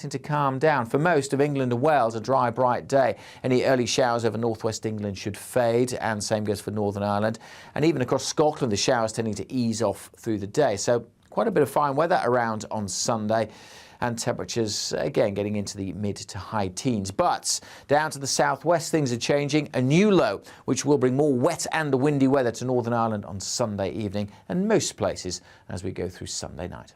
To calm down. For most of England and Wales, a dry, bright day. Any early showers over northwest England should fade, and same goes for Northern Ireland. And even across Scotland, the showers tending to ease off through the day. So quite a bit of fine weather around on Sunday, and temperatures again getting into the mid to high teens. But down to the southwest, things are changing. A new low, which will bring more wet and windy weather to Northern Ireland on Sunday evening and most places as we go through Sunday night.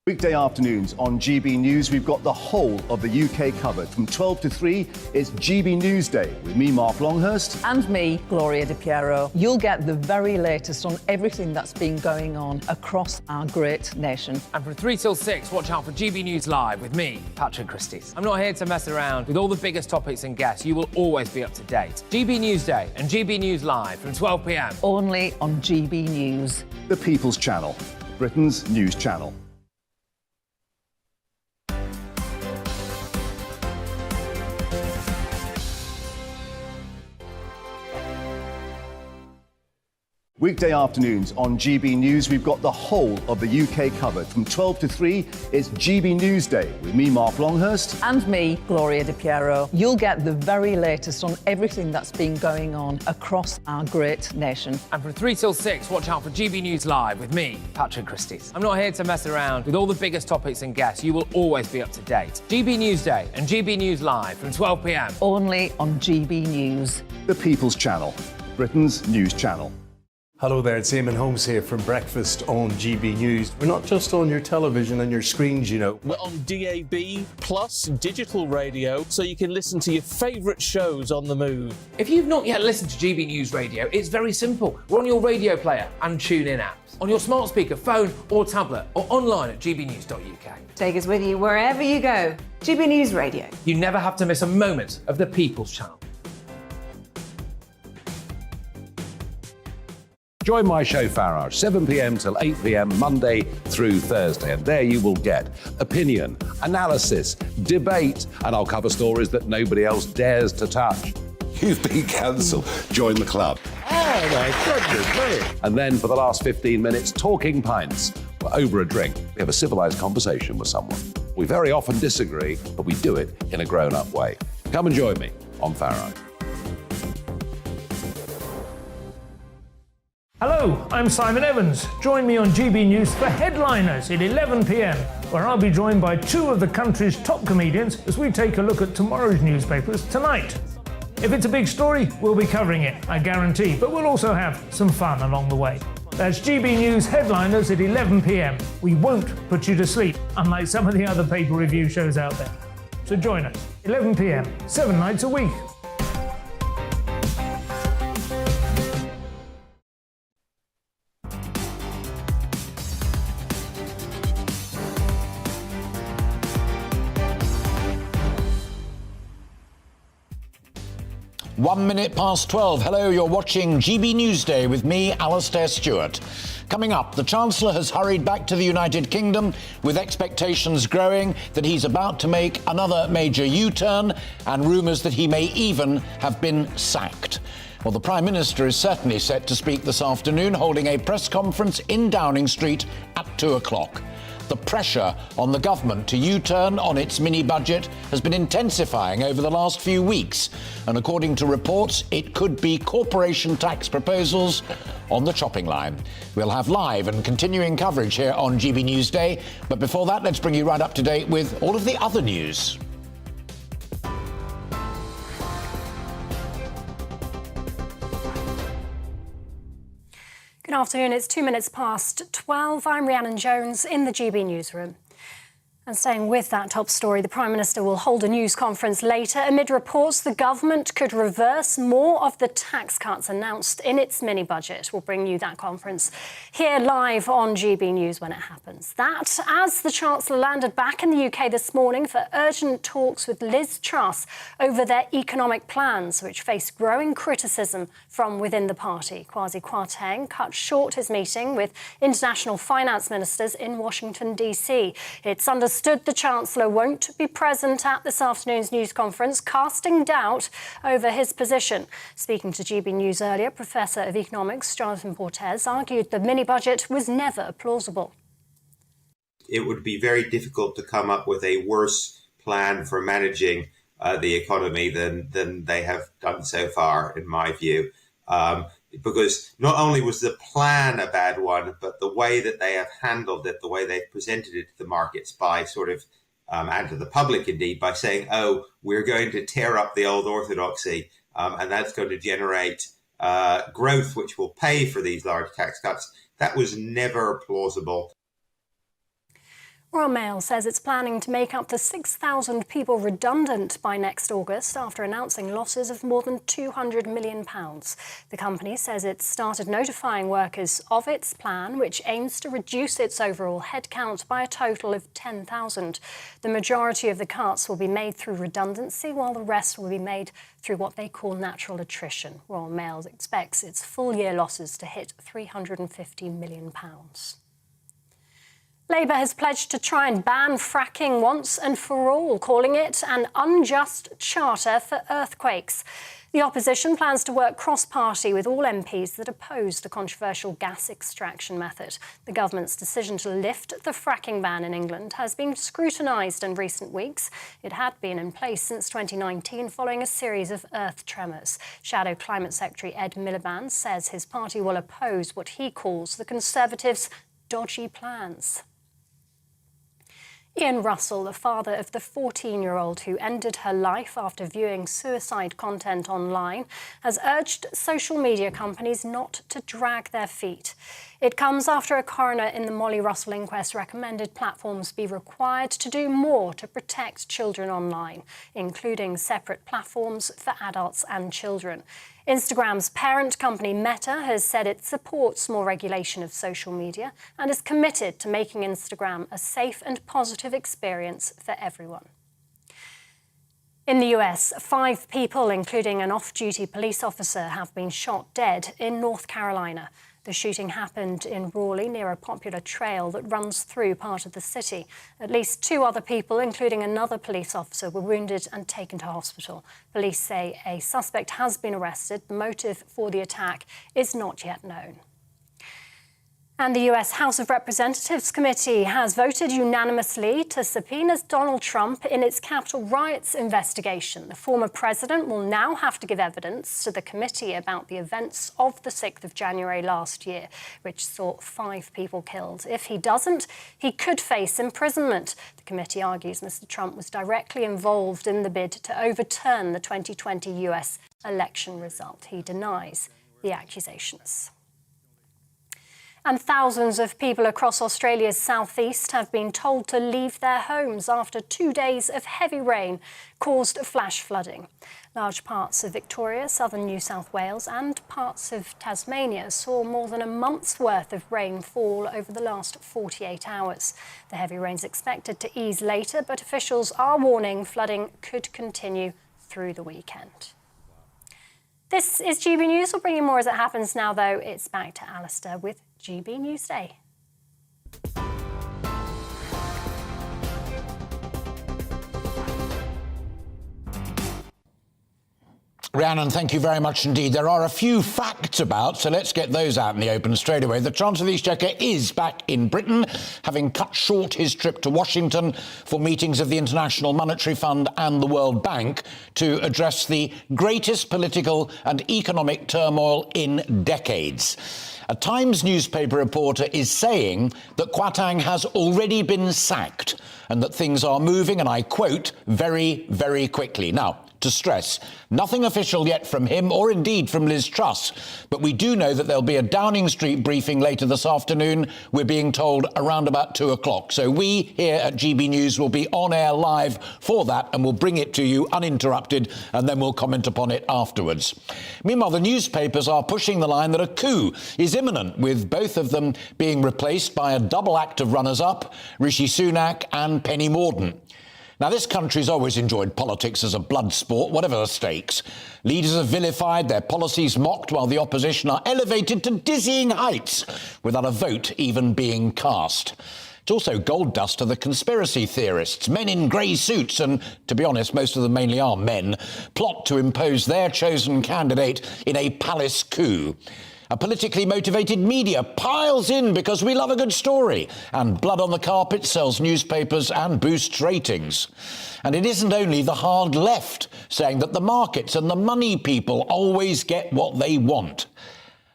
Weekday afternoons on GB News, we've got the whole of the UK covered. From 12 to 3, it's GB Newsday with me, Mark Longhurst. And me, Gloria Di Piero. You'll get the very latest on everything that's been going on across our great nation. And from 3 till 6, watch out for GB News Live with me, Patrick Christie's. I'm not here to mess around. With all the biggest topics and guests, you will always be up to date. GB Newsday and GB News Live from 12 p.m. Only on GB News. The People's Channel, Britain's news channel. Weekday afternoons on GB News, we've got the whole of the UK covered. From 12 to 3, it's GB Newsday with me, Mark Longhurst. And me, Gloria Di Piero. You'll get the very latest on everything that's been going on across our great nation. And from 3 till 6, watch out for GB News Live with me, Patrick Christie's. I'm not here to mess around. With all the biggest topics and guests, you will always be up to date. GB Newsday and GB News Live from 12 p.m. Only on GB News. The People's Channel, Britain's news channel. Hello there, it's Eamon Holmes here from Breakfast on GB News. We're not just on your television and your screens, you know. We're on DAB plus digital radio, so you can listen to your favourite shows on the move. If you've not yet listened to GB News Radio, it's very simple. We're on your radio player and TuneIn apps, on your smart speaker, phone or tablet, or online at gbnews.uk. Take us with you wherever you go. GB News Radio. You never have to miss a moment of the People's Channel. Join my show Farage, 7 p.m. till 8 p.m. Monday through Thursday. And there you will get opinion, analysis, debate, and I'll cover stories that nobody else dares to touch. You've been cancelled. Join the club. Oh my goodness me. And then for the last 15 minutes, talking pints. We're over a drink. We have a civilised conversation with someone. We very often disagree, but we do it in a grown-up way. Come and join me on Farage. Hello, I'm Simon Evans. Join me on GB News for Headliners at 11 p.m, where I'll be joined by two of the country's top comedians as we take a look at tomorrow's newspapers tonight. If it's a big story, we'll be covering it, I guarantee, but we'll also have some fun along the way. That's GB News Headliners at 11 p.m. We won't put you to sleep, unlike some of the other paper review shows out there. So join us, 11 p.m, 7 nights a week. One minute past 12. Hello, you're watching GB Newsday with me, Alastair Stewart. Coming up, the Chancellor has hurried back to the United Kingdom with expectations growing that he's about to make another major U-turn and rumours that he may even have been sacked. Well, the Prime Minister is certainly set to speak this afternoon, holding a press conference in Downing Street at 2 o'clock. The pressure on the government to U-turn on its mini-budget has been intensifying over the last few weeks. And according to reports, it could be corporation tax proposals on the chopping line. We'll have live and continuing coverage here on GB Newsday. But before that, let's bring you right up to date with all of the other news. Good afternoon, it's 2 minutes past 12. I'm Rhiannon Jones in the GB newsroom. And staying with that top story, the Prime Minister will hold a news conference later amid reports the government could reverse more of the tax cuts announced in its mini-budget. We'll bring you that conference here live on GB News when it happens. That as the Chancellor landed back in the UK this morning for urgent talks with Liz Truss over their economic plans, which face growing criticism from within the party. Quasi Kwarteng cut short his meeting with international finance ministers in Washington, D.C. It's understood the Chancellor won't be present at this afternoon's news conference, casting doubt over his position. Speaking to GB News earlier, Professor of Economics Jonathan Portes argued the mini-budget was never plausible. it would be very difficult to come up with a worse plan for managing the economy than they have done so far, in my view. Because not only was the plan a bad one, but the way that they have handled it, the way they've presented it to the markets by sort of, and to the public indeed, by saying, oh, we're going to tear up the old orthodoxy, and that's going to generate growth which will pay for these large tax cuts. That was never plausible. Royal Mail says it's planning to make up to 6,000 people redundant by next August after announcing losses of more than £200 million. The company says it's started notifying workers of its plan, which aims to reduce its overall headcount by a total of 10,000. The majority of the cuts will be made through redundancy, while the rest will be made through what they call natural attrition. Royal Mail expects its full-year losses to hit £350 million. Labour has pledged to try and ban fracking once and for all, calling it an unjust charter for earthquakes. The opposition plans to work cross-party with all MPs that oppose the controversial gas extraction method. The government's decision to lift the fracking ban in England has been scrutinised in recent weeks. It had been in place since 2019 following a series of earth tremors. Shadow Climate Secretary Ed Miliband says his party will oppose what he calls the Conservatives' dodgy plans. Ian Russell, the father of the 14-year-old who ended her life after viewing suicide content online, has urged social media companies not to drag their feet. It comes after a coroner in the Molly Russell inquest recommended platforms be required to do more to protect children online, including separate platforms for adults and children. Instagram's parent company Meta has said it supports more regulation of social media and is committed to making Instagram a safe and positive experience for everyone. In the US, 5 people, including an off-duty police officer, have been shot dead in North Carolina. The shooting happened in Raleigh near a popular trail that runs through part of the city. At least 2 other people, including another police officer, were wounded and taken to hospital. Police say a suspect has been arrested. The motive for the attack is not yet known. And the US House of Representatives Committee has voted unanimously to subpoena Donald Trump in its Capitol riots investigation. The former president will now have to give evidence to the committee about the events of the 6th of January last year, which saw 5 people killed. If he doesn't, he could face imprisonment. The committee argues Mr. Trump was directly involved in the bid to overturn the 2020 US election result. He denies the accusations. And thousands of people across Australia's southeast have been told to leave their homes after 2 days of heavy rain caused flash flooding. Large parts of Victoria, southern New South Wales and parts of Tasmania saw more than a month's worth of rain fall over the last 48 hours. The heavy rain is expected to ease later, but officials are warning flooding could continue through the weekend. This is GB News. We'll bring you more as it happens now, though. It's back to Alistair with GB Newsday. Rhiannon, thank you very much indeed. There are a few facts about, so let's get those out in the open straight away. The Chancellor of the Exchequer is back in Britain, having cut short his trip to Washington for meetings of the International Monetary Fund and the World Bank to address the greatest political and economic turmoil in decades. A Times newspaper reporter is saying that Kwarteng has already been sacked and that things are moving, and I quote, very, very quickly. Now, to stress, nothing official yet from him or indeed from Liz Truss, but we do know that there'll be a Downing Street briefing later this afternoon. We're being told around about 2 o'clock. So we here at GB News will be on air live for that, and we'll bring it to you uninterrupted, and then we'll comment upon it afterwards. Meanwhile, the newspapers are pushing the line that a coup is imminent, with both of them being replaced by a double act of runners-up, Rishi Sunak and Penny Mordaunt. Now, this country's always enjoyed politics as a blood sport, whatever the stakes. Leaders are vilified, their policies mocked, while the opposition are elevated to dizzying heights without a vote even being cast. It's also gold dust to the conspiracy theorists. Men in grey suits, and to be honest, most of them mainly are men, plot to impose their chosen candidate in a palace coup. A politically motivated media piles in because we love a good story, and blood on the carpet sells newspapers and boosts ratings. And it isn't only the hard left saying that the markets and the money people always get what they want.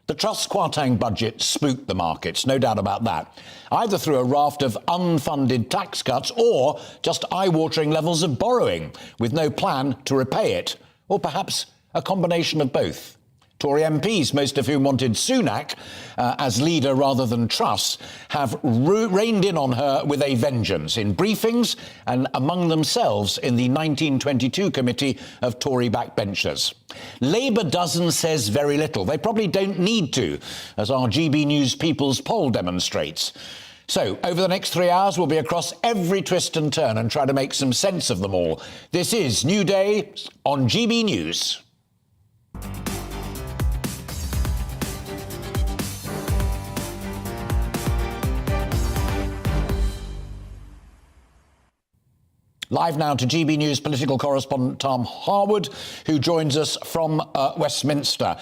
The Quasi Kwarteng budget spooked the markets, no doubt about that, either through a raft of unfunded tax cuts or just eye-watering levels of borrowing with no plan to repay it, or perhaps a combination of both. Tory MPs, most of whom wanted Sunak as leader rather than Truss, have reined in on her with a vengeance in briefings and among themselves in the 1922 committee of Tory backbenchers. Labour says very little. They probably don't need to, as our GB News People's poll demonstrates. So, over the next 3 hours, we'll be across every twist and turn and try to make some sense of them all. This is New Day on GB News. Live now to GB News political correspondent Tom Harwood, who joins us from Westminster.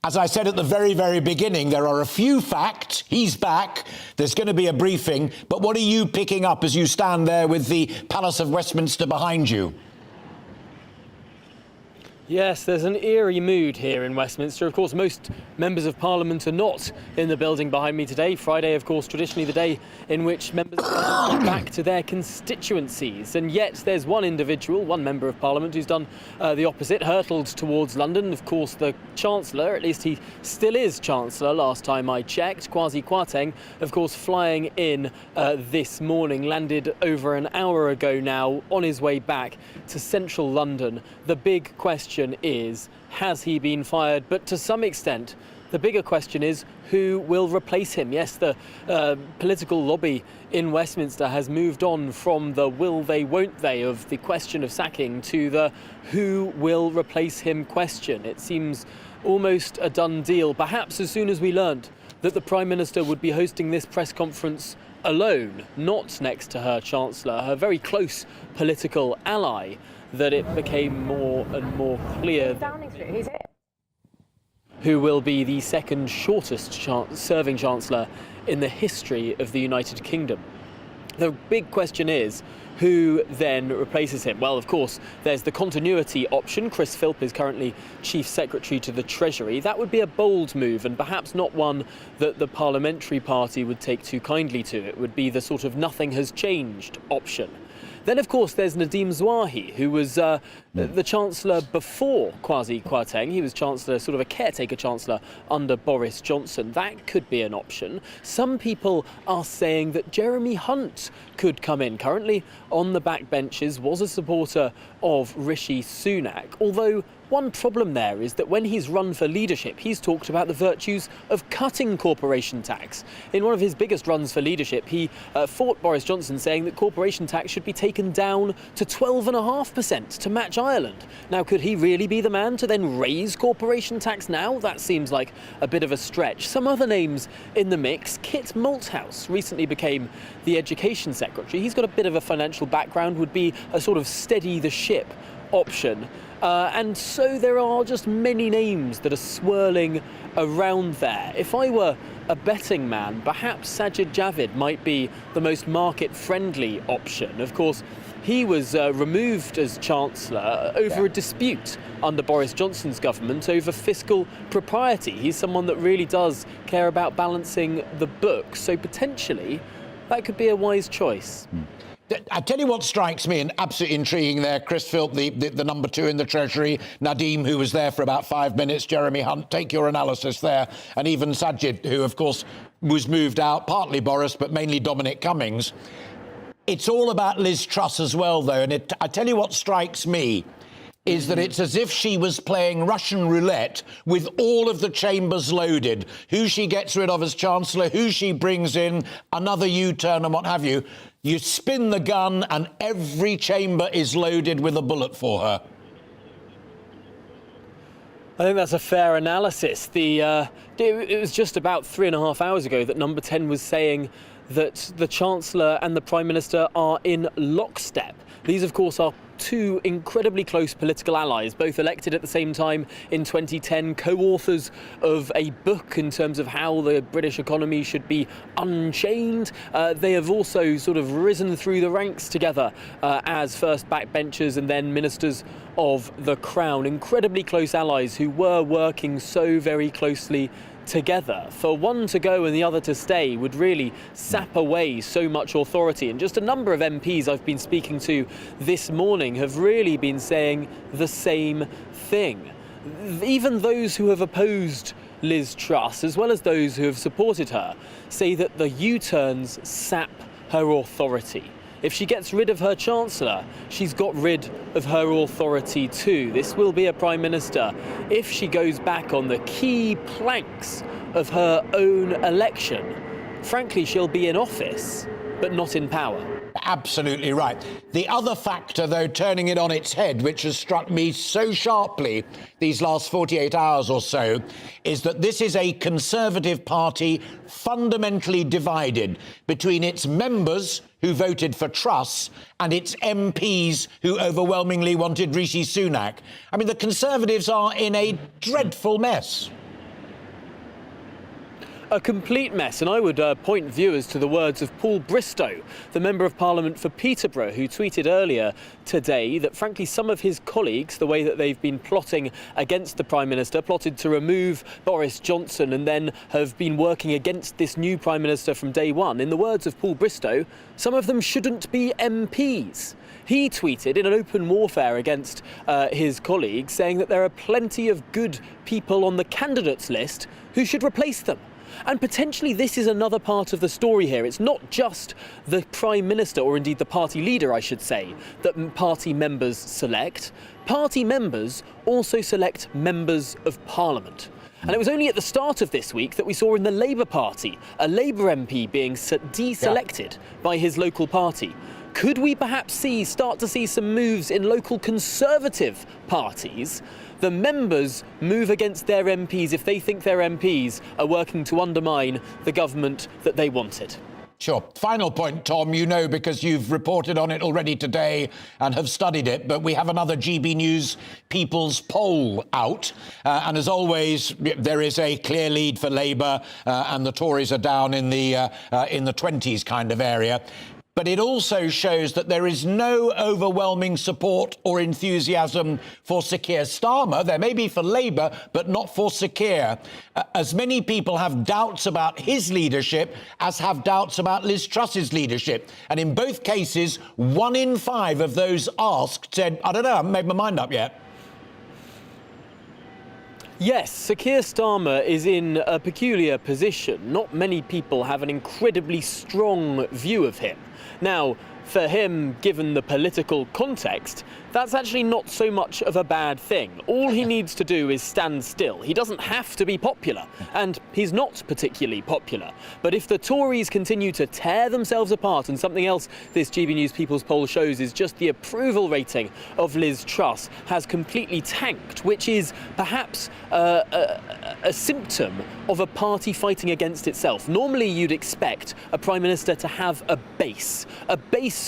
As I said at the very, very beginning, there are a few facts. He's back. There's going to be a briefing. But what are you picking up as you stand there with the Palace of Westminster behind you? Yes, there's an eerie mood here in Westminster. Of course, most members of Parliament are not in the building behind me today. Friday, of course, traditionally the day in which members of Parliament get back to their constituencies. And yet there's one individual, one member of Parliament, who's done the opposite, hurtled towards London. Of course, the Chancellor, at least he still is Chancellor, last time I checked, Quasi Kwarteng, of course, flying in this morning, landed over an hour ago now on his way back to central London. The big question is, has he been fired? But to some extent, the bigger question is, who will replace him? Yes, the political lobby in Westminster has moved on from the will they, won't they of the question of sacking to the who will replace him question. It seems almost a done deal, perhaps as soon as we learned that the Prime Minister would be hosting this press conference alone, not next to her Chancellor, her very close political ally, that it became more and more clear who will be the second shortest serving Chancellor in the history of the United Kingdom. The big question is, who then replaces him? Well, of course, there's the continuity option. Chris Philp is currently Chief Secretary to the Treasury. That would be a bold move and perhaps not one that the Parliamentary Party would take too kindly to. It would be the sort of nothing has changed option. Then, of course, there's Nadeem Zouahi, who was the Chancellor before Quasi Kwarteng. He was Chancellor, sort of a caretaker Chancellor under Boris Johnson. That could be an option. Some people are saying that Jeremy Hunt could come in. Currently on the backbenches, was a supporter of Rishi Sunak, although one problem there is that when he's run for leadership, he's talked about the virtues of cutting corporation tax. In one of his biggest runs for leadership, he fought Boris Johnson, saying that corporation tax should be taken down to 12.5% to match Ireland. Now, could he really be the man to then raise corporation tax now? That seems like a bit of a stretch. Some other names in the mix. Kit Malthouse recently became the Education Secretary. He's got a bit of a financial background, would be a sort of steady the ship option. And so there are just many names that are swirling around there. If I were a betting man, perhaps Sajid Javid might be the most market-friendly option. Of course, he was removed as Chancellor over a dispute under Boris Johnson's government over fiscal propriety. He's someone that really does care about balancing the books, so potentially that could be a wise choice. I tell you what strikes me, and absolutely intriguing there, Chris Philp, the number two in the Treasury, Nadeem, who was there for about 5 minutes, Jeremy Hunt, take your analysis there, and even Sajid, who, of course, was moved out, partly Boris, but mainly Dominic Cummings. It's all about Liz Truss as well, though, and I tell you what strikes me is that it's as if she was playing Russian roulette with all of the chambers loaded. Who she gets rid of as Chancellor, who she brings in, another U-turn and what have you. You spin the gun and every chamber is loaded with a bullet for her. I think that's a fair analysis. It was just about 3.5 hours ago that Number 10 was saying that the Chancellor and the Prime Minister are in lockstep. These, of course, are two incredibly close political allies, both elected at the same time in 2010, co-authors of a book in terms of how the British economy should be unchained. They have also sort of risen through the ranks together as first backbenchers and then ministers of the Crown. Incredibly close allies who were working so very closely together. For one to go and the other to stay would really sap away so much authority. And just a number of MPs I've been speaking to this morning have really been saying the same thing. Even those who have opposed Liz Truss, as well as those who have supported her, say that the U-turns sap her authority. If she gets rid of her Chancellor, she's got rid of her authority too. This will be a Prime Minister if she goes back on the key planks of her own election. Frankly, she'll be in office, but not in power. Absolutely right. The other factor, though, turning it on its head, which has struck me so sharply these last 48 hours or so, is that this is a Conservative Party fundamentally divided between its members who voted for Truss and its MPs who overwhelmingly wanted Rishi Sunak. I mean, the Conservatives are in a dreadful mess. A complete mess, and I would point viewers to the words of Paul Bristow, the Member of Parliament for Peterborough, who tweeted earlier today that, frankly, some of his colleagues, the way that they've been plotting against the Prime Minister, plotted to remove Boris Johnson and then have been working against this new Prime Minister from day one. In the words of Paul Bristow, some of them shouldn't be MPs. He tweeted in an open warfare against his colleagues, saying that there are plenty of good people on the candidates list who should replace them. And potentially this is another part of the story here. It's not just the Prime Minister, or indeed the party leader, I should say, that party members select. Party members also select members of Parliament. And it was only at the start of this week that we saw in the Labour Party a Labour MP being deselected by his local party. Could we perhaps start to see some moves in local Conservative parties? The members move against their MPs if they think their MPs are working to undermine the government that they wanted. Sure. Final point, Tom, you know, because you've reported on it already today and have studied it, but we have another GB News People's Poll out. And as always, there is a clear lead for Labour and the Tories are down in the 20s kind of area. But it also shows that there is no overwhelming support or enthusiasm for Sir Keir Starmer. There may be for Labour, but not for Sir Keir. As many people have doubts about his leadership as have doubts about Liz Truss's leadership. And in both cases, 1 in 5 of those asked said, I don't know, I haven't made my mind up yet. Yes, Sir Keir Starmer is in a peculiar position. Not many people have an incredibly strong view of him. Now, for him, given the political context, that's actually not so much of a bad thing. All he needs to do is stand still. He doesn't have to be popular, and he's not particularly popular. But if the Tories continue to tear themselves apart, and something else this GB News People's Poll shows is just the approval rating of Liz Truss has completely tanked, which is perhaps a symptom of a party fighting against itself. Normally you'd expect a Prime Minister to have a base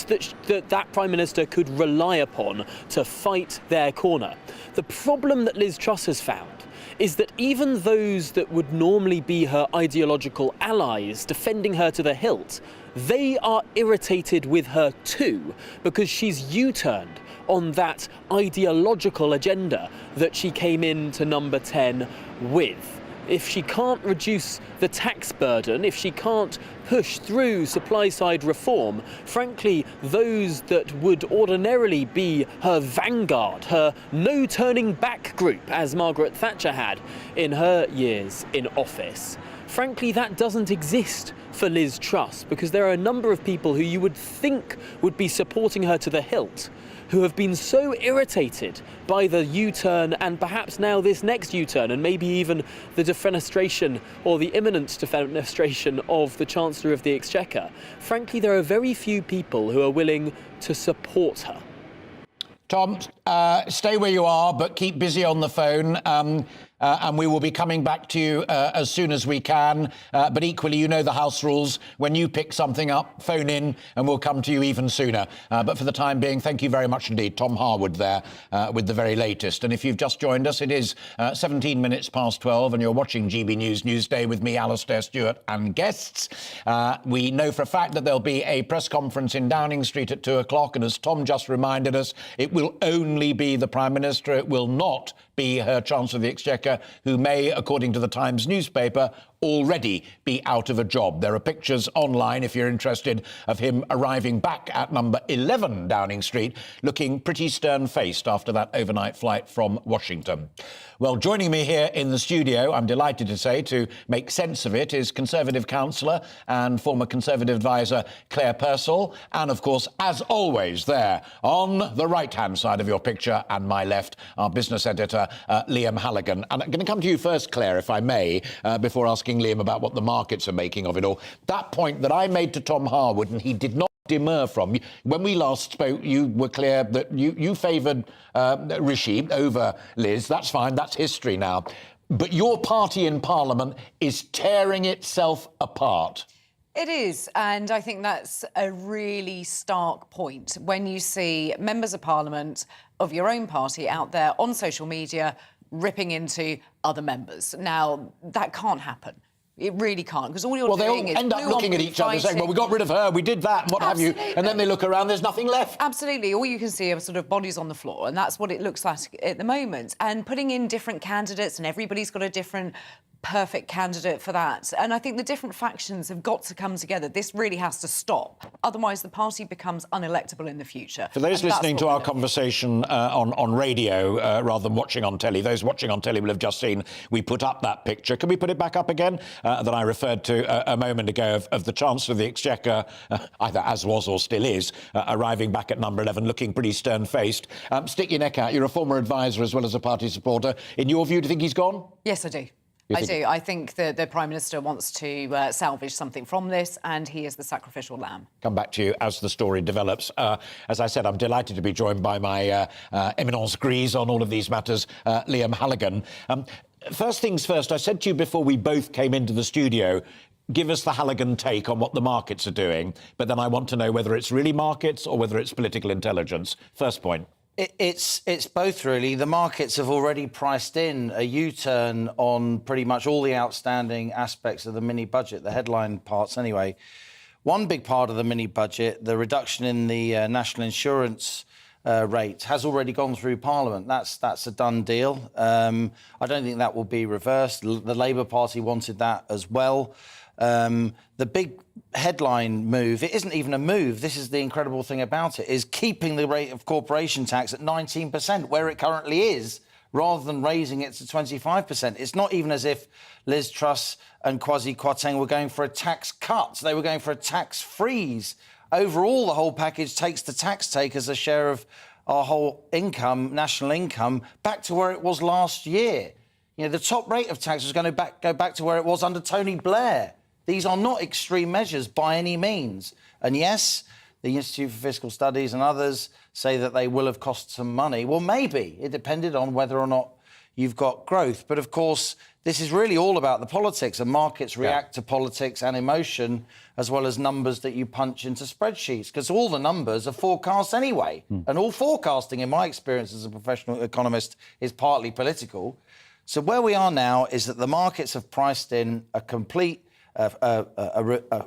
that Prime Minister could rely upon to fight their corner. The problem that Liz Truss has found is that even those that would normally be her ideological allies defending her to the hilt, they are irritated with her too, because she's U-turned on that ideological agenda that she came into number 10 with. If she can't reduce the tax burden, if she can't push through supply-side reform, frankly, those that would ordinarily be her vanguard, her no-turning-back group, as Margaret Thatcher had in her years in office, frankly, that doesn't exist for Liz Truss, because there are a number of people who you would think would be supporting her to the hilt, who have been so irritated by the U-turn and perhaps now this next U-turn and maybe even the defenestration or the imminent defenestration of the Chancellor of the Exchequer. Frankly, there are very few people who are willing to support her. Tom, Stay where you are, but keep busy on the phone. And we will be coming back to you as soon as we can. But equally, you know the house rules. When you pick something up, phone in and we'll come to you even sooner. But for the time being, thank you very much indeed. Tom Harwood there with the very latest. And if you've just joined us, it is 17 minutes past 12 and you're watching GB News Newsday with me, Alastair Stewart, and guests. We know for a fact that there'll be a press conference in Downing Street at 2 o'clock. And as Tom just reminded us, it will only be the Prime Minister. It will not be her Chancellor of the Exchequer, who may, according to the Times newspaper, already be out of a job. There are pictures online, if you're interested, of him arriving back at number 11 Downing Street, looking pretty stern-faced after that overnight flight from Washington. Well, joining me here in the studio, I'm delighted to say, to make sense of it, is Conservative councillor and former Conservative advisor Claire Purcell, and, of course, as always, there, on the right-hand side of your picture and my left, our business editor, Liam Halligan. And I'm going to come to you first, Claire, if I may, before asking Liam about what the markets are making of it all. That point that I made to Tom Harwood, and he did not demur from. When we last spoke, you were clear that you favoured Rishi over Liz. That's fine, that's history now. But your party in Parliament is tearing itself apart. It is, and I think that's a really stark point when you see members of Parliament of your own party out there on social media ripping into other members. Now, that can't happen. It really can't, because all you're doing is... Well, they'll end up looking at each other saying, well, we got rid of her, we did that, and what have you, and then they look around, there's nothing left. Absolutely. All you can see are sort of bodies on the floor, and that's what it looks like at the moment. And putting in different candidates, and everybody's got a different perfect candidate for that. And I think the different factions have got to come together. This really has to stop. Otherwise, the party becomes unelectable in the future. For those listening to our conversation on radio rather than watching on telly, those watching on telly will have just seen we put up that picture. Can we put it back up again? That I referred to a moment ago of the Chancellor of the Exchequer, either as was or still is, arriving back at number 11, looking pretty stern-faced. Stick your neck out. You're a former advisor as well as a party supporter. In your view, do you think he's gone? Yes, I do. I do. I think the Prime Minister wants to salvage something from this, and he is the sacrificial lamb. Come back to you as the story develops. As I said, I'm delighted to be joined by my eminence grise on all of these matters, Liam Halligan. First things first, I said to you before we both came into the studio, give us the Halligan take on what the markets are doing, but then I want to know whether it's really markets or whether it's political intelligence. First point. It's both, really. The markets have already priced in a U-turn on pretty much all the outstanding aspects of the mini-budget, the headline parts anyway. One big part of the mini-budget, the reduction in the national insurance rate, has already gone through Parliament. That's a done deal. I don't think that will be reversed. The Labour Party wanted that as well. The big headline move, it isn't even a move, this is the incredible thing about it, is keeping the rate of corporation tax at 19%, where it currently is, rather than raising it to 25%. It's not even as if Liz Truss and Quasi Kwarteng were going for a tax cut. They were going for a tax freeze. Overall, the whole package takes the tax take as a share of our whole income, national income, back to where it was last year. You know, the top rate of tax was going to go back to where it was under Tony Blair. These are not extreme measures by any means. And yes, the Institute for Fiscal Studies and others say that they will have cost some money. Well, maybe. It depended on whether or not you've got growth. But, of course, this is really all about the politics, and markets react to politics and emotion as well as numbers that you punch into spreadsheets, because all the numbers are forecasts anyway. And all forecasting, in my experience as a professional economist, is partly political. So where we are now is that the markets have priced in a complete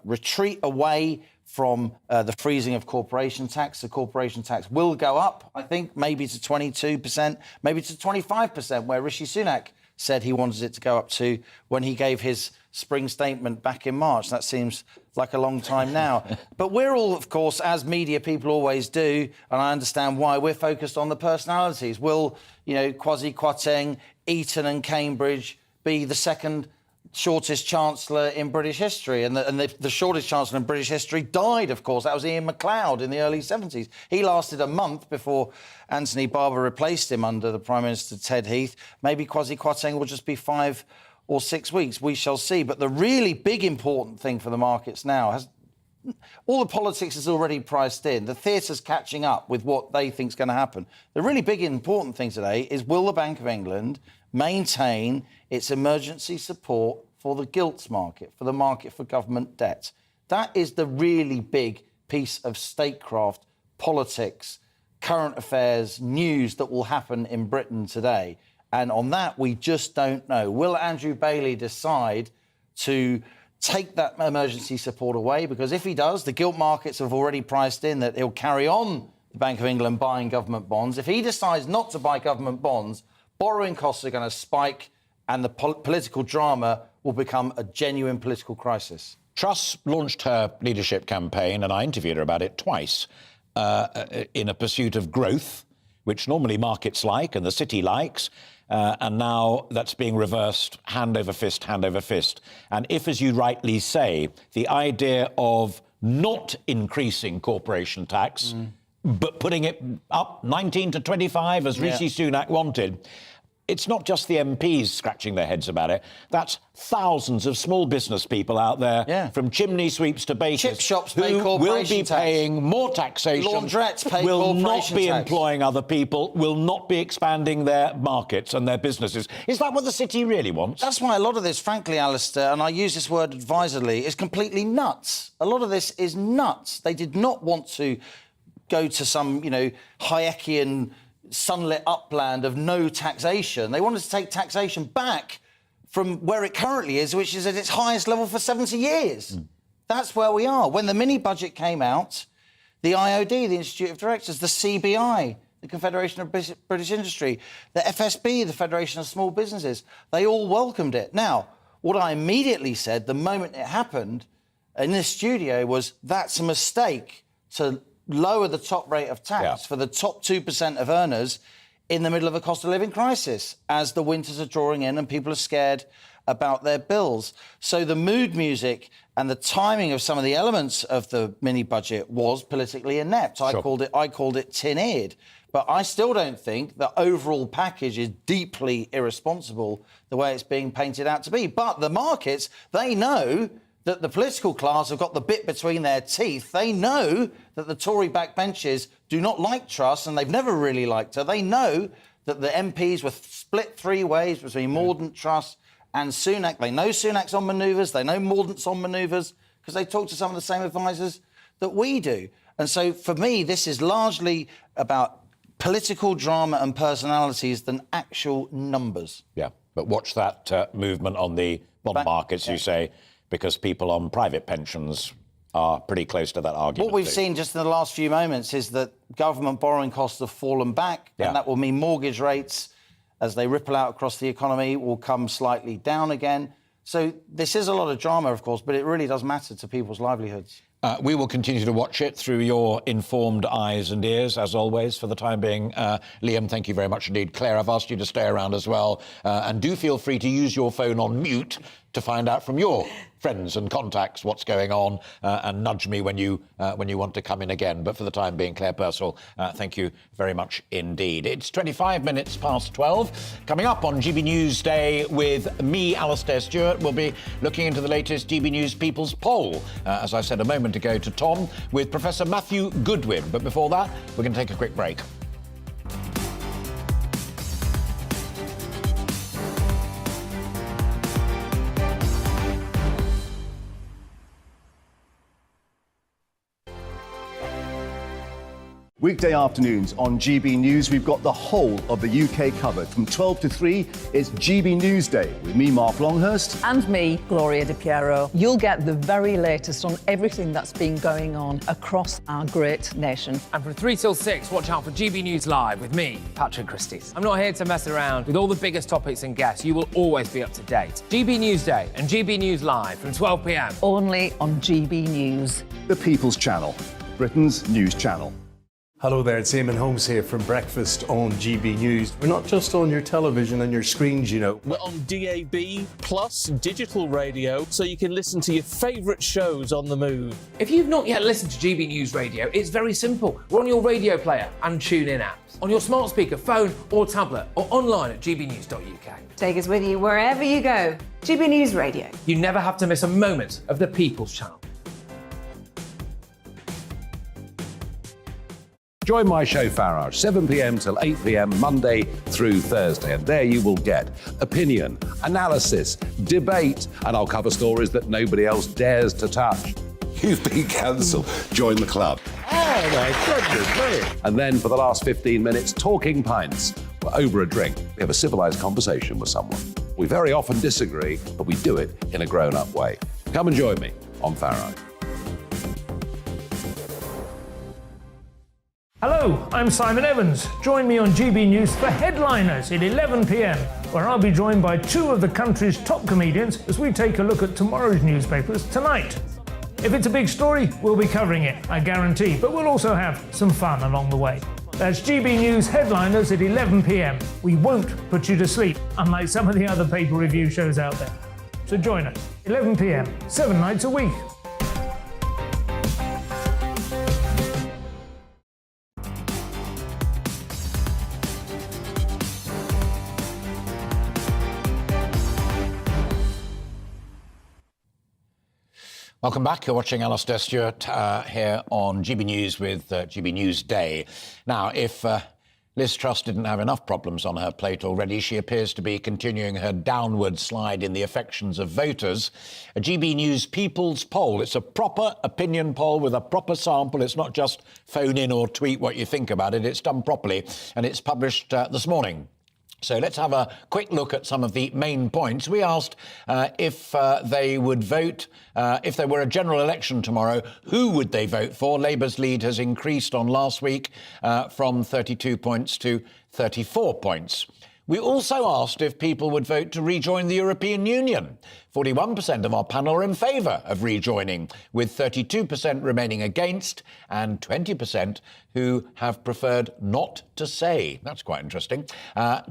retreat away from the freezing of corporation tax. The corporation tax will go up, I think, maybe to 22%, maybe to 25%, where Rishi Sunak said he wanted it to go up to when he gave his spring statement back in March. That seems like a long time now. But we're all, of course, as media people always do, and I understand why, we're focused on the personalities. Will, Quasi Kwarteng, Eton and Cambridge be the second shortest Chancellor in British history? And the shortest Chancellor in British history died, of course. That was Ian MacLeod in the early 70s. He lasted a month before Anthony Barber replaced him under the Prime Minister Ted Heath. Maybe Quasi Kwarteng will just be 5 or 6 weeks. We shall see. But the really big important thing for the markets now all the politics is already priced in. The theatre's catching up with what they think is going to happen. The really big important thing today is, will the Bank of England maintain its emergency support for the gilts market, for the market for government debt? That is the really big piece of statecraft, politics, current affairs, news that will happen in Britain today. And on that, we just don't know. Will Andrew Bailey decide to take that emergency support away? Because if he does, the gilt markets have already priced in that he'll carry on the Bank of England buying government bonds. If he decides not to buy government bonds, borrowing costs are going to spike and the political drama will become a genuine political crisis. Truss launched her leadership campaign, and I interviewed her about it twice, in a pursuit of growth, which normally markets like and the city likes. And now that's being reversed, hand over fist, hand over fist. And if, as you rightly say, the idea of not increasing corporation tax, but putting it up 19 to 25, as Rishi Sunak wanted, it's not just the MPs scratching their heads about it. That's thousands of small business people out there, from chimney sweeps to bakers, chip shops who pay corporation will be tax. Paying more taxation, laundrettes pay will not corporation be tax. employing other people, will not be expanding their markets and their businesses. Is that what the city really wants? That's why a lot of this, frankly, Alistair, and I use this word advisedly, is completely nuts. A lot of this is nuts. They did not want to go to some, Hayekian sunlit upland of no taxation. They wanted to take taxation back from where it currently is, which is at its highest level for 70 years. That's where we are. When the mini-budget came out, the IOD, the Institute of Directors, the CBI, the Confederation of British Industry, the FSB, the Federation of Small Businesses, they all welcomed it. Now, what I immediately said the moment it happened in this studio was, that's a mistake to lower the top rate of tax for the top 2% of earners in the middle of a cost of living crisis, as the winters are drawing in and people are scared about their bills. So the mood music and the timing of some of the elements of the mini-budget was politically inept. I called it tin-eared. But I still don't think the overall package is deeply irresponsible the way it's being painted out to be. But the markets, they know that the political class have got the bit between their teeth. They know that the Tory backbenchers do not like Truss, and they've never really liked her. They know that the MPs were split three ways between Mordaunt, Truss and Sunak. They know Sunak's on manoeuvres. They know Mordaunt's on manoeuvres because they talk to some of the same advisors that we do. And so for me, this is largely about political drama and personalities than actual numbers. Yeah, but watch that movement on the bond markets, you say, because people on private pensions are pretty close to that argument. What we've seen just in the last few moments is that government borrowing costs have fallen back, and that will mean mortgage rates, as they ripple out across the economy, will come slightly down again. So this is a lot of drama, of course, but it really does matter to people's livelihoods. We will continue to watch it through your informed eyes and ears, as always, for the time being. Liam, thank you very much indeed. Claire, I've asked you to stay around as well. And do feel free to use your phone on mute to find out from your friends and contacts what's going on, and nudge me when you want to come in again. But for the time being, Claire Purcell, thank you very much indeed. It's 25 minutes past 12. Coming up on GB Newsday with me, Alastair Stewart, we'll be looking into the latest GB News People's Poll, as I said a moment ago to Tom, with Professor Matthew Goodwin. But before that, we're going to take a quick break. Weekday afternoons on GB News, we've got the whole of the UK covered. From 12 to 3, it's GB Newsday with me, Mark Longhurst. And me, Gloria Di Piero. You'll get the very latest on everything that's been going on across our great nation. And from 3 till 6, watch out for GB News Live with me, Patrick Christys. I'm not here to mess around with all the biggest topics and guests. You will always be up to date. GB Newsday and GB News Live from 12 p.m. Only on GB News. The People's Channel, Britain's news channel. Hello there, it's Eamon Holmes here from Breakfast on GB News. We're not just on your television and your screens, you know. We're on DAB plus digital radio, so you can listen to your favourite shows on the move. If you've not yet listened to GB News Radio, it's very simple. We're on your radio player and TuneIn apps, on your smart speaker, phone or tablet, or online at gbnews.uk. Take us with you wherever you go. GB News Radio. You never have to miss a moment of the People's Channel. Join my show Farage, 7 p.m. till 8 p.m. Monday through Thursday, and there you will get opinion, analysis, debate, and I'll cover stories that nobody else dares to touch. You've been cancelled. Join the club. Oh my goodness me! And then for the last 15 minutes, talking pints. We're over a drink. We have a civilised conversation with someone. We very often disagree, but we do it in a grown-up way. Come and join me on Farage. Hello, I'm Simon Evans. Join me on GB News for Headliners at 11 p.m, where I'll be joined by two of the country's top comedians as we take a look at tomorrow's newspapers tonight. If it's a big story, we'll be covering it, I guarantee, but we'll also have some fun along the way. That's GB News Headliners at 11 p.m. We won't put you to sleep, unlike some of the other paper review shows out there. So join us, 11 p.m, 7 nights a week. Welcome back. You're watching Alastair Stewart here on GB News with GB Newsday. Now, if Liz Truss didn't have enough problems on her plate already, she appears to be continuing her downward slide in the affections of voters. A GB News People's poll. It's a proper opinion poll with a proper sample. It's not just phone in or tweet what you think about it. It's done properly, and it's published this morning. So let's have a quick look at some of the main points. We asked if they would vote, if there were a general election tomorrow, who would they vote for? Labour's lead has increased on last week from 32 points to 34 points. We also asked if people would vote to rejoin the European Union. 41% of our panel are in favour of rejoining, with 32% remaining against and 20% who have preferred not to say. That's quite interesting.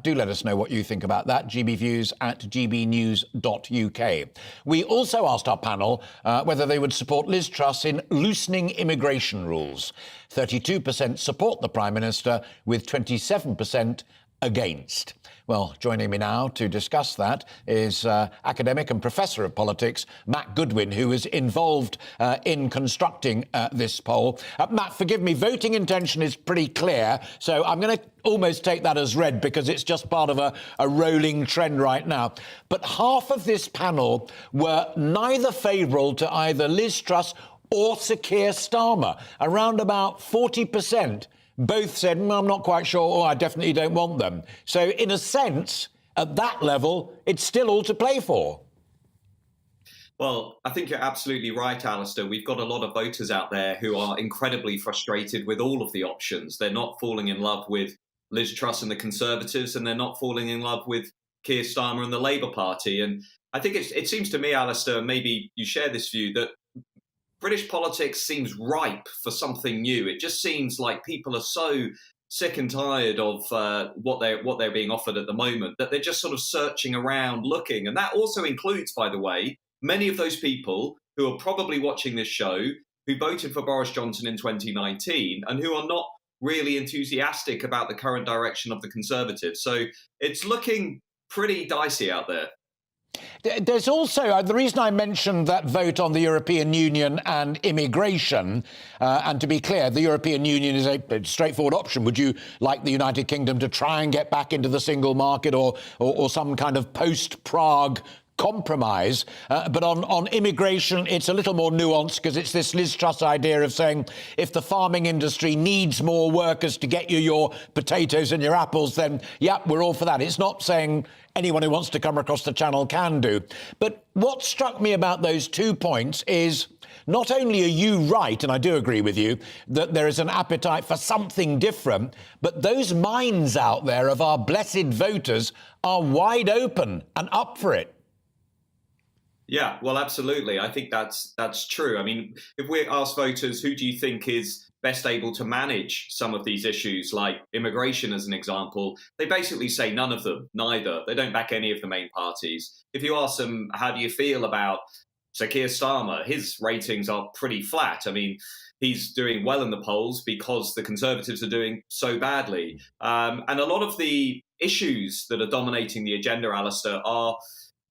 Do let us know what you think about that. gbviews at gbnews.uk. We also asked our panel whether they would support Liz Truss in loosening immigration rules. 32% support the Prime Minister, with 27% against. Well, joining me now to discuss that is academic and professor of politics, Matt Goodwin, who was involved in constructing this poll. Matt, forgive me, voting intention is pretty clear, so I'm going to almost take that as read because it's just part of a rolling trend right now. But half of this panel were neither favourable to either Liz Truss or Sir Keir Starmer, around about 40%. Both said, I'm not quite sure, or I definitely don't want them. So, in a sense, at that level, it's still all to play for. Well, I think you're absolutely right, Alistair. We've got a lot of voters out there who are incredibly frustrated with all of the options. They're not falling in love with Liz Truss and the Conservatives, and they're not falling in love with Keir Starmer and the Labour Party. And I think it seems to me, Alistair, maybe you share this view, that British politics seems ripe for something new. It just seems like people are so sick and tired of what they're being offered at the moment that they're just sort of searching around, looking. And that also includes, by the way, many of those people who are probably watching this show who voted for Boris Johnson in 2019 and who are not really enthusiastic about the current direction of the Conservatives. So it's looking pretty dicey out there. There's also, the reason I mentioned that vote on the European Union and immigration, and to be clear, the European Union is a straightforward option. Would you like the United Kingdom to try and get back into the single market or some kind of post-Prague compromise? But on immigration, it's a little more nuanced because it's this Liz Truss idea of saying if the farming industry needs more workers to get you your potatoes and your apples, then, yep, we're all for that. It's not saying anyone who wants to come across the channel can do. But what struck me about those 2 points is not only are you right, and I do agree with you, that there is an appetite for something different, but those minds out there of our blessed voters are wide open and up for it. Yeah, well, absolutely. I think that's true. I mean, if we ask voters, who do you think is best able to manage some of these issues, like immigration as an example, they basically say none of them, neither. They don't back any of the main parties. If you ask them, how do you feel about Sir Keir Starmer, his ratings are pretty flat. I mean, he's doing well in the polls because the Conservatives are doing so badly. And a lot of the issues that are dominating the agenda, Alistair, are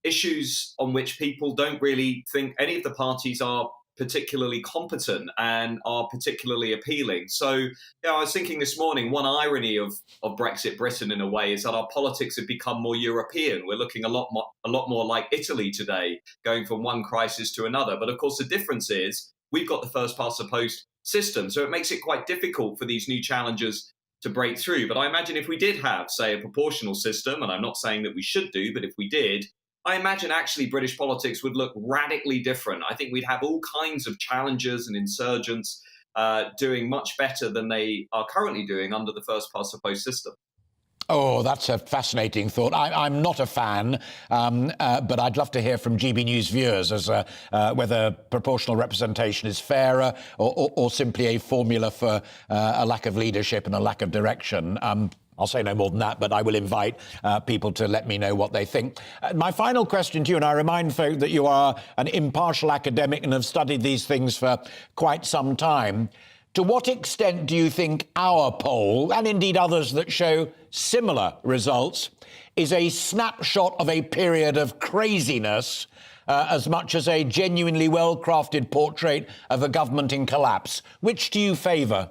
issues on which people don't really think any of the parties are particularly competent and are particularly appealing. So, I was thinking this morning, one irony of Brexit Britain in a way is that our politics have become more European. We're looking a lot more like Italy today, going from one crisis to another. But of course, the difference is we've got the first past the post system. So it makes it quite difficult for these new challengers to break through. But I imagine if we did have, say, a proportional system, and I'm not saying that we should do, but if we did, I imagine actually British politics would look radically different. I think we'd have all kinds of challengers and insurgents doing much better than they are currently doing under the first past the post system. Oh, that's a fascinating thought. I'm not a fan, but I'd love to hear from GB News viewers as whether proportional representation is fairer or simply a formula for a lack of leadership and a lack of direction. I'll say no more than that, but I will invite people to let me know what they think. My final question to you, and I remind folk that you are an impartial academic and have studied these things for quite some time. To what extent do you think our poll, and indeed others that show similar results, is a snapshot of a period of craziness as much as a genuinely well-crafted portrait of a government in collapse? Which do you favour?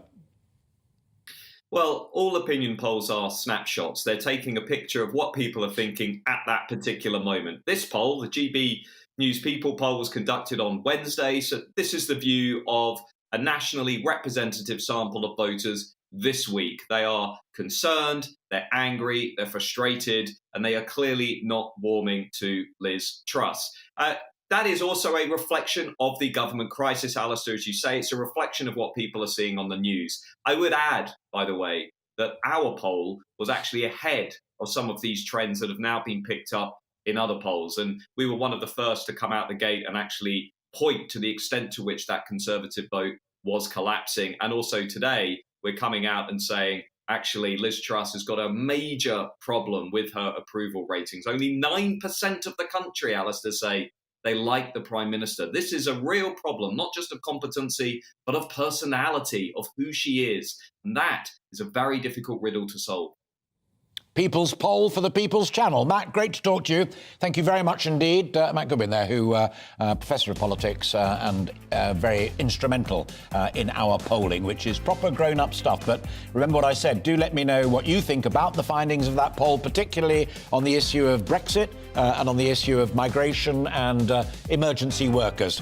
Well, all opinion polls are snapshots. They're taking a picture of what people are thinking at that particular moment. This poll, the GB News People poll, was conducted on Wednesday. So this is the view of a nationally representative sample of voters this week. They are concerned, they're angry, they're frustrated, and they are clearly not warming to Liz Truss. That is also a reflection of the government crisis, Alistair, as you say. It's a reflection of what people are seeing on the news. I would add, by the way, that our poll was actually ahead of some of these trends that have now been picked up in other polls. And we were one of the first to come out the gate and actually point to the extent to which that Conservative vote was collapsing. And also today, we're coming out and saying, actually, Liz Truss has got a major problem with her approval ratings. Only 9% of the country, Alistair, say they like the Prime Minister. This is a real problem, not just of competency, but of personality, of who she is. And that is a very difficult riddle to solve. People's poll for the People's Channel. Matt, great to talk to you. Thank you very much indeed. Matt Goodwin there, who Professor of Politics and very instrumental in our polling, which is proper grown-up stuff. But remember what I said, do let me know what you think about the findings of that poll, particularly on the issue of Brexit and on the issue of migration and emergency workers.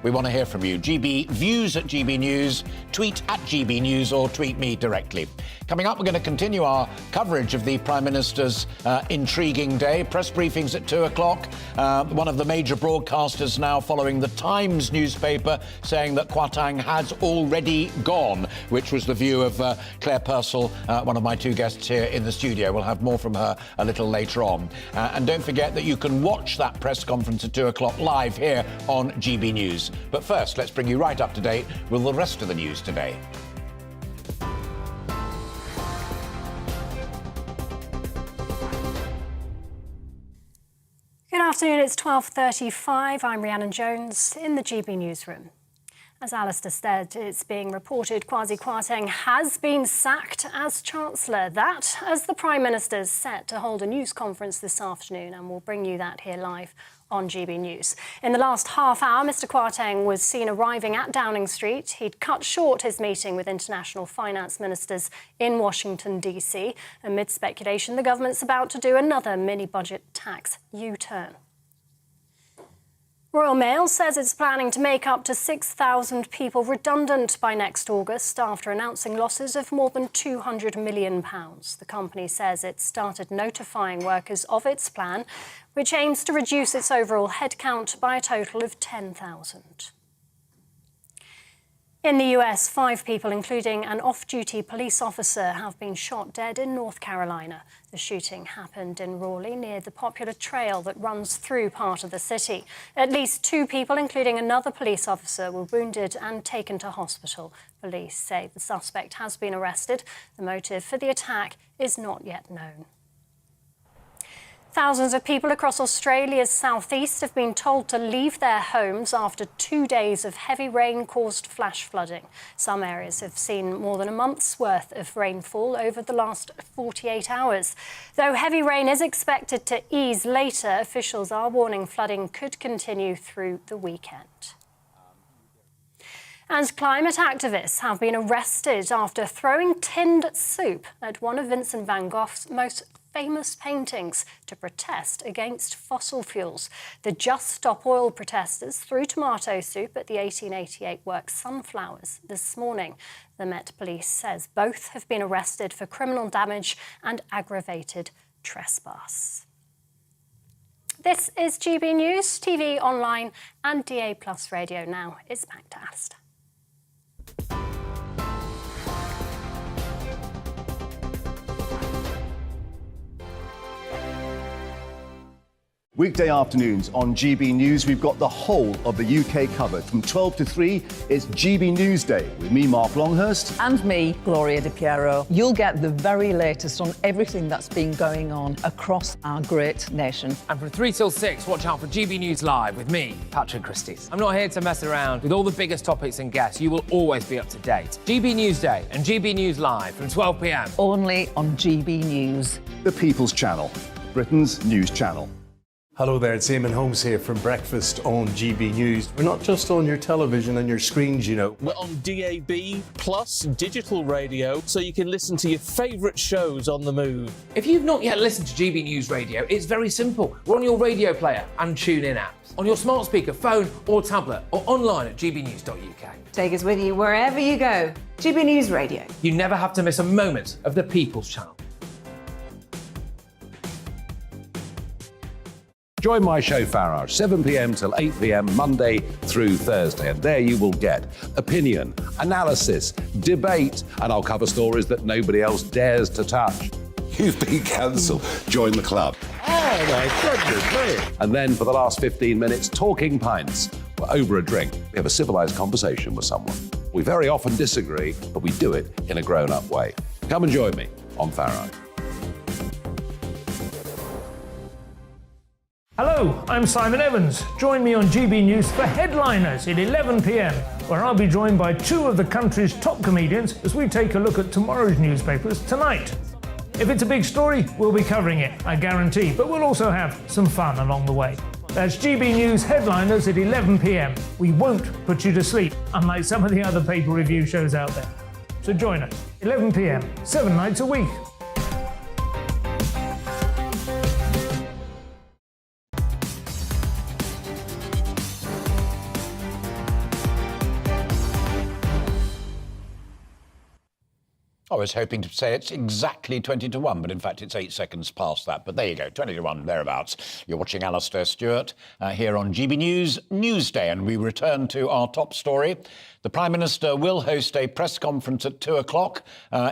We want to hear from you. GB Views at GB News, tweet at GB News or tweet me directly. Coming up, we're going to continue our coverage of the Prime Minister's intriguing day. Press briefings at 2 o'clock. One of the major broadcasters now following the Times newspaper saying that Kwarteng has already gone, which was the view of Claire Purcell, one of my two guests here in the studio. We'll have more from her a little later on. And don't forget that you can watch that press conference at 2 o'clock live here on GB News. But first, let's bring you right up to date with the rest of the news today. Good afternoon, it's 12:35. I'm Rhiannon Jones in the GB newsroom. As Alistair said, it's being reported Quasi Kwarteng has been sacked as Chancellor. That as the Prime Minister's set to hold a news conference this afternoon, and we'll bring you that here live on GB News. In the last half hour, Mr Kwarteng was seen arriving at Downing Street. He'd cut short his meeting with international finance ministers in Washington, DC. Amid speculation, the government's about to do another mini-budget tax U-turn. Royal Mail says it's planning to make up to 6,000 people redundant by next August after announcing losses of more than £200 million. The company says it started notifying workers of its plan, which aims to reduce its overall headcount by a total of 10,000. In the US, 5 people, including an off-duty police officer, have been shot dead in North Carolina. The shooting happened in Raleigh, near the popular trail that runs through part of the city. At least 2 people, including another police officer, were wounded and taken to hospital. Police say the suspect has been arrested. The motive for the attack is not yet known. Thousands of people across Australia's southeast have been told to leave their homes after 2 days of heavy rain caused flash flooding. Some areas have seen more than a month's worth of rainfall over the last 48 hours. Though heavy rain is expected to ease later, officials are warning flooding could continue through the weekend. And climate activists have been arrested after throwing tinned soup at one of Vincent van Gogh's most famous paintings to protest against fossil fuels. The Just Stop Oil protesters threw tomato soup at the 1888 work Sunflowers this morning. The Met Police says both have been arrested for criminal damage and aggravated trespass. This is GB News, TV, online and DA+ radio. Now it's back to Alistair. Weekday afternoons on GB News, we've got the whole of the UK covered. From 12 to 3, it's GB Newsday with me, Mark Longhurst. And me, Gloria Di Piero. You'll get the very latest on everything that's been going on across our great nation. And from 3 till 6, watch out for GB News Live with me, Patrick Christys. I'm not here to mess around with all the biggest topics and guests. You will always be up to date. GB Newsday and GB News Live from 12 p.m. Only on GB News. The People's Channel, Britain's news channel. Hello there, it's Eamon Holmes here from Breakfast on GB News. We're not just on your television and your screens, you know. We're on DAB plus digital radio, so you can listen to your favourite shows on the move. If you've not yet listened to GB News Radio, it's very simple. We're on your radio player and TuneIn apps, on your smart speaker, phone or tablet, or online at gbnews.uk. Take us with you wherever you go. GB News Radio. You never have to miss a moment of the People's Channel. Join my show Farage, 7 p.m. till 8 p.m. Monday through Thursday. And there you will get opinion, analysis, debate, and I'll cover stories that nobody else dares to touch. You've been cancelled. Join the club. Oh my goodness me. And then for the last 15 minutes, talking pints. We're over a drink. We have a civilised conversation with someone. We very often disagree, but we do it in a grown-up way. Come and join me on Farage. Hello, I'm Simon Evans. Join me on GB News for Headliners at 11 p.m, where I'll be joined by two of the country's top comedians as we take a look at tomorrow's newspapers tonight. If it's a big story, we'll be covering it, I guarantee, but we'll also have some fun along the way. That's GB News Headliners at 11 p.m. We won't put you to sleep, unlike some of the other paper review shows out there. So join us, 11 p.m, 7 nights a week. I was hoping to say it's exactly 20 to 1, but in fact it's 8 seconds past that. But there you go, 20 to 1, thereabouts. You're watching Alastair Stewart here on GB News Newsday, and we return to our top story. The Prime Minister will host a press conference at 2 o'clock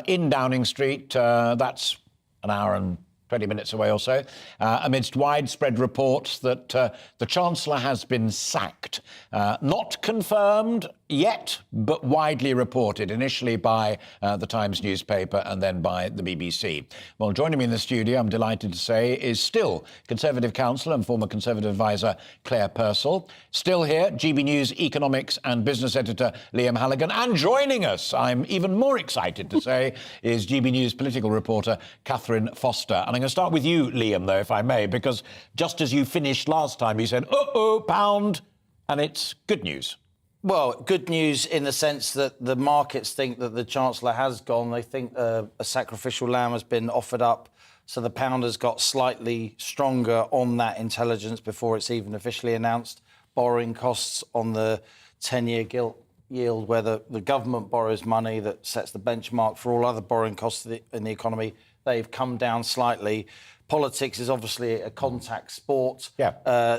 in Downing Street. That's an hour and 20 minutes away or so, amidst widespread reports that the Chancellor has been sacked. Not confirmed yet, but widely reported, initially by the Times newspaper and then by the BBC. Well, joining me in the studio, I'm delighted to say, is still Conservative counsellor and former Conservative advisor Claire Purcell. Still here, GB News economics and business editor Liam Halligan. And joining us, I'm even more excited to say, is GB News political reporter Catherine Foster. And I'm going to start with you, Liam, though, if I may, because just as you finished last time, you said, uh-oh, pound, and it's good news. Well, good news in the sense that the markets think that the Chancellor has gone. They think a sacrificial lamb has been offered up, so the pound has got slightly stronger on that intelligence before it's even officially announced. Borrowing costs on the 10-year gilt yield, where the government borrows money that sets the benchmark for all other borrowing costs in the economy, they've come down slightly. Politics is obviously a contact sport. Yeah.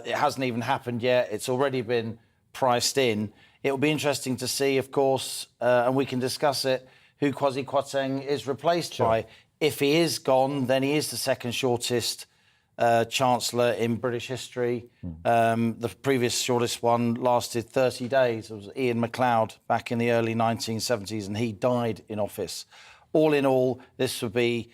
It hasn't even happened yet. It's already been priced in. It will be interesting to see, of course, and we can discuss it, who Quasi Kwarteng is replaced by. If he is gone, then he is the second shortest Chancellor in British history. The previous shortest one lasted 30 days. It was Ian MacLeod back in the early 1970s, and he died in office. All in all, this would be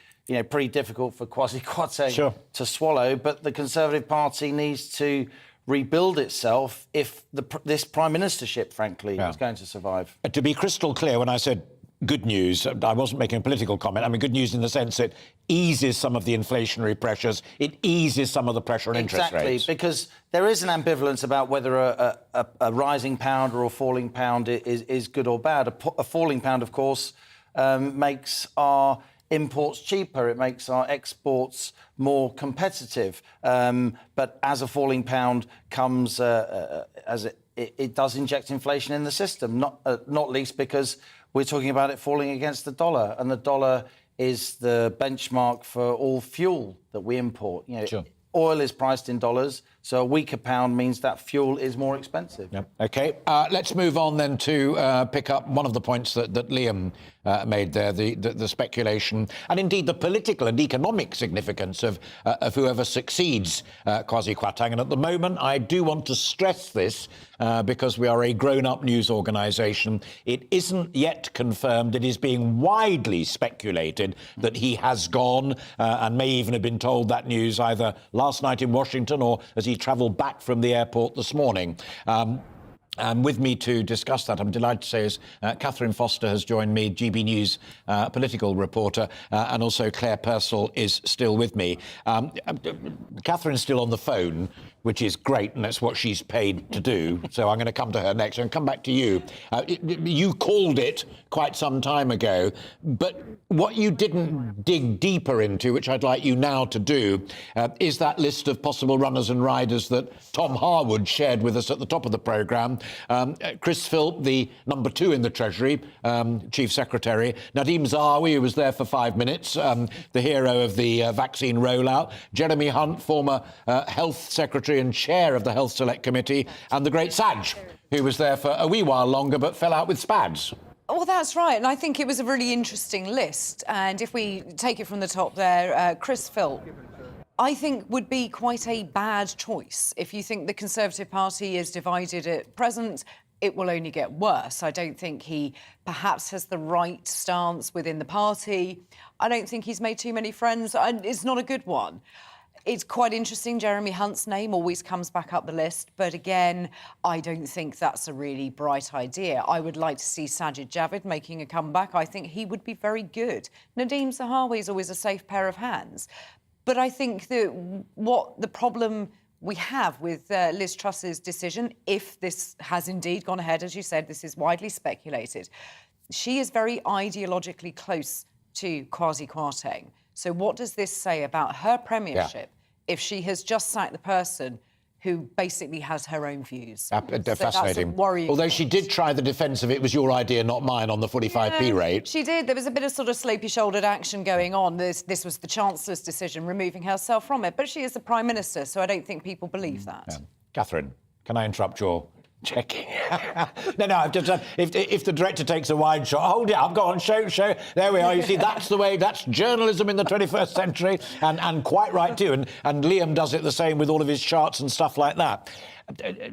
pretty difficult for Quasi Kwarteng to swallow, but the Conservative Party needs to rebuild itself if this prime ministership, frankly, is going to survive. To be crystal clear, when I said good news. I wasn't making a political comment. I mean, good news in the sense it eases some of the inflationary pressures. It eases some of the pressure on interest rates. Exactly, because there is an ambivalence about whether a rising pound or a falling pound is good or bad. A falling pound, of course, makes our imports cheaper. It makes our exports more competitive. But as a falling pound comes, it does inject inflation in the system, not least because we're talking about it falling against the dollar, and the dollar is the benchmark for all fuel that we import. You know, sure. Oil is priced in dollars, so a weaker pound means that fuel is more expensive. Yep. OK, let's move on then to pick up one of the points that Liam made there, the speculation and indeed the political and economic significance of whoever succeeds Quasi Kwarteng. And at the moment, I do want to stress this because we are a grown-up news organisation. It isn't yet confirmed. It is being widely speculated that he has gone and may even have been told that news either last night in Washington or as he travelled back from the airport this morning. And with me to discuss that, I'm delighted to say, is Catherine Foster has joined me, GB News political reporter, and also Claire Purcell is still with me. Catherine's still on the phone, which is great, and that's what she's paid to do. So I'm going to come to her next and come back to you. You called it quite some time ago, but what you didn't dig deeper into, which I'd like you now to do, is that list of possible runners and riders that Tom Harwood shared with us at the top of the programme. Chris Philp, the number 2 in the Treasury, Chief Secretary. Nadeem Zahawi, who was there for 5 minutes, the hero of the vaccine rollout. Jeremy Hunt, former Health Secretary and Chair of the Health Select Committee. And the great Saj, who was there for a wee while longer but fell out with SPADs. Well, that's right. And I think it was a really interesting list. And if we take it from the top there, Chris Philp, I think would be quite a bad choice. If you think the Conservative Party is divided at present, it will only get worse. I don't think he perhaps has the right stance within the party. I don't think he's made too many friends. It's not a good one. It's quite interesting. Jeremy Hunt's name always comes back up the list. But again, I don't think that's a really bright idea. I would like to see Sajid Javid making a comeback. I think he would be very good. Nadeem Zahawi is always a safe pair of hands. But I think that what the problem we have with Liz Truss's decision, if this has indeed gone ahead, as you said, this is widely speculated, she is very ideologically close to Quasi Kwarteng. So what does this say about her premiership if she has just sacked the person who basically has her own views? Fascinating. Worrying. Although she did try the defence of it was your idea, not mine, on the 45p rate. She did. There was a bit of sort of slopey-shouldered action going on. This was the Chancellor's decision, removing herself from it. But she is the Prime Minister, so I don't think people believe that. Catherine, can I interrupt your checking? No, I've just done. If the director takes a wide shot, hold it up, go on, show. There we are. You see, that's the way. That's journalism in the 21st century, and quite right too. And Liam does it the same with all of his charts and stuff like that.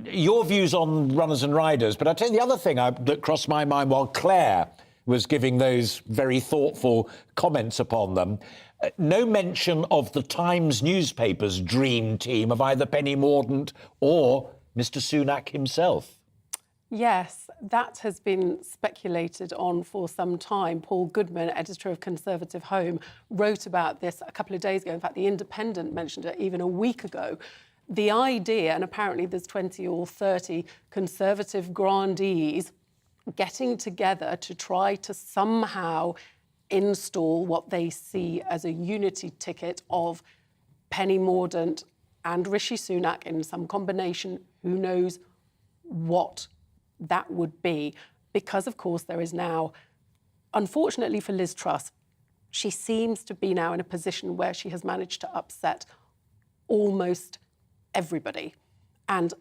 Your views on runners and riders, but I tell you the other thing that crossed my mind while Claire was giving those very thoughtful comments upon them. No mention of the Times newspaper's dream team of either Penny Mordaunt or Mr. Sunak himself. Yes, that has been speculated on for some time. Paul Goodman, editor of Conservative Home, wrote about this a couple of days ago. In fact, The Independent mentioned it even a week ago. The idea, and apparently there's 20 or 30 Conservative grandees getting together to try to somehow install what they see as a unity ticket of Penny Mordaunt and Rishi Sunak in some combination. Who knows what that would be? Because, of course, there is now, unfortunately for Liz Truss, she seems to be now in a position where she has managed to upset almost everybody. And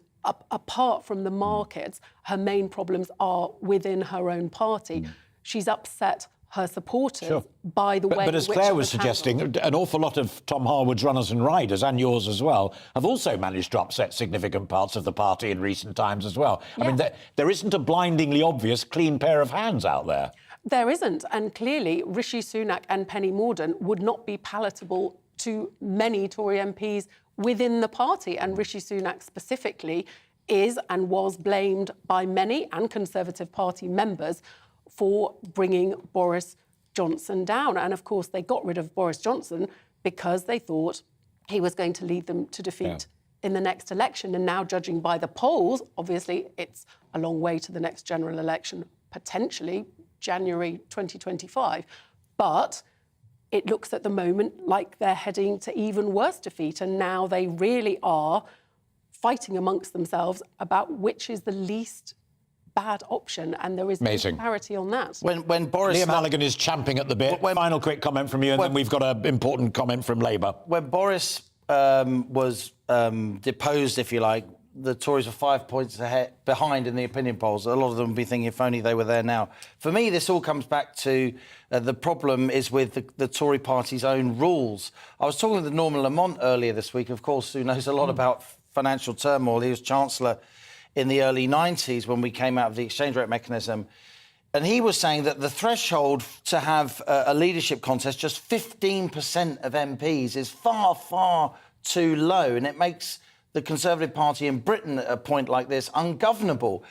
apart from the markets, her main problems are within her own party. She's upset her supporters by the way. But as Claire was suggesting, an awful lot of Tom Harwood's runners and riders, and yours as well, have also managed to upset significant parts of the party in recent times as well. I mean, there isn't a blindingly obvious clean pair of hands out there. There isn't, and clearly Rishi Sunak and Penny Mordaunt would not be palatable to many Tory MPs within the party, and Rishi Sunak specifically is and was blamed by many and Conservative Party members for bringing Boris Johnson down. And of course, they got rid of Boris Johnson because they thought he was going to lead them to defeat in the next election. And now, judging by the polls, obviously it's a long way to the next general election, potentially January 2025. But it looks at the moment like they're heading to even worse defeat. And now they really are fighting amongst themselves about which is the least bad option, and there is no clarity on that. When Boris... Liam Halligan is champing at the bit. Final quick comment from you, and then we've got an important comment from Labour. When Boris was deposed, if you like, the Tories were 5 points behind in the opinion polls. A lot of them would be thinking if only they were there now. For me, this all comes back to the problem is with the Tory party's own rules. I was talking with Norman Lamont earlier this week, of course, who knows a lot about financial turmoil. He was Chancellor in the early 90s when we came out of the exchange rate mechanism. And he was saying that the threshold to have a leadership contest, just 15% of MPs, is far, far too low. And it makes the Conservative Party in Britain at a point like this ungovernable.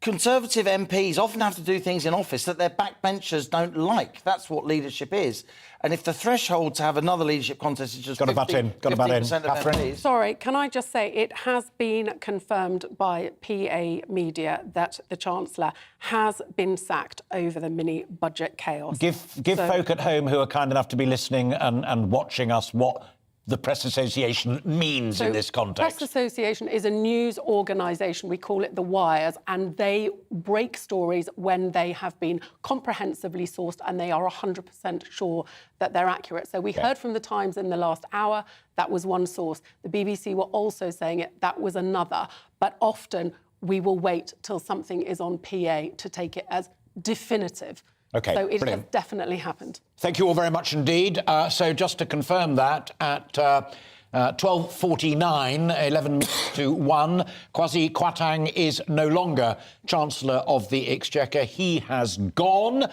Conservative MPs often have to do things in office that their backbenchers don't like. That's what leadership is. And if the threshold to have another leadership contest is just 15% of MPs... Sorry, can I just say it has been confirmed by PA Media that the Chancellor has been sacked over the mini-budget chaos. Give folk at home who are kind enough to be listening and watching us what the Press Association means in this context. Press Association is a news organisation, we call it The Wires, and they break stories when they have been comprehensively sourced and they are 100% sure that they're accurate. So we heard from The Times in the last hour, that was one source. The BBC were also saying it, that was another. But often we will wait till something is on PA to take it as definitive. OK, so it brilliant. has definitely happened. Thank you all very much indeed. So just to confirm that, at 12:49, 11 to 1, Quasi Kwarteng is no longer Chancellor of the Exchequer. He has gone.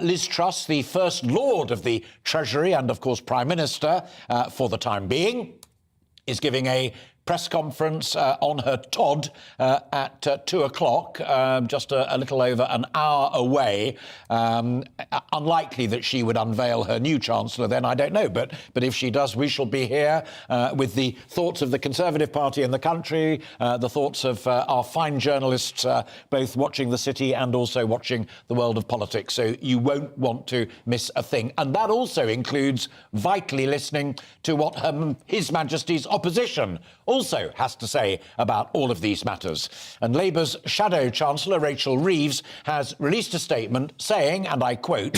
Liz Truss, the First Lord of the Treasury and, of course, Prime Minister for the time being, is giving a press conference on her Todd at 2 o'clock, just a little over an hour away. Unlikely that she would unveil her new Chancellor then, I don't know. But if she does, we shall be here with the thoughts of the Conservative Party in the country, the thoughts of our fine journalists, both watching the city and also watching the world of politics. So you won't want to miss a thing. And that also includes vitally listening to what His Majesty's opposition also has to say about all of these matters. And Labour's Shadow Chancellor, Rachel Reeves, has released a statement saying, and I quote,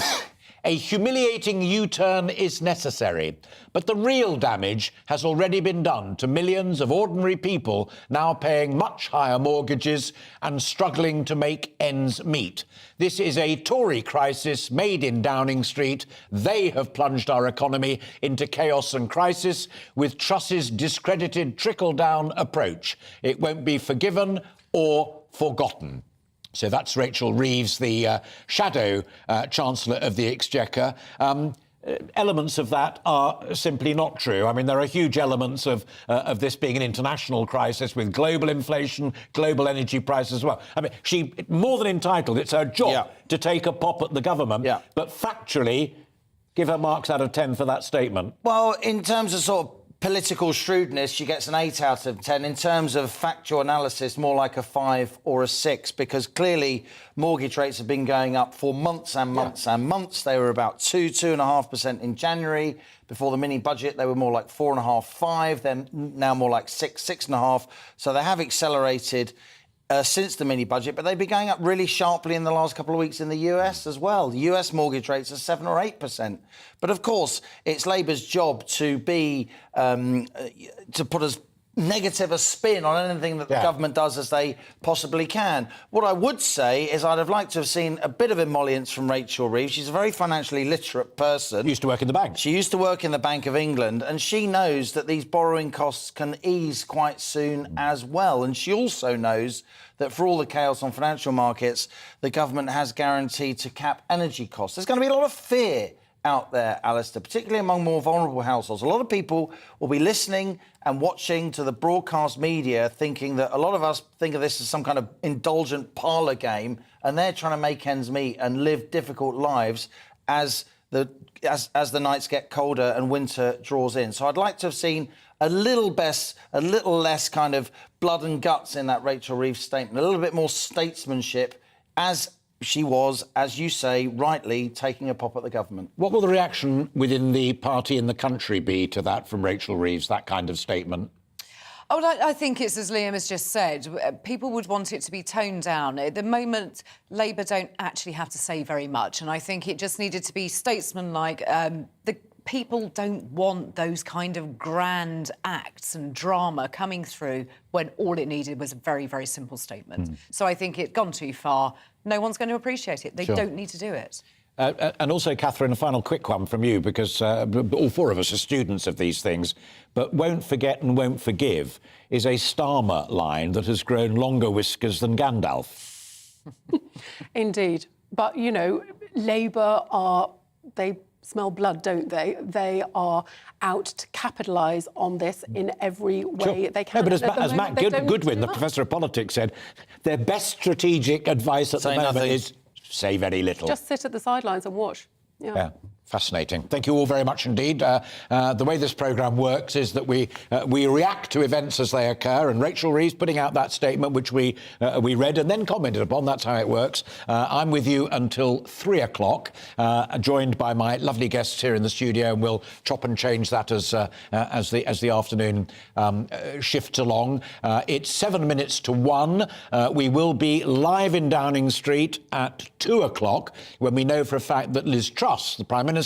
"A humiliating U-turn is necessary, but the real damage has already been done to millions of ordinary people now paying much higher mortgages and struggling to make ends meet. This is a Tory crisis made in Downing Street. They have plunged our economy into chaos and crisis with Truss's discredited trickle-down approach. It won't be forgiven or forgotten." So that's Rachel Reeves, the Shadow Chancellor of the Exchequer. Elements of that are simply not true. I mean, there are huge elements of this being an international crisis with global inflation, global energy prices as well. I mean, she more than entitled. It's her job to take a pop at the government. But factually, give her marks out of 10 for that statement. Well, in terms of sort of political shrewdness, she gets an 8 out of 10. In terms of factual analysis, more like a 5 or a 6, because clearly mortgage rates have been going up for months and months and months. They were about 2.5% in January. Before the mini-budget, they were more like 4.5%, 5%. They're now more like 6%, 6.5%. So they have accelerated since the mini-budget, but they've been going up really sharply in the last couple of weeks in the US as well. The US mortgage rates are 7 or 8%. But of course, it's Labour's job to be to put as negative a spin on anything that the government does as they possibly can. What I would say is I'd have liked to have seen a bit of emollients from Rachel Reeves. She's a very financially literate person. Used to work in the bank. She used to work in the Bank of England, and she knows that these borrowing costs can ease quite soon as well. And she also knows that for all the chaos on financial markets, the government has guaranteed to cap energy costs. There's going to be a lot of fear out there, Alistair, particularly among more vulnerable households. A lot of people will be listening and watching to the broadcast media thinking that a lot of us think of this as some kind of indulgent parlour game, and they're trying to make ends meet and live difficult lives as the nights get colder and winter draws in. So I'd like to have seen a little less kind of blood and guts in that Rachel Reeves statement, a little bit more statesmanship, as she was, as you say, rightly taking a pop at the government. What will the reaction within the party in the country be to that from Rachel Reeves, that kind of statement? Oh, I think it's as Liam has just said. People would want it to be toned down. At the moment, Labour don't actually have to say very much, and I think it just needed to be statesmanlike. The people don't want those kind of grand acts and drama coming through when all it needed was a very, very simple statement. So I think it's gone too far. No one's going to appreciate it. They don't need to do it. And also, Catherine, a final quick one from you, because all four of us are students of these things. But won't forget and won't forgive is a Starmer line that has grown longer whiskers than Gandalf. Indeed. But, you know, Labour they smell blood, don't they? They are out to capitalise on this in every way they can. No, but as Matt Goodwin, the professor of politics, said, their best strategic advice at the moment is say very little. Just sit at the sidelines and watch. Yeah. Fascinating. Thank you all very much indeed. The way this programme works is that we react to events as they occur, and Rachel Reeves putting out that statement, which we read and then commented upon. That's how it works. I'm with you until 3 o'clock, joined by my lovely guests here in the studio, and we'll chop and change that as the afternoon shifts along. It's 7 minutes to 1. We will be live in Downing Street at 2 o'clock, when we know for a fact that Liz Truss, the Prime Minister,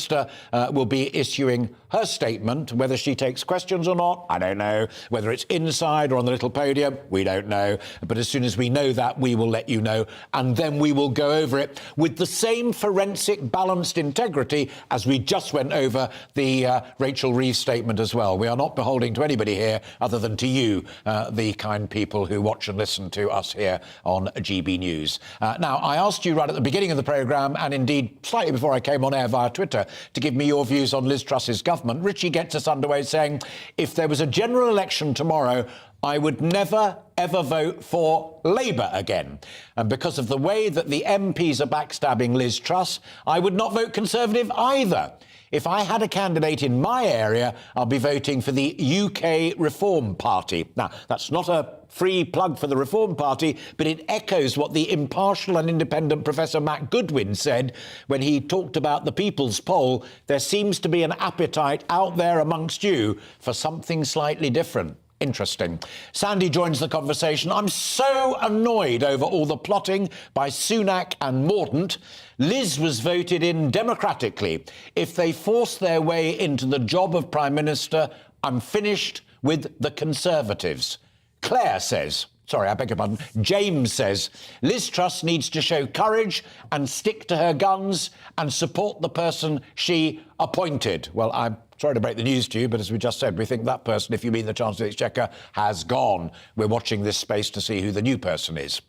will be issuing her statement. Whether she takes questions or not, I don't know. Whether it's inside or on the little podium, we don't know. But as soon as we know that, we will let you know. And then we will go over it with the same forensic, balanced integrity as we just went over the Rachel Reeves statement as well. We are not beholding to anybody here other than to you, the kind people who watch and listen to us here on GB News. Now, I asked you right at the beginning of the programme, and indeed slightly before I came on air via Twitter, to give me your views on Liz Truss's government. Richie gets us underway saying, if there was a general election tomorrow, I would never, ever vote for Labour again. And because of the way that the MPs are backstabbing Liz Truss, I would not vote Conservative either. If I had a candidate in my area, I'll be voting for the UK Reform Party. Now, that's not a free plug for the Reform Party, but it echoes what the impartial and independent Professor Matt Goodwin said when he talked about the People's Poll. There seems to be an appetite out there amongst you for something slightly different. Interesting. Sandy joins the conversation. I'm so annoyed over all the plotting by Sunak and Mordaunt. Liz was voted in democratically. If they force their way into the job of Prime Minister, I'm finished with the Conservatives. Claire says, sorry, I beg your pardon, James says, Liz Truss needs to show courage and stick to her guns and support the person she appointed. Well, I'm sorry to break the news to you, but as we just said, we think that person, if you mean the Chancellor of the Exchequer, has gone. We're watching this space to see who the new person is.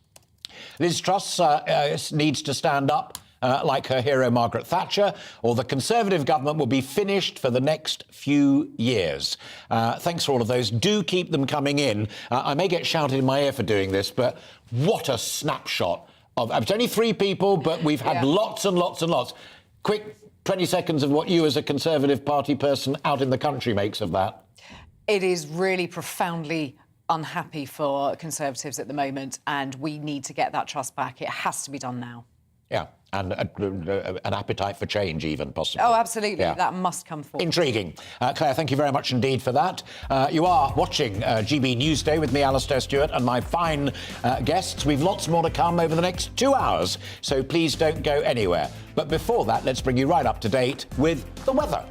Liz Truss needs to stand up like her hero Margaret Thatcher, or the Conservative government will be finished for the next few years. Thanks for all of those. Do keep them coming in. I may get shouted in my ear for doing this, but what a snapshot of... It's only 3 people, but we've had lots and lots and lots. Quick 20 seconds of what you as a Conservative Party person out in the country makes of that. It is really profoundly unhappy for Conservatives at the moment, and we need to get that trust back. It has to be done now. Yeah, and an appetite for change even, possibly. Oh, absolutely. Yeah. That must come forward. Intriguing. Claire, thank you very much indeed for that. You are watching GB Newsday with me, Alastair Stewart, and my fine guests. We've lots more to come over the next 2 hours, so please don't go anywhere. But before that, let's bring you right up to date with the weather.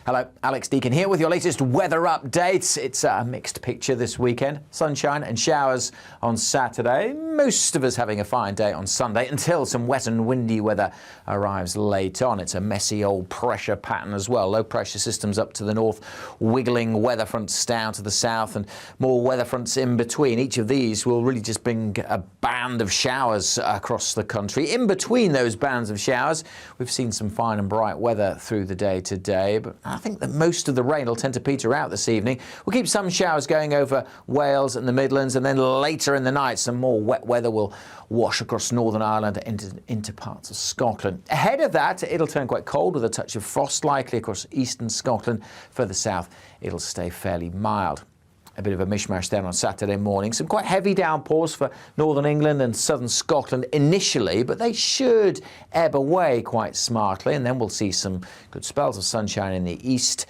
Hello, Alex Deakin here with your latest weather updates. It's a mixed picture this weekend. Sunshine and showers on Saturday. most of us having a fine day on Sunday until some wet and windy weather arrives late on. It's a messy old pressure pattern as well. Low pressure systems up to the north, wiggling weather fronts down to the south and more weather fronts in between. Each of these will really just bring a band of showers across the country. In between those bands of showers, we've seen some fine and bright weather through the day today, but I think that most of the rain will tend to peter out this evening. We'll keep some showers going over Wales and the Midlands, and then later in the night some more wet weather will wash across Northern Ireland into parts of Scotland. Ahead of that, it'll turn quite cold with a touch of frost likely across eastern Scotland. Further south, it'll stay fairly mild. A bit of a mishmash then on Saturday morning. Some quite heavy downpours for northern England and southern Scotland initially, but they should ebb away quite smartly, and then we'll see some good spells of sunshine in the east.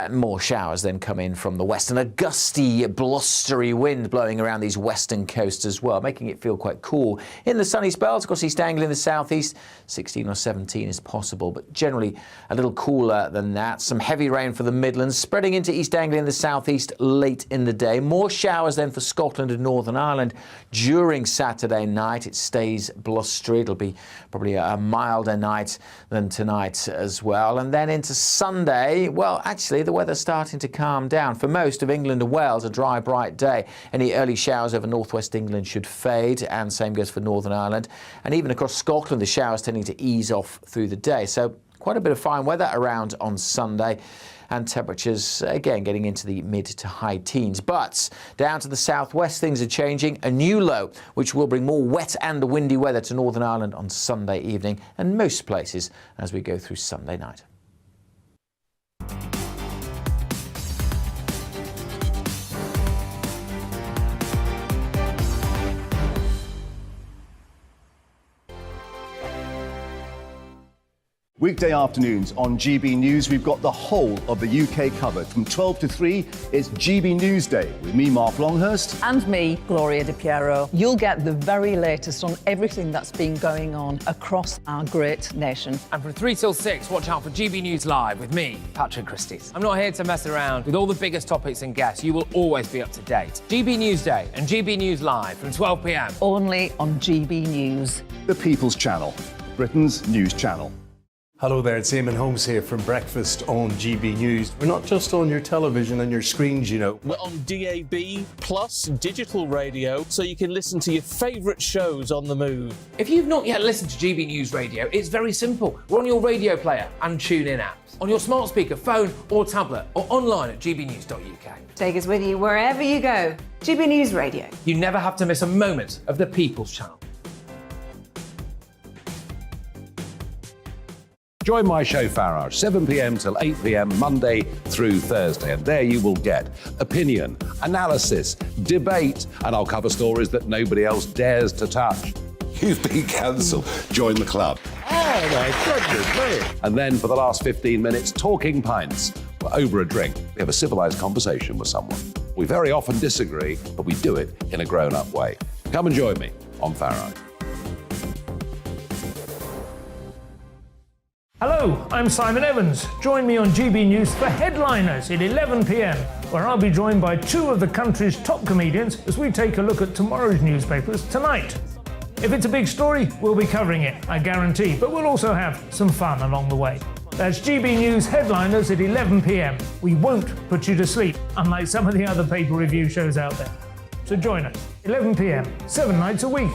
More showers then come in from the west, and a gusty, blustery wind blowing around these western coasts as well, making it feel quite cool. In the sunny spells, across East Anglia in the southeast, 16 or 17 is possible, but generally a little cooler than that. Some heavy rain for the Midlands, spreading into East Anglia in the southeast late in the day. More showers then for Scotland and Northern Ireland during Saturday night. It stays blustery. It'll be probably a milder night than tonight as well. And then into Sunday, well, actually, the weather's starting to calm down. For most of England and Wales, a dry, bright day. Any early showers over northwest England should fade, and same goes for Northern Ireland. And even across Scotland, the showers tending to ease off through the day. So quite a bit of fine weather around on Sunday, and temperatures again getting into the mid to high teens. But down to the southwest, things are changing. A new low, which will bring more wet and windy weather to Northern Ireland on Sunday evening and most places as we go through Sunday night. Weekday afternoons on GB News, we've got the whole of the UK covered. From 12 to 3, it's GB Newsday with me, Mark Longhurst. And me, Gloria Di Piero. You'll get the very latest on everything that's been going on across our great nation. And from 3 till 6, watch out for GB News Live with me, Patrick Christys. I'm not here to mess around with all the biggest topics and guests. You will always be up to date. GB Newsday and GB News Live from 12 p.m. Only on GB News. The People's Channel, Britain's news channel. Hello there, it's Eamon Holmes here from Breakfast on GB News. We're not just on your television and your screens, you know. We're on DAB plus digital radio, so you can listen to your favourite shows on the move. If you've not yet listened to GB News Radio, it's very simple. We're on your radio player and TuneIn apps, on your smart speaker, phone or tablet, or online at gbnews.uk. Take us with you wherever you go. GB News Radio. You never have to miss a moment of the People's Channel. Join my show Farage, 7 p.m. till 8 p.m. Monday through Thursday. And there you will get opinion, analysis, debate, and I'll cover stories that nobody else dares to touch. You've been cancelled. Join the club. Oh, my goodness me. And then for the last 15 minutes, talking pints. We're over a drink. We have a civilised conversation with someone. We very often disagree, but we do it in a grown-up way. Come and join me on Farage. Hello, I'm Simon Evans. Join me on GB News for Headliners at 11 p.m, where I'll be joined by two of the country's top comedians as we take a look at tomorrow's newspapers tonight. If it's a big story, we'll be covering it, I guarantee, but we'll also have some fun along the way. That's GB News Headliners at 11 p.m. We won't put you to sleep, unlike some of the other paper review shows out there. So join us, 11 p.m, 7 nights a week.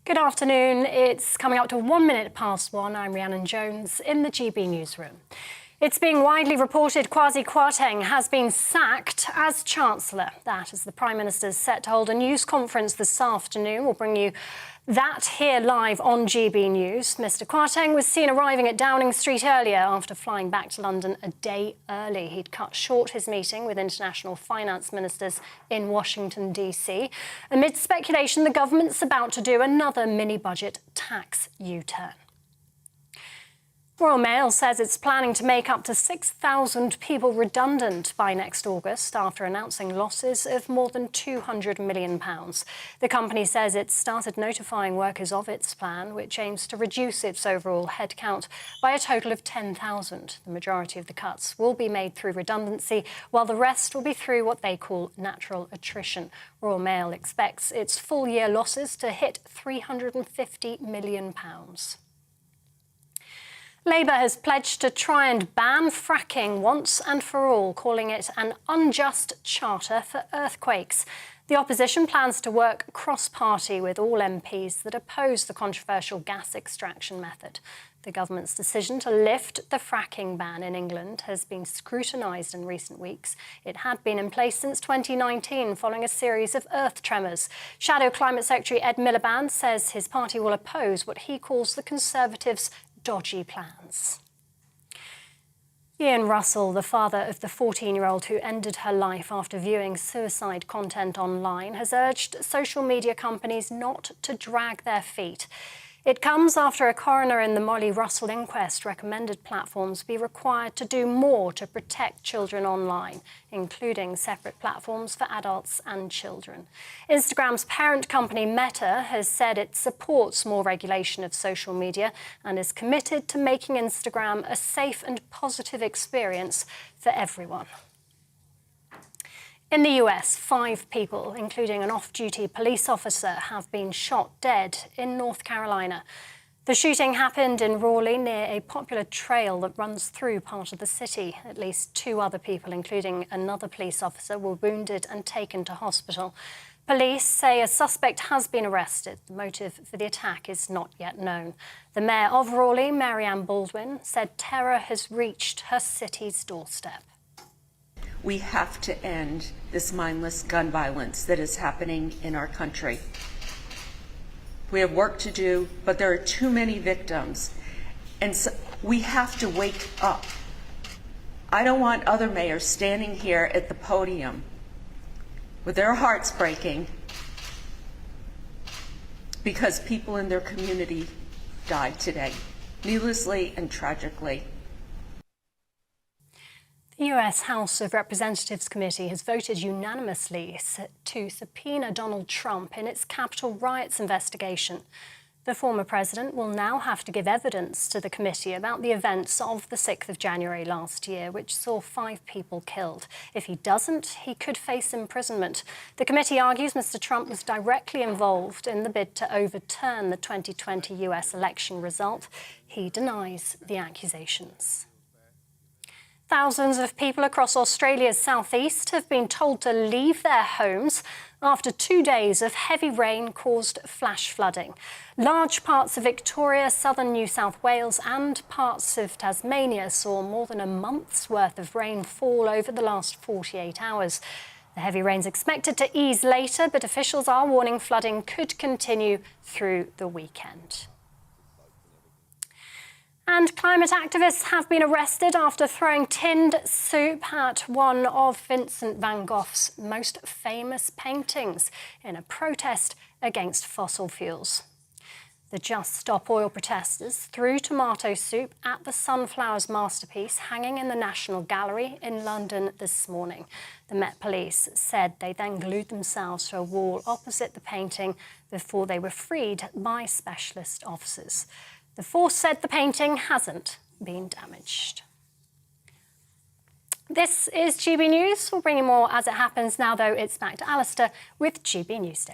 Good afternoon. It's coming up to 1 minute past 1. I'm Rhiannon Jones in the GB newsroom. It's being widely reported Quasi Kwarteng has been sacked as Chancellor. That as the Prime Minister's set to hold a news conference this afternoon. We'll bring you that here live on GB News. Mr Kwarteng was seen arriving at Downing Street earlier after flying back to London a day early. He'd cut short his meeting with international finance ministers in Washington, D.C. amid speculation the government's about to do another mini-budget tax U-turn. Royal Mail says it's planning to make up to 6,000 people redundant by next August after announcing losses of more than £200 million. The company says it's started notifying workers of its plan, which aims to reduce its overall headcount by a total of 10,000. The majority of the cuts will be made through redundancy, while the rest will be through what they call natural attrition. Royal Mail expects its full-year losses to hit £350 million. Labour has pledged to try and ban fracking once and for all, calling it an unjust charter for earthquakes. The opposition plans to work cross-party with all MPs that oppose the controversial gas extraction method. The government's decision to lift the fracking ban in England has been scrutinised in recent weeks. It had been in place since 2019 following a series of earth tremors. Shadow Climate Secretary Ed Miliband says his party will oppose what he calls the Conservatives' dodgy plans. Ian Russell, the father of the 14-year-old who ended her life after viewing suicide content online, has urged social media companies not to drag their feet. It comes after a coroner in the Molly Russell inquest recommended platforms be required to do more to protect children online, including separate platforms for adults and children. Instagram's parent company Meta has said it supports more regulation of social media and is committed to making Instagram a safe and positive experience for everyone. In the US, 5 people, including an off-duty police officer, have been shot dead in North Carolina. The shooting happened in Raleigh near a popular trail that runs through part of the city. At least 2 other people, including another police officer, were wounded and taken to hospital. Police say a suspect has been arrested. The motive for the attack is not yet known. The mayor of Raleigh, Mary Ann Baldwin, said terror has reached her city's doorstep. We have to end this mindless gun violence that is happening in our country. We have work to do, but there are too many victims, and so we have to wake up. I don't want other mayors standing here at the podium with their hearts breaking because people in their community died today, needlessly and tragically. The US House of Representatives Committee has voted unanimously to subpoena Donald Trump in its Capitol riots investigation. The former president will now have to give evidence to the committee about the events of the 6th of January last year, which saw 5 people killed. If he doesn't, he could face imprisonment. The committee argues Mr. Trump was directly involved in the bid to overturn the 2020 US election result. He denies the accusations. Thousands of people across Australia's southeast have been told to leave their homes after 2 days of heavy rain caused flash flooding. Large parts of Victoria, southern New South Wales and parts of Tasmania saw more than a month's worth of rain fall over the last 48 hours. The heavy rain's expected to ease later, but officials are warning flooding could continue through the weekend. And climate activists have been arrested after throwing tinned soup at one of Vincent van Gogh's most famous paintings in a protest against fossil fuels. The Just Stop Oil protesters threw tomato soup at the Sunflowers masterpiece hanging in the National Gallery in London this morning. The Met Police said they then glued themselves to a wall opposite the painting before they were freed by specialist officers. The force said the painting hasn't been damaged. This is GB News. We'll bring you more as it happens. Now, though, it's back to Alistair with GB Newsday.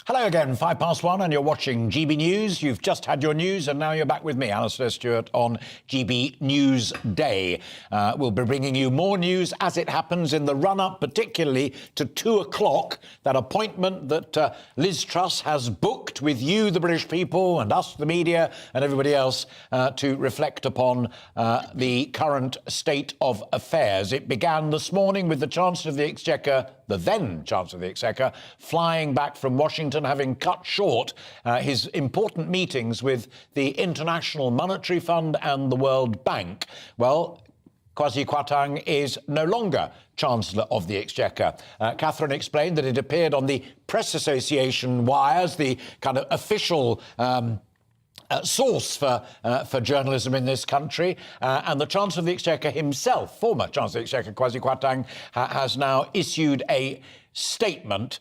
Hello again, 1:05 and you're watching GB News. You've just had your news and now you're back with me, Alistair Stewart, on GB Newsday. We'll be bringing you more news as it happens in the run-up, particularly to 2 o'clock, that appointment that Liz Truss has booked with you, the British people, and us, the media, and everybody else, to reflect upon the current state of affairs. It began this morning with the Chancellor of the Exchequer, the then Chancellor of the Exchequer, flying back from Washington, having cut short his important meetings with the International Monetary Fund and the World Bank. Well, Quasi Kwarteng is no longer Chancellor of the Exchequer. Catherine explained that it appeared on the Press Association wires, the kind of official source for journalism in this country, and the Chancellor of the Exchequer himself, former Chancellor of the Exchequer Quasi Kwarteng, has now issued a statement.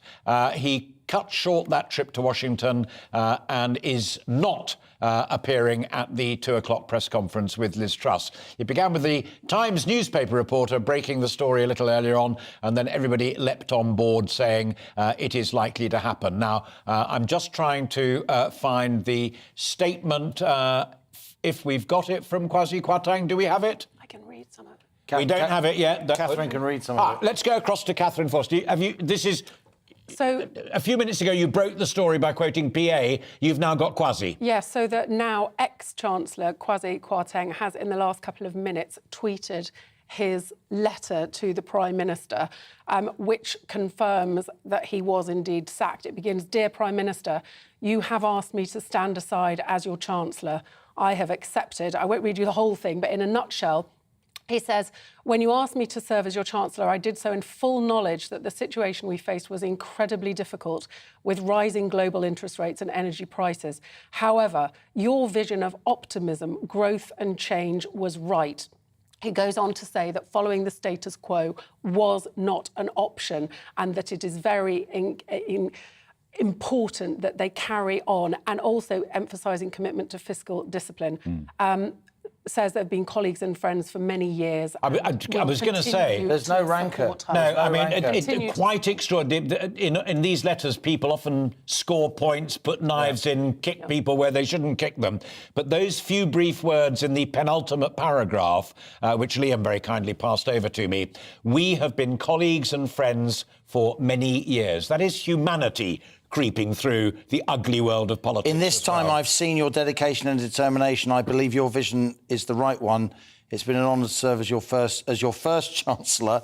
He cut short that trip to Washington and is not appearing at the 2 o'clock press conference with Liz Truss. It began with the Times newspaper reporter breaking the story a little earlier on, and then everybody leapt on board saying it is likely to happen. Now, I'm just trying to find the statement, if we've got it from Quasi Kwarteng. Do we have it? I can read some of it. We don't have it yet. Catherine can read some of it. Let's go across to Catherine Foster. This is... So, a few minutes ago, you broke the story by quoting PA. You've now got Quasi. yes, so that now ex-Chancellor Quasi Kwarteng has, in the last couple of minutes, tweeted his letter to the Prime Minister, which confirms that he was indeed sacked. It begins, "Dear Prime Minister, you have asked me to stand aside as your Chancellor. I have accepted." I won't read you the whole thing, but in a nutshell, he says, "When you asked me to serve as your Chancellor, I did so in full knowledge that the situation we faced was incredibly difficult with rising global interest rates and energy prices. However, your vision of optimism, growth and change was right." He goes on to say that following the status quo was not an option and that it is very important that they carry on, and also emphasising commitment to fiscal discipline. Says they've been colleagues and friends for many years. I was going to say, there's no rancour. No, I mean, it's quite extraordinary. In these letters, people often score points, put knives in, kick people where they shouldn't kick them. But those few brief words in the penultimate paragraph, which Liam very kindly passed over to me, "We have been colleagues and friends for many years." That is humanity creeping through the ugly world of politics. In this time, I've seen your dedication and determination. I believe your vision is the right one. It's been an honour to serve as your first Chancellor,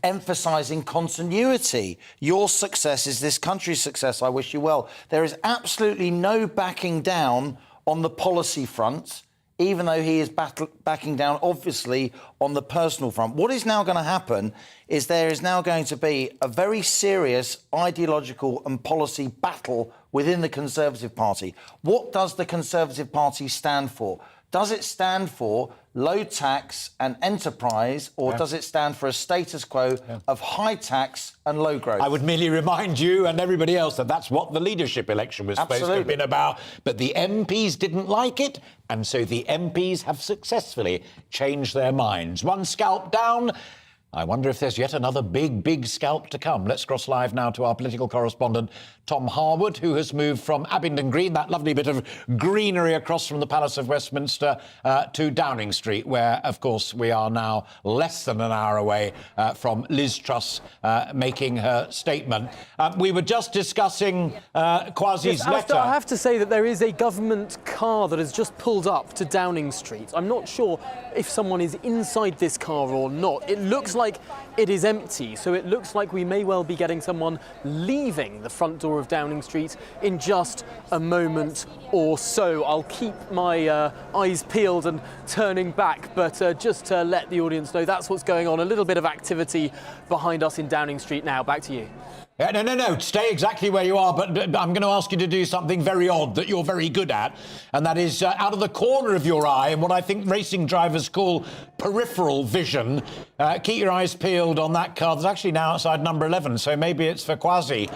emphasising continuity. Your success is this country's success. I wish you well. There is absolutely no backing down on the policy front, even though he is backing down, obviously, on the personal front. What is now going to happen is there is now going to be a very serious ideological and policy battle within the Conservative Party. What does the Conservative Party stand for? Does it stand for low tax and enterprise, or does it stand for a status quo of high tax and low growth? I would merely remind you and everybody else that that's what the leadership election was supposed to have been about. But the MPs didn't like it, and so the MPs have successfully changed their minds. One scalp down. I wonder if there's yet another big scalp to come. Let's cross live now to our political correspondent, Tom Harwood, who has moved from Abingdon Green, that lovely bit of greenery across from the Palace of Westminster, to Downing Street, where, of course, we are now less than an hour away from Liz Truss making her statement. We were just discussing Quasi's letter. I have to say that there is a government car that has just pulled up to Downing Street. I'm not sure if someone is inside this car or not. It looks like it is empty, so it looks like we may well be getting someone leaving the front door of Downing Street in just a moment or so. I'll keep my eyes peeled and turning back, but just to let the audience know, that's what's going on. A little bit of activity behind us in Downing Street now. Back to you. No. Stay exactly where you are, but I'm going to ask you to do something very odd that you're very good at, and that is out of the corner of your eye, and what I think racing drivers call peripheral vision. Keep your eyes peeled on that car. There's actually now outside number 11, so maybe it's for Quasi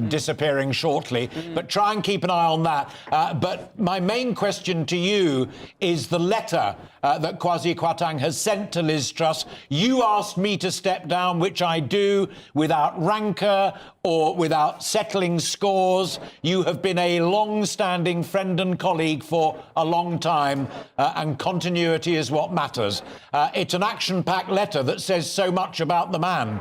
disappearing shortly. But try and keep an eye on that. But my main question to you is the letter that Quasi Kwarteng has sent to Liz Truss. You asked me to step down, which I do without rancour or without settling scores. You have been a long-standing friend and colleague for a long time, and continuity is what matters. It's an action-packed letter that says so much about the man.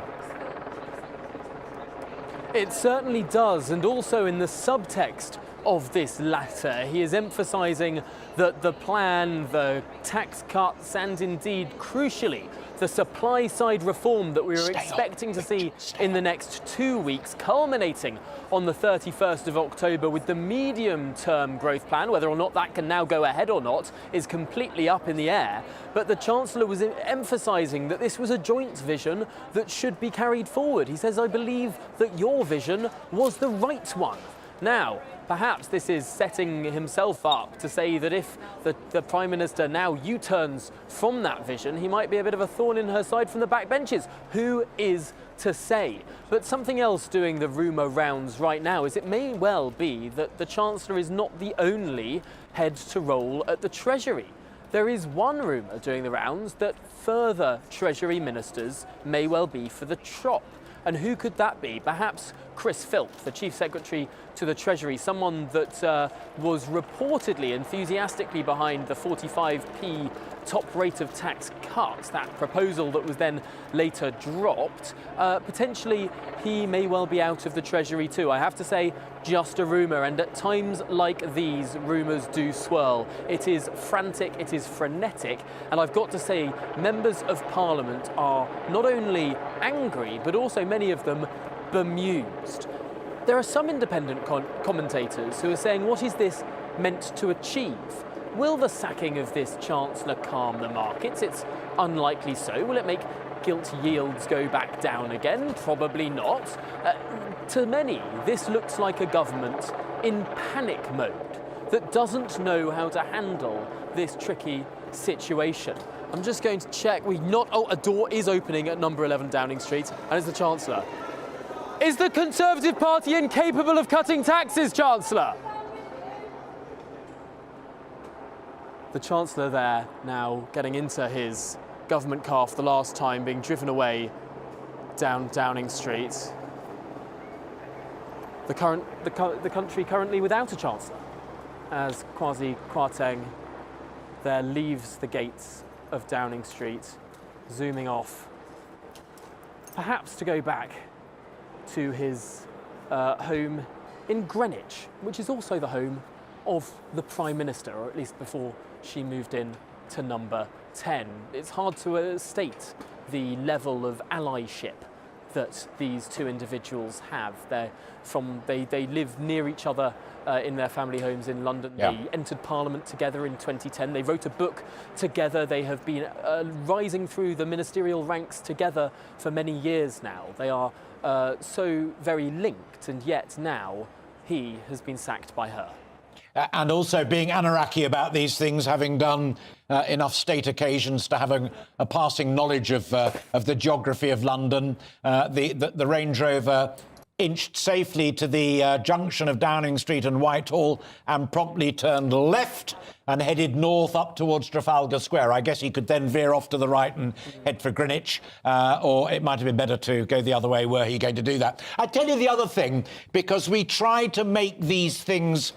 It certainly does, and also in the subtext of this latter. He is emphasising that the plan, the tax cuts, and indeed, crucially, the supply side reform that we were expecting to see in the next 2 weeks, culminating on the 31st of October with the medium-term growth plan. Whether or not that can now go ahead or not is completely up in the air. But the Chancellor was emphasising that this was a joint vision that should be carried forward. He says, I believe that your vision was the right one. Now, perhaps this is setting himself up to say that if the Prime Minister now U-turns from that vision, he might be a bit of a thorn in her side from the backbenches. Who is to say? But something else doing the rumour rounds right now is it may well be that the Chancellor is not the only head to roll at the Treasury. There is one rumour doing the rounds that further Treasury ministers may well be for the chop. And who could that be? Perhaps Chris Philp, the Chief Secretary to the Treasury, someone that was reportedly enthusiastically behind the 45p top rate of tax cuts, that proposal that was then later dropped. Potentially, he may well be out of the Treasury too. I have to say, just a rumour, and at times like these, rumours do swirl. It is frantic, it is frenetic, and I've got to say, members of Parliament are not only angry, but also many of them bemused. There are some independent commentators who are saying, what is this meant to achieve? Will the sacking of this Chancellor calm the markets? It's unlikely so. Will it make gilt yields go back down again? Probably not. To many, this looks like a government in panic mode that doesn't know how to handle this tricky situation. I'm just going to check. A door is opening at number 11 Downing Street, and it's the Chancellor. Is the Conservative Party incapable of cutting taxes, Chancellor? The Chancellor there now getting into his government car for the last time, being driven away down Downing Street. The country currently without a Chancellor, as Quasi Kwarteng there leaves the gates of Downing Street, zooming off, perhaps to go back to his home in Greenwich, which is also the home of the Prime Minister, or at least before she moved in to number 10. It's hard to state the level of allyship that these two individuals have. They live near each other in their family homes in London. Yeah. They entered Parliament together in 2010. They wrote a book together. They have been rising through the ministerial ranks together for many years now. They are so very linked, and yet now he has been sacked by her. And also being Anaraki about these things, having done enough state occasions to have a passing knowledge of the geography of London. The Range Rover inched safely to the junction of Downing Street and Whitehall and promptly turned left and headed north up towards Trafalgar Square. I guess he could then veer off to the right and head for Greenwich, or it might have been better to go the other way were he going to do that. I tell you the other thing, because we try to make these things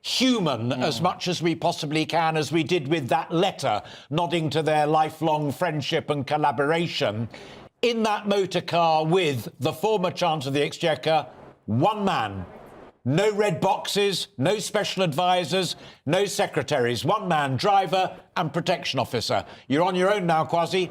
human as much as we possibly can, as we did with that letter nodding to their lifelong friendship and collaboration. In that motor car with the former Chancellor of the Exchequer, one man. No red boxes, no special advisors, no secretaries. One man, driver and protection officer. You're on your own now, Quasi.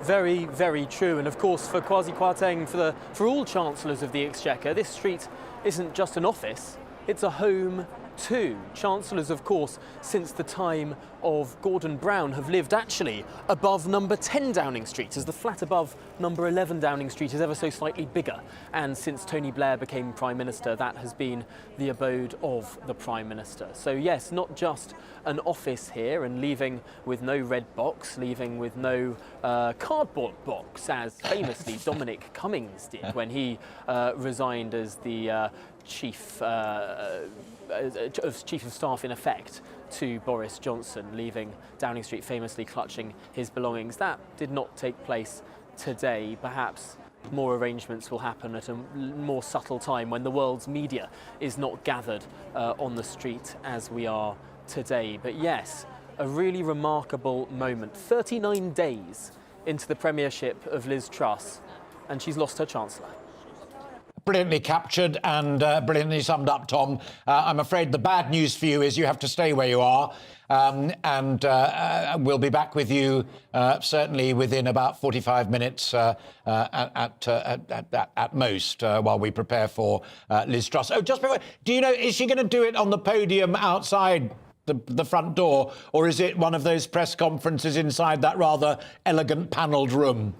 Very, very true. And of course, for Quasi Kwarteng, for all Chancellors of the Exchequer, this street isn't just an office, it's a home too. Chancellors, of course, since the time of Gordon Brown, have lived actually above number 10 Downing Street, as the flat above number 11 Downing Street is ever so slightly bigger. And since Tony Blair became Prime Minister, that has been the abode of the Prime Minister. So yes, not just an office here, and leaving with no red box, leaving with no cardboard box, as famously Dominic Cummings did when he resigned as the Chief of Staff, in effect, to Boris Johnson, leaving Downing Street famously clutching his belongings. That did not take place today. Perhaps more arrangements will happen at a more subtle time when the world's media is not gathered on the street as we are today. But yes, a really remarkable moment. 39 days into the premiership of Liz Truss, and she's lost her Chancellor. Brilliantly captured and brilliantly summed up, Tom. I'm afraid the bad news for you is you have to stay where you are. And we'll be back with you certainly within about 45 minutes at most while we prepare for Liz Truss. Oh, just before, do you know, is she going to do it on the podium outside the front door, or is it one of those press conferences inside that rather elegant panelled room?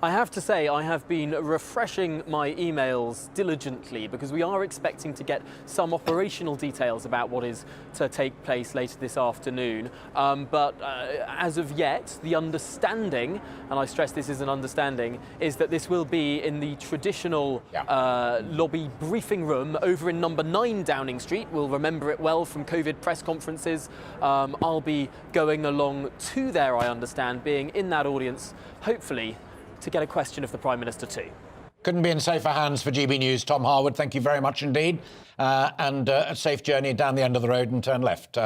I have to say, I have been refreshing my emails diligently because we are expecting to get some operational details about what is to take place later this afternoon. But as of yet, the understanding, and I stress this is an understanding, is that this will be in the traditional lobby briefing room over in number 9 Downing Street. We'll remember it well from COVID press conferences. I'll be going along to there, I understand, being in that audience, hopefully, to get a question of the Prime Minister too. Couldn't be in safer hands for GB News. Tom Harwood, thank you very much indeed. And a safe journey down the end of the road and turn left.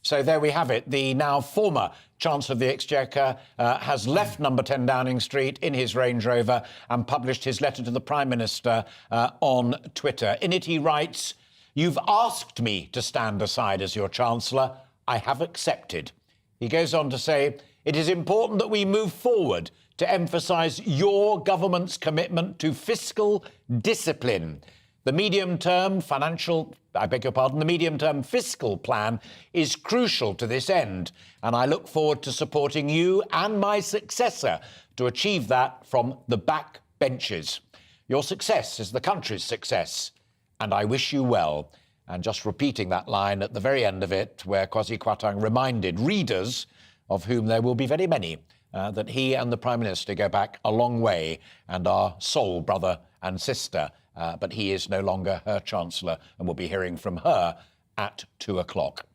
So there we have it. The now former Chancellor of the Exchequer has left number 10 Downing Street in his Range Rover and published his letter to the Prime Minister on Twitter. In it he writes, "You've asked me to stand aside as your Chancellor. I have accepted." He goes on to say, "It is important that we move forward to emphasise your government's commitment to fiscal discipline. The medium-term fiscal plan is crucial to this end, and I look forward to supporting you and my successor to achieve that from the back benches. Your success is the country's success, and I wish you well." And just repeating that line at the very end of it, where Quasi Kwarteng reminded readers, of whom there will be very many, that he and the Prime Minister go back a long way and are soul brother and sister. But he is no longer her Chancellor, and we'll be hearing from her at 2 o'clock.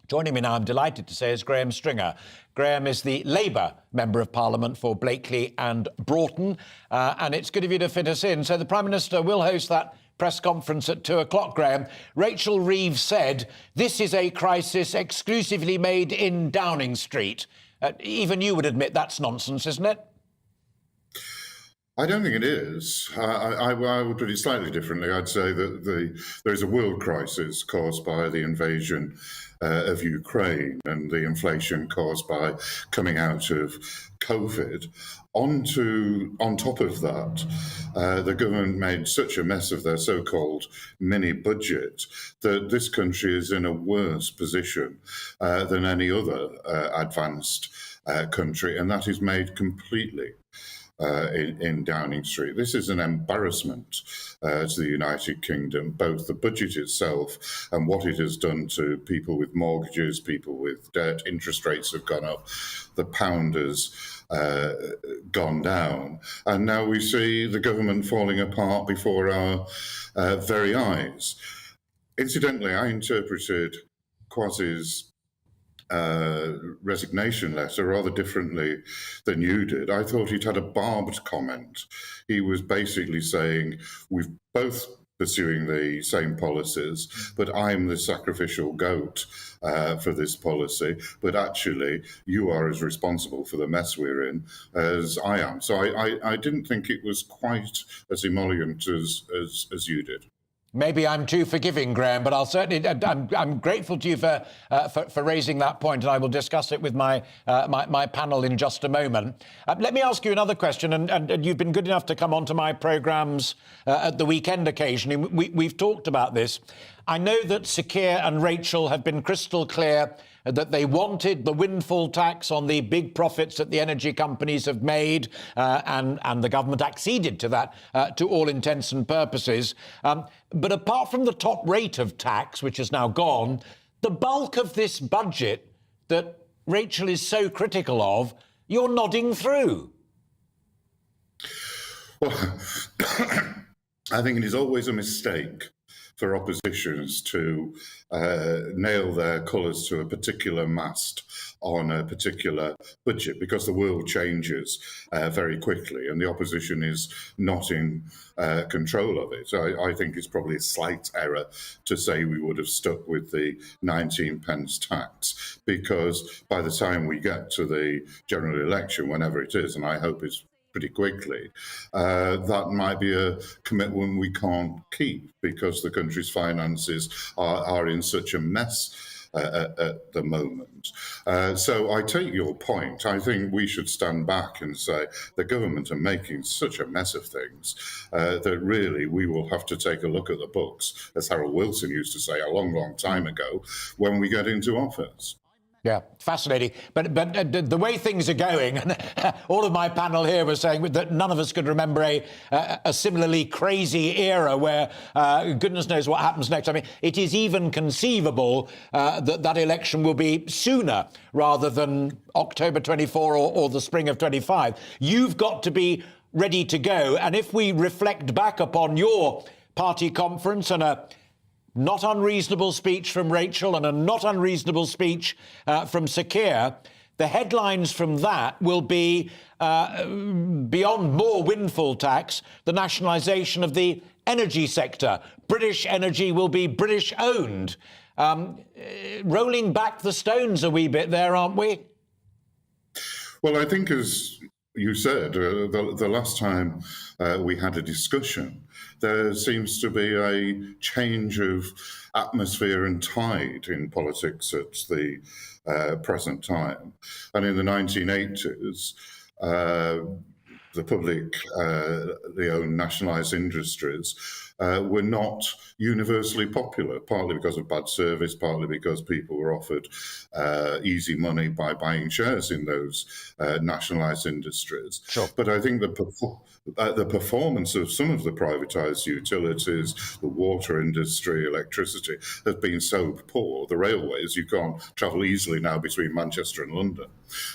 Joining me now, I'm delighted to say, is Graham Stringer. Graham is the Labour Member of Parliament for Blakely and Broughton, and it's good of you to fit us in. So the Prime Minister will host that press conference at 2 o'clock, Graham. Rachel Reeves said, "This is a crisis exclusively made in Downing Street." Even you would admit that's nonsense, isn't it? I don't think it is. I would put it slightly differently. I'd say that there is a world crisis caused by the invasion of Ukraine and the inflation caused by coming out of COVID. On top of that, the government made such a mess of their so-called mini budget that this country is in a worse position than any other advanced country, and that is made completely in Downing Street. This is an embarrassment to the United Kingdom, both the budget itself and what it has done to people with mortgages, people with debt. Interest rates have gone up, the pound has gone down, and now we see the government falling apart before our very eyes. Incidentally, I interpreted Quasi's resignation letter rather differently than you did. I thought he'd had a barbed comment. He was basically saying, we've both pursuing the same policies, but I'm the sacrificial goat for this policy, but actually you are as responsible for the mess we're in as I am. So I didn't think it was quite as emollient as you did. Maybe I'm too forgiving, Graham, but I'll certainly. I'm grateful to you for raising that point, and I will discuss it with my panel in just a moment. Let me ask you another question, and you've been good enough to come onto my programmes at the weekend occasionally. We've talked about this. I know that Sir Keir and Rachel have been crystal clear that they wanted the windfall tax on the big profits that the energy companies have made, and the government acceded to that to all intents and purposes. But apart from the top rate of tax, which is now gone, the bulk of this budget that Rachel is so critical of, you're nodding through. Well, I think it is always a mistake for oppositions to nail their colours to a particular mast on a particular budget, because the world changes very quickly and the opposition is not in control of it. So I think it's probably a slight error to say we would have stuck with the 19p tax, because by the time we get to the general election, whenever it is, and I hope it's pretty quickly, that might be a commitment we can't keep because the country's finances are in such a mess at the moment. So I take your point. I think we should stand back and say the government are making such a mess of things that really we will have to take a look at the books, as Harold Wilson used to say a long, long time ago, when we get into office. Yeah, fascinating. But the way things are going, and all of my panel here was saying that none of us could remember a similarly crazy era where goodness knows what happens next. I mean, it is even conceivable that election will be sooner rather than October 24 or the spring of 25. You've got to be ready to go. And if we reflect back upon your party conference and a not unreasonable speech from Rachel and a not unreasonable speech from Sir Keir, the headlines from that will be, beyond more windfall tax, the nationalisation of the energy sector. British energy will be British-owned. Rolling back the stones a wee bit there, aren't we? Well, I think, as you said, the last time we had a discussion, there seems to be a change of atmosphere and tide in politics at the present time. And in the 1980s, the public, the own nationalised industries, were not universally popular, partly because of bad service, partly because people were offered easy money by buying shares in those nationalised industries. Sure. But I think the performance of some of the privatised utilities, the water industry, electricity, has been so poor. The railways, you can't travel easily now between Manchester and London,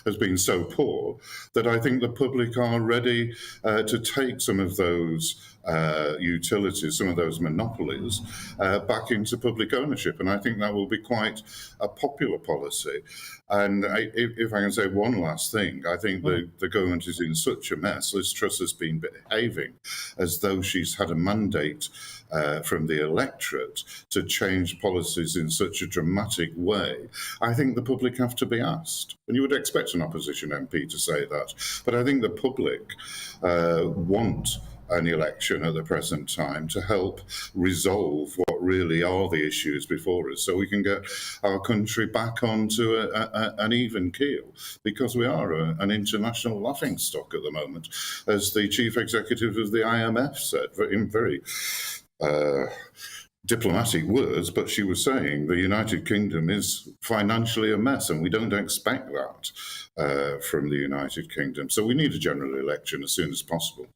has been so poor that I think the public are ready to take some of those utilities, some of those monopolies, back into public ownership. And I think that will be quite a popular policy. And if I can say one last thing, I think the government is in such a mess. Liz Truss has been behaving as though she's had a mandate from the electorate to change policies in such a dramatic way. I think the public have to be asked. And you would expect an opposition MP to say that. But I think the public want an election at the present time to help resolve what really are the issues before us, so we can get our country back onto an even keel, because we are an international laughingstock at the moment, as the chief executive of the IMF said in very diplomatic words, but she was saying the United Kingdom is financially a mess, and we don't expect that from the United Kingdom. So we need a general election as soon as possible.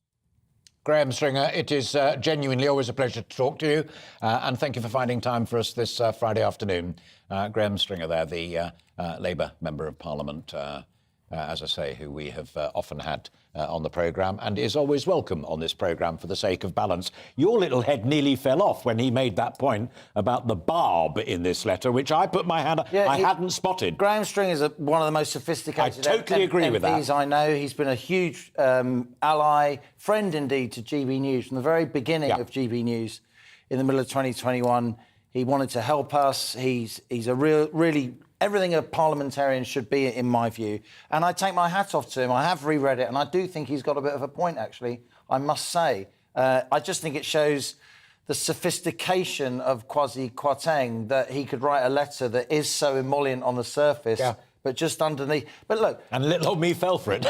Graham Stringer, it is genuinely always a pleasure to talk to you, and thank you for finding time for us this Friday afternoon. Graham Stringer there, the Labour Member of Parliament, as I say, who we have often had on the programme, and is always welcome on this programme for the sake of balance. Your little head nearly fell off when he made that point about the barb in this letter, which I put my hand up. I hadn't spotted. Graham Stringer is one of the most sophisticated I totally agree with that. I know. He's been a huge ally, friend indeed, to GB News from the very beginning of GB News in the middle of 2021. He wanted to help us. He's a really everything a parliamentarian should be, in my view. And I take my hat off to him. I have reread it, and I do think he's got a bit of a point, actually, I must say. I just think it shows the sophistication of Quasi Kwarteng, that he could write a letter that is so emollient on the surface, but just underneath. But look... And little old me fell for it.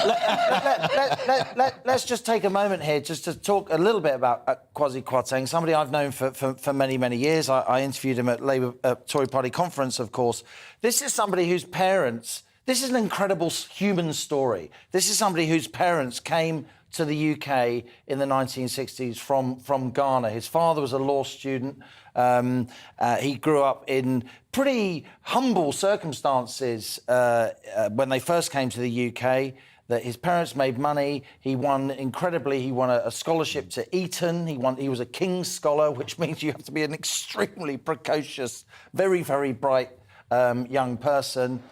Let's just take a moment here just to talk a little bit about Quasi Kwarteng, somebody I've known for many, many years. I interviewed him at Labour Tory Party conference, of course. This is somebody whose parents... This is an incredible human story. This is somebody whose parents came to the UK in the 1960s from Ghana. His father was a law student. He grew up in pretty humble circumstances when they first came to the UK. That his parents made money. He won a scholarship to Eton. He was a King's Scholar, which means you have to be an extremely precocious, very, very bright young person.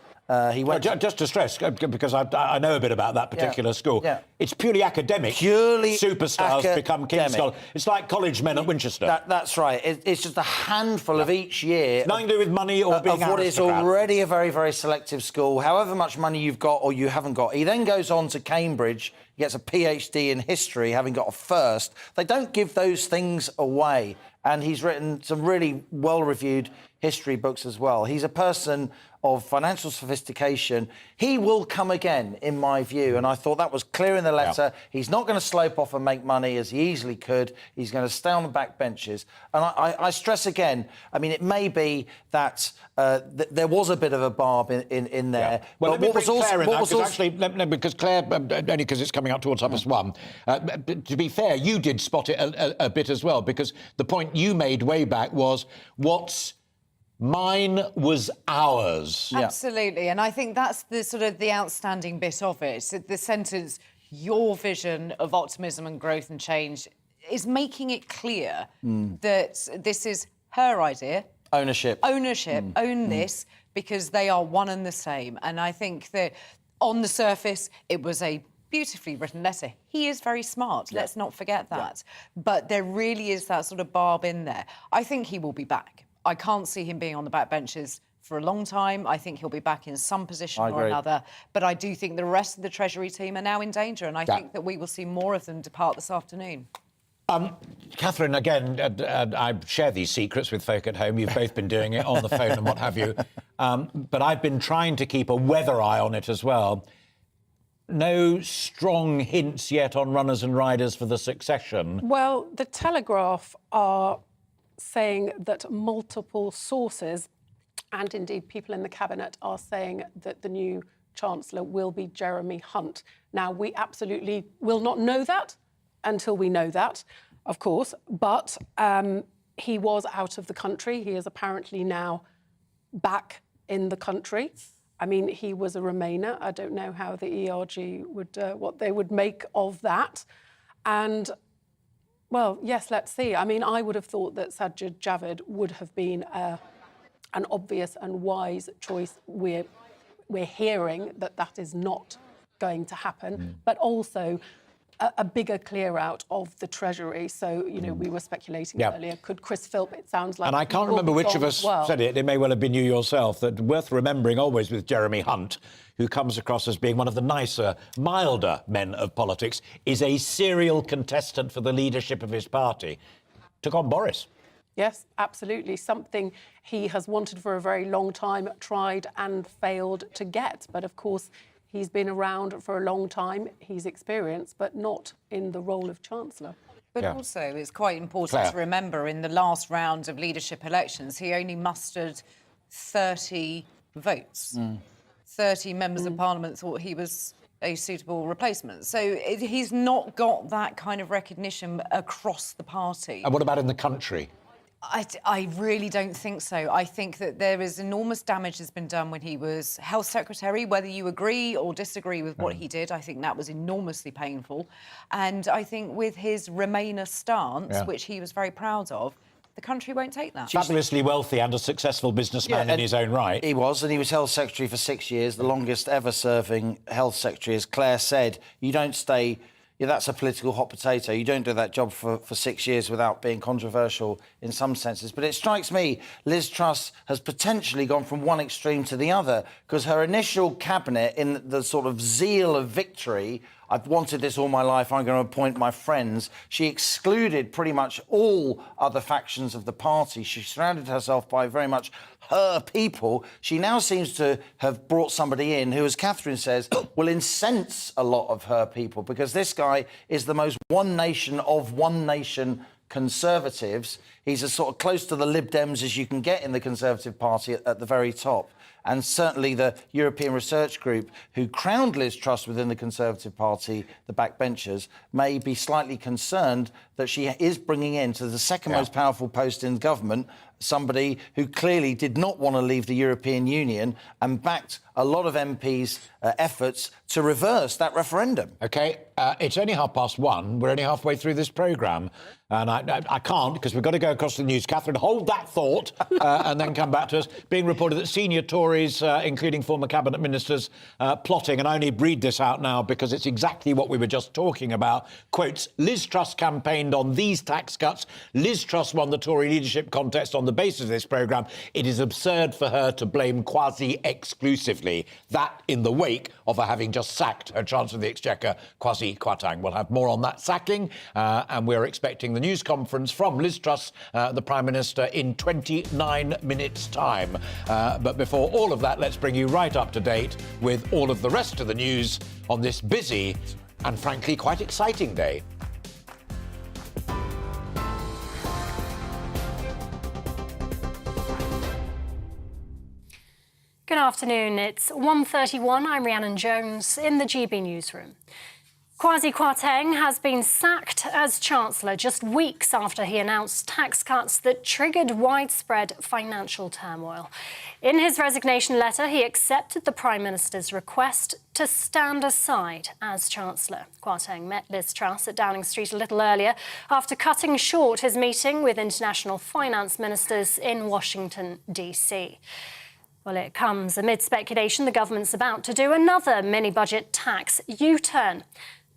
He went just to stress, because I know a bit about that particular school. Yeah. It's purely academic. Purely superstars become King's Scholars. It's like college men at Winchester. That's right. It's just a handful of each year. It's nothing to do with money or being of what is already a very, very selective school. However much money you've got or you haven't got. He then goes on to Cambridge. He gets a PhD in history, having got a first. They don't give those things away. And he's written some really well-reviewed history books as well. He's a person of financial sophistication. He will come again, in my view, and I thought that was clear in the letter. Yeah. He's not going to slope off and make money as he easily could. He's going to stay on the back benches. And I stress again, I mean, it may be that there was a bit of a barb in there. Yeah. Well, let me bring Claire in that, actually, because Claire, only because it's coming up towards 1:30. To be fair, you did spot it a bit as well, because the point you made way back was what's mine was ours. Absolutely. And I think that's the sort of the outstanding bit of it. The sentence, your vision of optimism and growth and change, is making it clear that this is her idea. Ownership. Own this, because they are one and the same. And I think that on the surface, it was a beautifully written letter. He is very smart. Let's not forget that. But there really is that sort of barb in there. I think he will be back. I can't see him being on the backbenches for a long time. I think he'll be back in some position or another. But I do think the rest of the Treasury team are now in danger, and I think that we will see more of them depart this afternoon. Catherine, again, I share these secrets with folk at home. You've both been doing it on the phone and what have you. But I've been trying to keep a weather eye on it as well. No strong hints yet on runners and riders for the succession. Well, the Telegraph are saying that multiple sources, and indeed people in the cabinet, are saying that the new Chancellor will be Jeremy Hunt. Now, we absolutely will not know that until we know that, of course, but he was out of the country. He is apparently now back in the country. I mean, he was a Remainer. I don't know how the ERG would, what they would make of that. And well, yes, let's see. I mean, I would have thought that Sajid Javid would have been an obvious and wise choice. We're hearing that that is not going to happen, but also a bigger clear out of the Treasury. So, you know, we were speculating earlier, could Chris Philp, it sounds like... And I can't remember which of us said it, it may well have been you yourself, that worth remembering always with Jeremy Hunt, who comes across as being one of the nicer, milder men of politics, is a serial contestant for the leadership of his party. Took on Boris. Yes, absolutely. Something he has wanted for a very long time, tried and failed to get. But of course, he's been around for a long time. He's experienced, but not in the role of Chancellor. But also, it's quite important to remember, in the last round of leadership elections, he only mustered 30 votes. 30 members of Parliament thought he was a suitable replacement. So he's not got that kind of recognition across the party. And what about in the country? I really don't think so. I think that there is enormous damage that's been done when he was Health Secretary. Whether you agree or disagree with what he did, I think that was enormously painful. And I think with his Remainer stance, which he was very proud of, the country won't take that. Fabulously wealthy and a successful businessman in his own right. He was, and he was Health Secretary for 6 years, the longest ever serving Health Secretary. As Claire said, you don't stay... Yeah, that's a political hot potato. You don't do that job for 6 years without being controversial in some senses. But it strikes me Liz Truss has potentially gone from one extreme to the other, because her initial cabinet, in the sort of zeal of victory, I've wanted this all my life, I'm going to appoint my friends, she excluded pretty much all other factions of the party. She surrounded herself by very much her people. She now seems to have brought somebody in who, as Catherine says, will incense a lot of her people, because this guy is the most one nation of one nation Conservatives. He's as sort of close to the Lib Dems as you can get in the Conservative Party at the very top. And certainly the European Research Group, who crowned Liz Truss within the Conservative Party, the backbenchers, may be slightly concerned that she is bringing in to the second most powerful post in government somebody who clearly did not want to leave the European Union and backed a lot of MPs' efforts to reverse that referendum. OK, it's only 1:30. We're only halfway through this programme. And I can't, because we've got to go across the news. Catherine, hold that thought and then come back to us. Being reported that senior Tories, including former cabinet ministers, plotting, and I only read this out now because it's exactly what we were just talking about, quotes, Liz Truss campaign end on these tax cuts. Liz Truss won the Tory leadership contest on the basis of this programme. It is absurd for her to blame Quasi exclusively. That in the wake of her having just sacked her Chancellor of the Exchequer, Quasi Kwarteng. We'll have more on that sacking, and we're expecting the news conference from Liz Truss, the Prime Minister, in 29 minutes' time. But before all of that, let's bring you right up to date with all of the rest of the news on this busy and frankly quite exciting day. Good afternoon. It's 1:31. I'm Rhiannon Jones in the GB newsroom. Quasi Kwarteng has been sacked as Chancellor just weeks after he announced tax cuts that triggered widespread financial turmoil. In his resignation letter, he accepted the Prime Minister's request to stand aside as Chancellor. Kwarteng met Liz Truss at Downing Street a little earlier after cutting short his meeting with international finance ministers in Washington, D.C. Well, it comes amid speculation the government's about to do another mini-budget tax U-turn.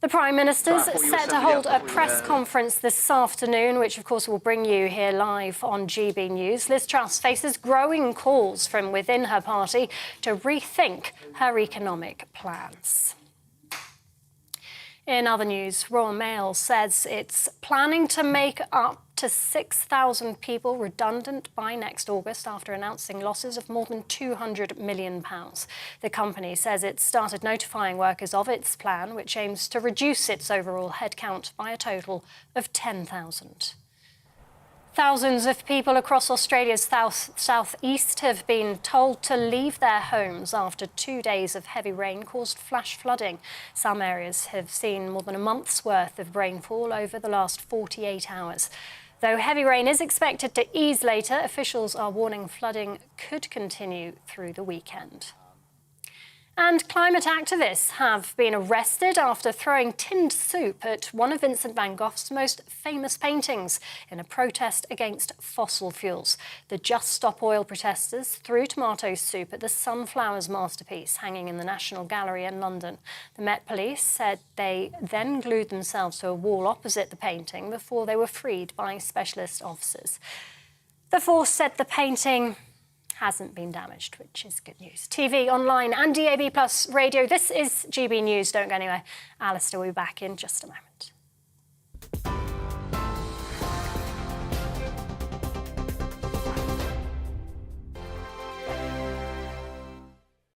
The Prime Minister's set to hold a press conference this afternoon, which of course will bring you here live on GB News. Liz Truss faces growing calls from within her party to rethink her economic plans. In other news, Royal Mail says it's planning to make up to 6,000 people redundant by next August after announcing losses of more than £200 million. The company says it started notifying workers of its plan, which aims to reduce its overall headcount by a total of 10,000. Thousands of people across Australia's southeast have been told to leave their homes after 2 days of heavy rain caused flash flooding. Some areas have seen more than a month's worth of rainfall over the last 48 hours. Though heavy rain is expected to ease later, officials are warning flooding could continue through the weekend. And climate activists have been arrested after throwing tinned soup at one of Vincent van Gogh's most famous paintings in a protest against fossil fuels. The Just Stop Oil protesters threw tomato soup at the Sunflowers masterpiece hanging in the National Gallery in London. The Met Police said they then glued themselves to a wall opposite the painting before they were freed by specialist officers. The force said the painting hasn't been damaged, which is good news. TV, online and DAB Plus radio. This is GB News. Don't go anywhere. Alistair will be back in just a moment.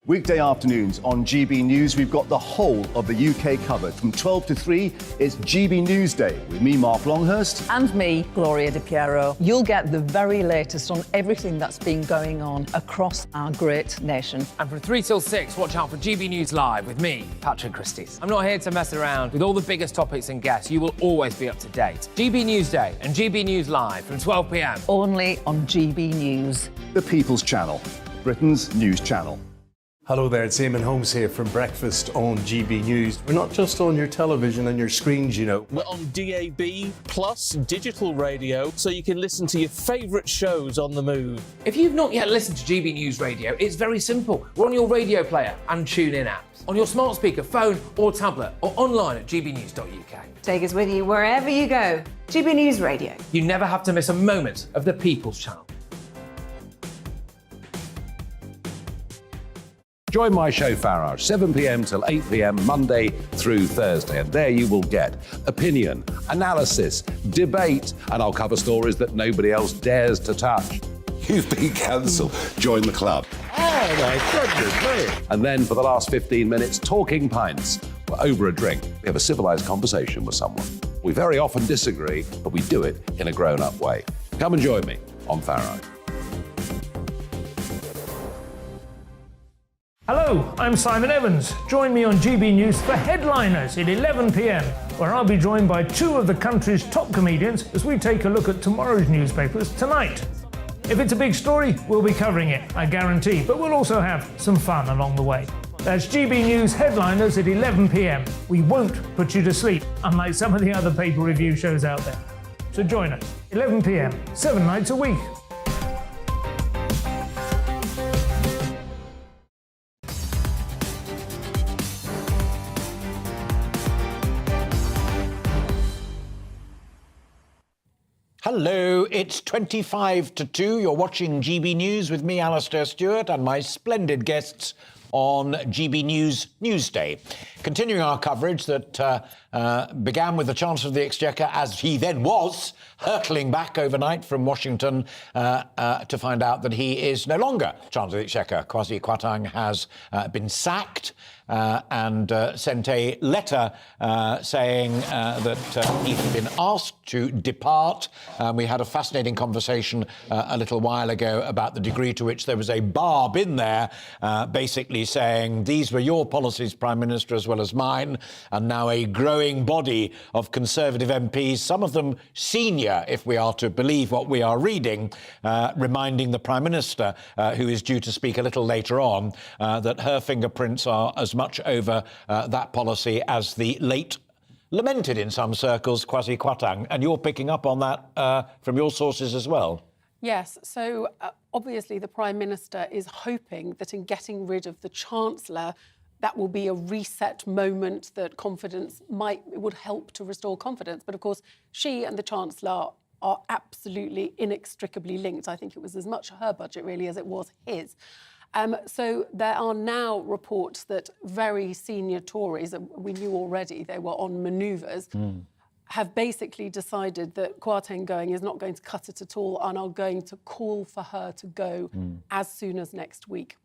Weekday afternoons on GB News, we've got the whole of the UK covered. From 12 to 3, it's GB Newsday with me, Mark Longhurst. And me, Gloria Di Piero. You'll get the very latest on everything that's been going on across our great nation. And from 3 till 6, watch out for GB News Live with me, Patrick Christys. I'm not here to mess around with all the biggest topics and guests. You will always be up to date. GB Newsday and GB News Live from 12 p.m. Only on GB News. The People's Channel, Britain's news channel. Hello there, it's Eamon Holmes here from Breakfast on GB News. We're not just on your television and your screens, you know. We're on DAB plus digital radio, so you can listen to your favourite shows on the move. If you've not yet listened to GB News Radio, it's very simple. We're on your radio player and TuneIn apps, on your smart speaker, phone or tablet, or online at gbnews.uk. Take us with you wherever you go. GB News Radio. You never have to miss a moment of the People's Channel. Join my show Farage, 7 p.m. till 8 p.m. Monday through Thursday. And there you will get opinion, analysis, debate, and I'll cover stories that nobody else dares to touch. You've been cancelled. Join the club. Oh my goodness me. And then for the last 15 minutes, talking pints. We're over a drink. We have a civilised conversation with someone. We very often disagree, but we do it in a grown-up way. Come and join me on Farage. Hello, I'm Simon Evans. Join me on GB News for Headliners at 11 p.m, where I'll be joined by two of the country's top comedians as we take a look at tomorrow's newspapers tonight. If it's a big story, we'll be covering it, I guarantee, but we'll also have some fun along the way. That's GB News Headliners at 11 p.m. We won't put you to sleep, unlike some of the other paper review shows out there. So join us, 11 p.m, 7 nights a week. Hello, it's 25 to 2. You're watching GB News with me, Alastair Stewart, and my splendid guests on GB News Newsday. Continuing our coverage that began with the Chancellor of the Exchequer, as he then was, hurtling back overnight from Washington to find out that he is no longer Chancellor of the Exchequer. Quasi Kwarteng has been sacked and sent a letter saying that he's been asked to depart. We had a fascinating conversation a little while ago about the degree to which there was a barb in there, basically saying these were your policies, Prime Minister, as well as mine, and now a growing body of Conservative MPs, some of them senior, if we are to believe what we are reading, reminding the Prime Minister, who is due to speak a little later on, that her fingerprints are as much over that policy as the late, lamented in some circles, Quasi Kwarteng. And you're picking up on that from your sources as well. Yes, so obviously the Prime Minister is hoping that in getting rid of the Chancellor, that will be a reset moment, that confidence would help to restore confidence. But of course, she and the Chancellor are absolutely inextricably linked. I think it was as much her budget really as it was his. So there are now reports that very senior Tories, we knew already they were on manoeuvres, have basically decided that Kwarteng going is not going to cut it at all and are going to call for her to go as soon as next week.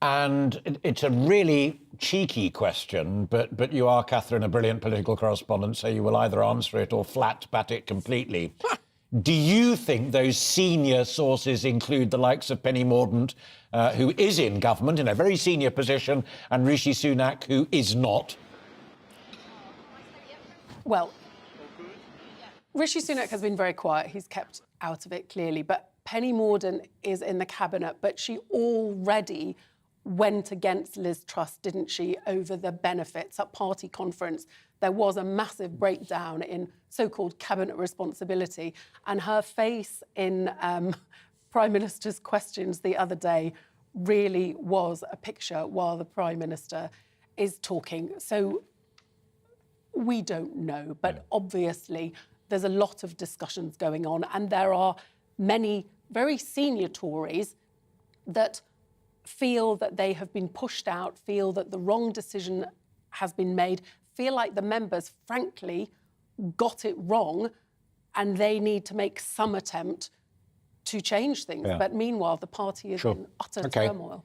And it's a really cheeky question, but you are, Catherine, a brilliant political correspondent, so you will either answer it or flat bat it completely. Do you think those senior sources include the likes of Penny Mordaunt, who is in government in a very senior position, and Rishi Sunak, who is not? Well, Rishi Sunak has been very quiet. He's kept out of it, clearly. But Penny Mordaunt is in the cabinet, but she already went against Liz Truss, didn't she, over the benefits at party conference. There was a massive breakdown in so-called cabinet responsibility, and her face in Prime Minister's questions the other day really was a picture while the Prime Minister is talking. So we don't know, but obviously there's a lot of discussions going on, and there are many very senior Tories that feel that they have been pushed out, feel that the wrong decision has been made, feel like the members, frankly, got it wrong, and they need to make some attempt to change things. Yeah. But meanwhile, the party is in utter turmoil.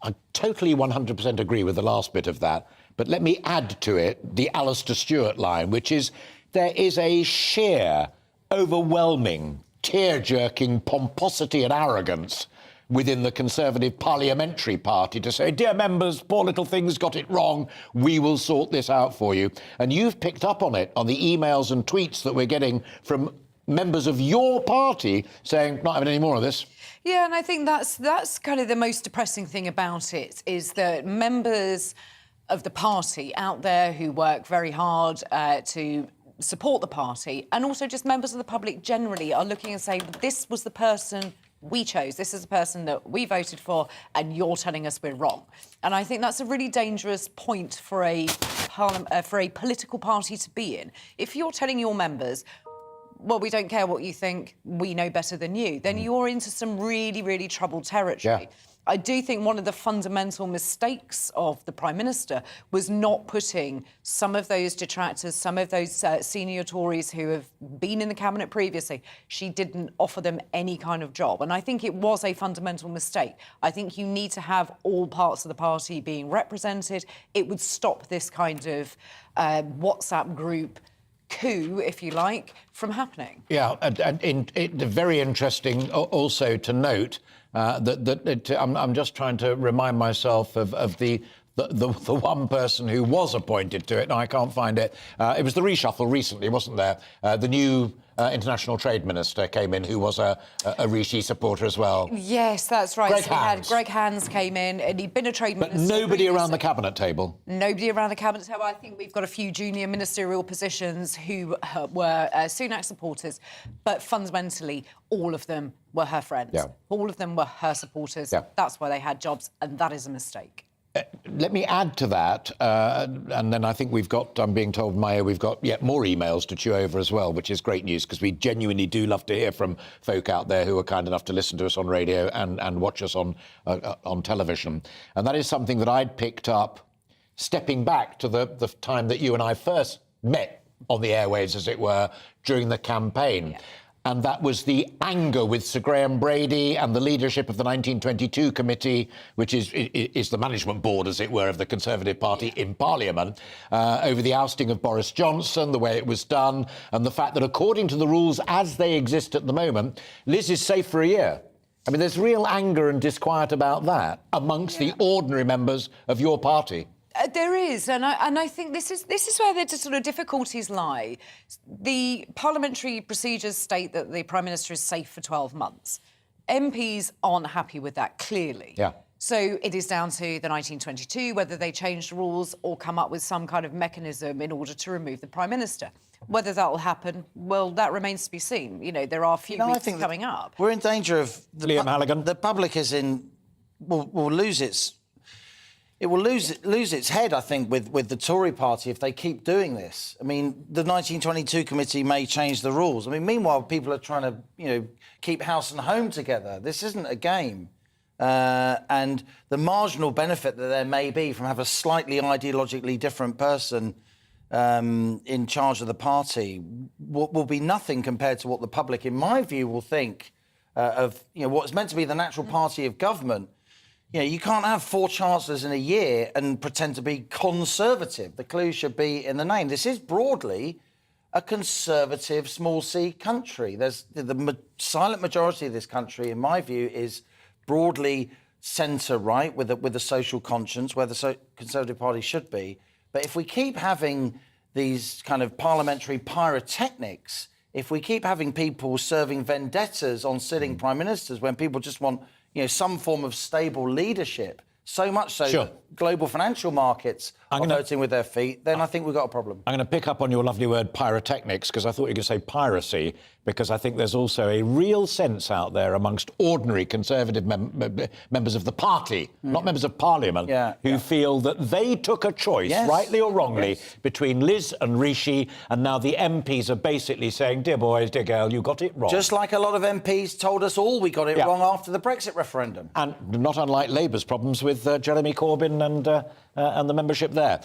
I totally 100% agree with the last bit of that, but let me add to it the Alastair Stewart line, which is there is a sheer, overwhelming, tear-jerking pomposity and arrogance within the Conservative Parliamentary Party to say, dear members, poor little things got it wrong, we will sort this out for you. And you've picked up on it on the emails and tweets that we're getting from members of your party saying, not having any more of this. Yeah, and I think that's kind of the most depressing thing about it, is that members of the party out there who work very hard to support the party, and also just members of the public generally, are looking and saying, this was the person we chose, this is the person that we voted for, and you're telling us we're wrong. And I think that's a really dangerous point for a political party to be in. If you're telling your members, well, we don't care what you think, we know better than you, then you're into some really, really troubled territory. Yeah. I do think one of the fundamental mistakes of the Prime Minister was not putting some of those detractors, some of those senior Tories who have been in the cabinet previously, she didn't offer them any kind of job. And I think it was a fundamental mistake. I think you need to have all parts of the party being represented. It would stop this kind of WhatsApp group coup, if you like, from happening. Yeah, and very interesting also to note I'm just trying to remind myself of the one person who was appointed to it. No, I can't find it. It was the reshuffle recently, wasn't there? The new international trade minister came in, who was a Rishi supporter as well. Yes, that's right. Greg Hands came in, and he'd been a trade minister. But nobody around the cabinet table. Nobody around the cabinet table. I think we've got a few junior ministerial positions who were Sunak supporters, but fundamentally, all of them were her friends. Yeah. All of them were her supporters. Yeah. That's why they had jobs, and that is a mistake. Let me add to that, and then I think I'm being told, Maya, we've got yet more emails to chew over as well, which is great news, because we genuinely do love to hear from folk out there who are kind enough to listen to us on radio and watch us on television. And that is something that I'd picked up stepping back to the time that you and I first met on the airwaves, as it were, during the campaign. Yeah. And that was the anger with Sir Graham Brady and the leadership of the 1922 committee, which is the management board, as it were, of the Conservative Party in Parliament, over the ousting of Boris Johnson, the way it was done, and the fact that, according to the rules as they exist at the moment, Liz is safe for a year. I mean, there's real anger and disquiet about that amongst the ordinary members of your party. There is, and I think this is where the sort of difficulties lie. The parliamentary procedures state that the Prime Minister is safe for 12 months. MPs aren't happy with that, clearly. Yeah. So it is down to the 1922 whether they change the rules or come up with some kind of mechanism in order to remove the Prime Minister. Whether that will happen, well, that remains to be seen. You know, there are a few weeks coming up. We're in danger of... Liam Halligan. The public is will lose its... It will lose its head, I think, with the Tory party if they keep doing this. I mean, the 1922 committee may change the rules. I mean, meanwhile, people are trying to, keep house and home together. This isn't a game. And the marginal benefit that there may be from having a slightly ideologically different person in charge of the party will be nothing compared to what the public, in my view, will think of, what's meant to be the natural party of government. You can't have 4 chancellors in a year and pretend to be conservative. The clue should be in the name. This is broadly a conservative small c country. There's the silent majority of this country, in my view, is broadly centre-right with a social conscience, where the Conservative Party should be. But if we keep having these kind of parliamentary pyrotechnics, if we keep having people serving vendettas on sitting prime ministers when people just want some form of stable leadership, so much so that global financial markets are voting with their feet, then I think we've got a problem. I'm going to pick up on your lovely word pyrotechnics, because I thought you were going to say piracy, because I think there's also a real sense out there amongst ordinary Conservative members of the party, not members of Parliament, who feel that they took a choice, rightly or wrongly, between Liz and Rishi, and now the MPs are basically saying, dear boys, dear girl, you got it wrong. Just like a lot of MPs told us all we got it wrong after the Brexit referendum. And not unlike Labour's problems with Jeremy Corbyn and the membership there.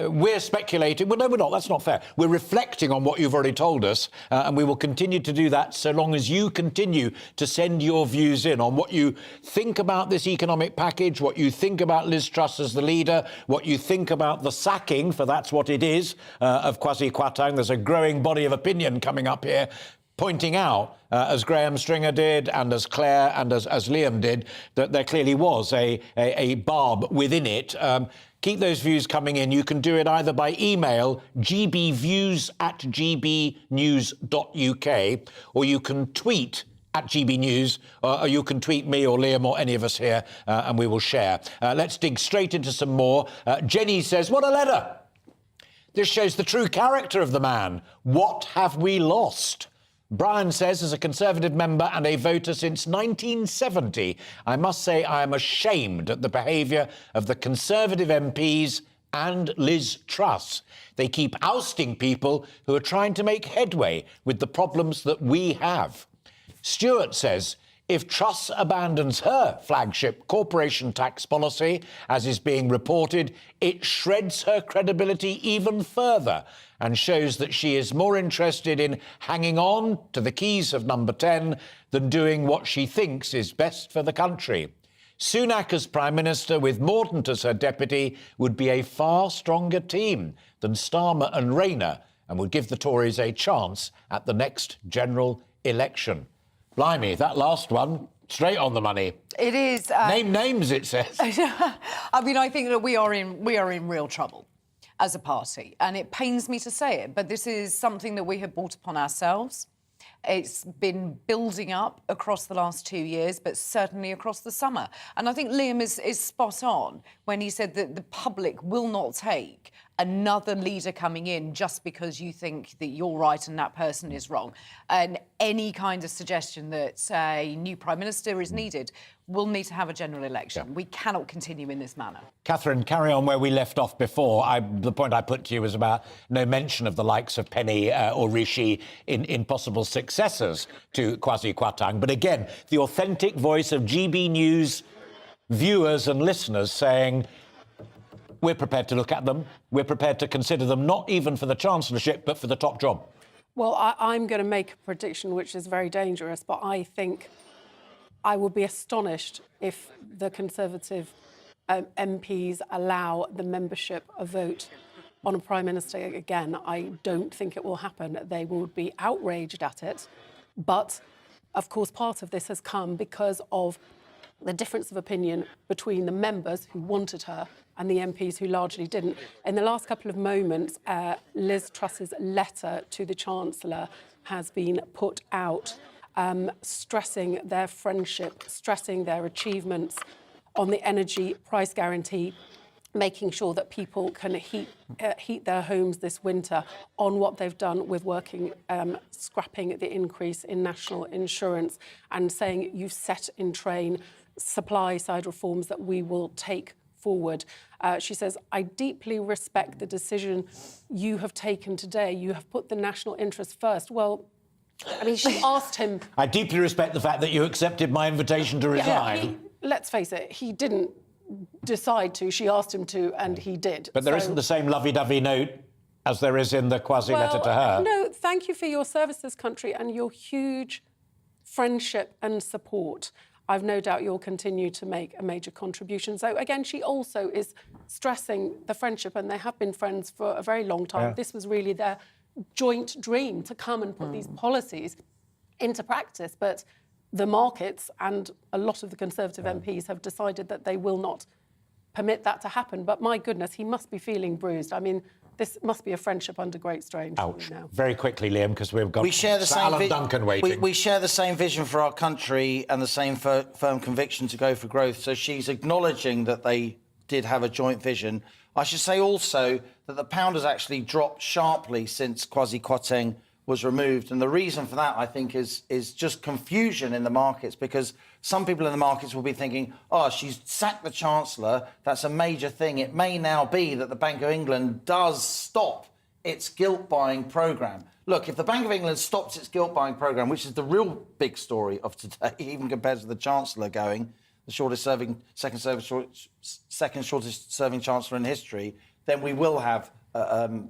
We're speculating... Well, no, we're not. That's not fair. We're reflecting on what you've already told us, and we will continue to do that so long as you continue to send your views in on what you think about this economic package, what you think about Liz Truss as the leader, what you think about the sacking, for that's what it is, of Quasi Kwarteng. There's a growing body of opinion coming up here pointing out, as Graham Stringer did and as Claire and as Liam did, that there clearly was a barb within it. Keep those views coming in. You can do it either by email, gbviews@gbnews.uk, or you can tweet at GB News, or you can tweet me or Liam or any of us here, and we will share. Let's dig straight into some more. Jenny says, what a letter! This shows the true character of the man. What have we lost? Brian says, as a Conservative member and a voter since 1970, I must say I am ashamed at the behaviour of the Conservative MPs and Liz Truss. They keep ousting people who are trying to make headway with the problems that we have. Stuart says, if Truss abandons her flagship corporation tax policy, as is being reported, it shreds her credibility even further and shows that she is more interested in hanging on to the keys of number 10 than doing what she thinks is best for the country. Sunak as Prime Minister with Mordaunt as her deputy would be a far stronger team than Starmer and Rayner, and would give the Tories a chance at the next general election. Blimey, that last one, straight on the money. It is. Name names, it says. I mean, I think that we are in real trouble as a party, and it pains me to say it, but this is something that we have brought upon ourselves. It's been building up across the last 2 years, but certainly across the summer. And I think Liam is spot on when he said that the public will not take another leader coming in just because you think that you're right and that person is wrong. And any kind of suggestion that a new Prime Minister is needed, we'll need to have a general election. We cannot continue in this manner. Catherine, carry on where we left off before. The point I put to you was about no mention of the likes of Penny or Rishi in possible successors to Quasi Kwarteng. But again, the authentic voice of GB News viewers and listeners saying, we're prepared to look at them, we're prepared to consider them, not even for the Chancellorship, but for the top job. Well, I'm going to make a prediction which is very dangerous, but I think I would be astonished if the Conservative MPs allow the membership a vote on a Prime Minister again. I don't think it will happen. They will be outraged at it. But, of course, part of this has come because of the difference of opinion between the members who wanted her and the MPs who largely didn't. In the last couple of moments, Liz Truss's letter to the Chancellor has been put out, stressing their friendship, stressing their achievements on the energy price guarantee, making sure that people can heat their homes this winter, on what they've done with working, scrapping the increase in national insurance, and saying you've set in train supply-side reforms that we will take forward. She says, I deeply respect the decision you have taken today. You have put the national interest first. Well, I mean, she asked him... I deeply respect the fact that you accepted my invitation to resign. Let's face it, he didn't decide to. She asked him to, and he did. But there isn't the same lovey-dovey note as there is in the Quasi letter to her. No, thank you for your service to this country and your huge friendship and support. I've no doubt you'll continue to make a major contribution. So, again, she also is stressing the friendship, and they have been friends for a very long time. Yeah. This was really their joint dream, to come and put these policies into practice. But the markets and a lot of the Conservative MPs have decided that they will not permit that to happen. But my goodness, he must be feeling bruised. I mean, this must be a friendship under great strain. Ouch. Now. Very quickly, Liam, because we've got Alan Duncan waiting. We share the same vision for our country and the same firm conviction to go for growth. So she's acknowledging that they did have a joint vision. I should say also that the pound has actually dropped sharply since Quasi Kwarteng was removed. And the reason for that, I think, is just confusion in the markets, because some people in the markets will be thinking, oh, she's sacked the Chancellor. That's a major thing. It may now be that the Bank of England does stop its gilt-buying programme. Look, if the Bank of England stops its gilt-buying programme, which is the real big story of today, even compared to the Chancellor going, the second shortest serving Chancellor in history, then we will have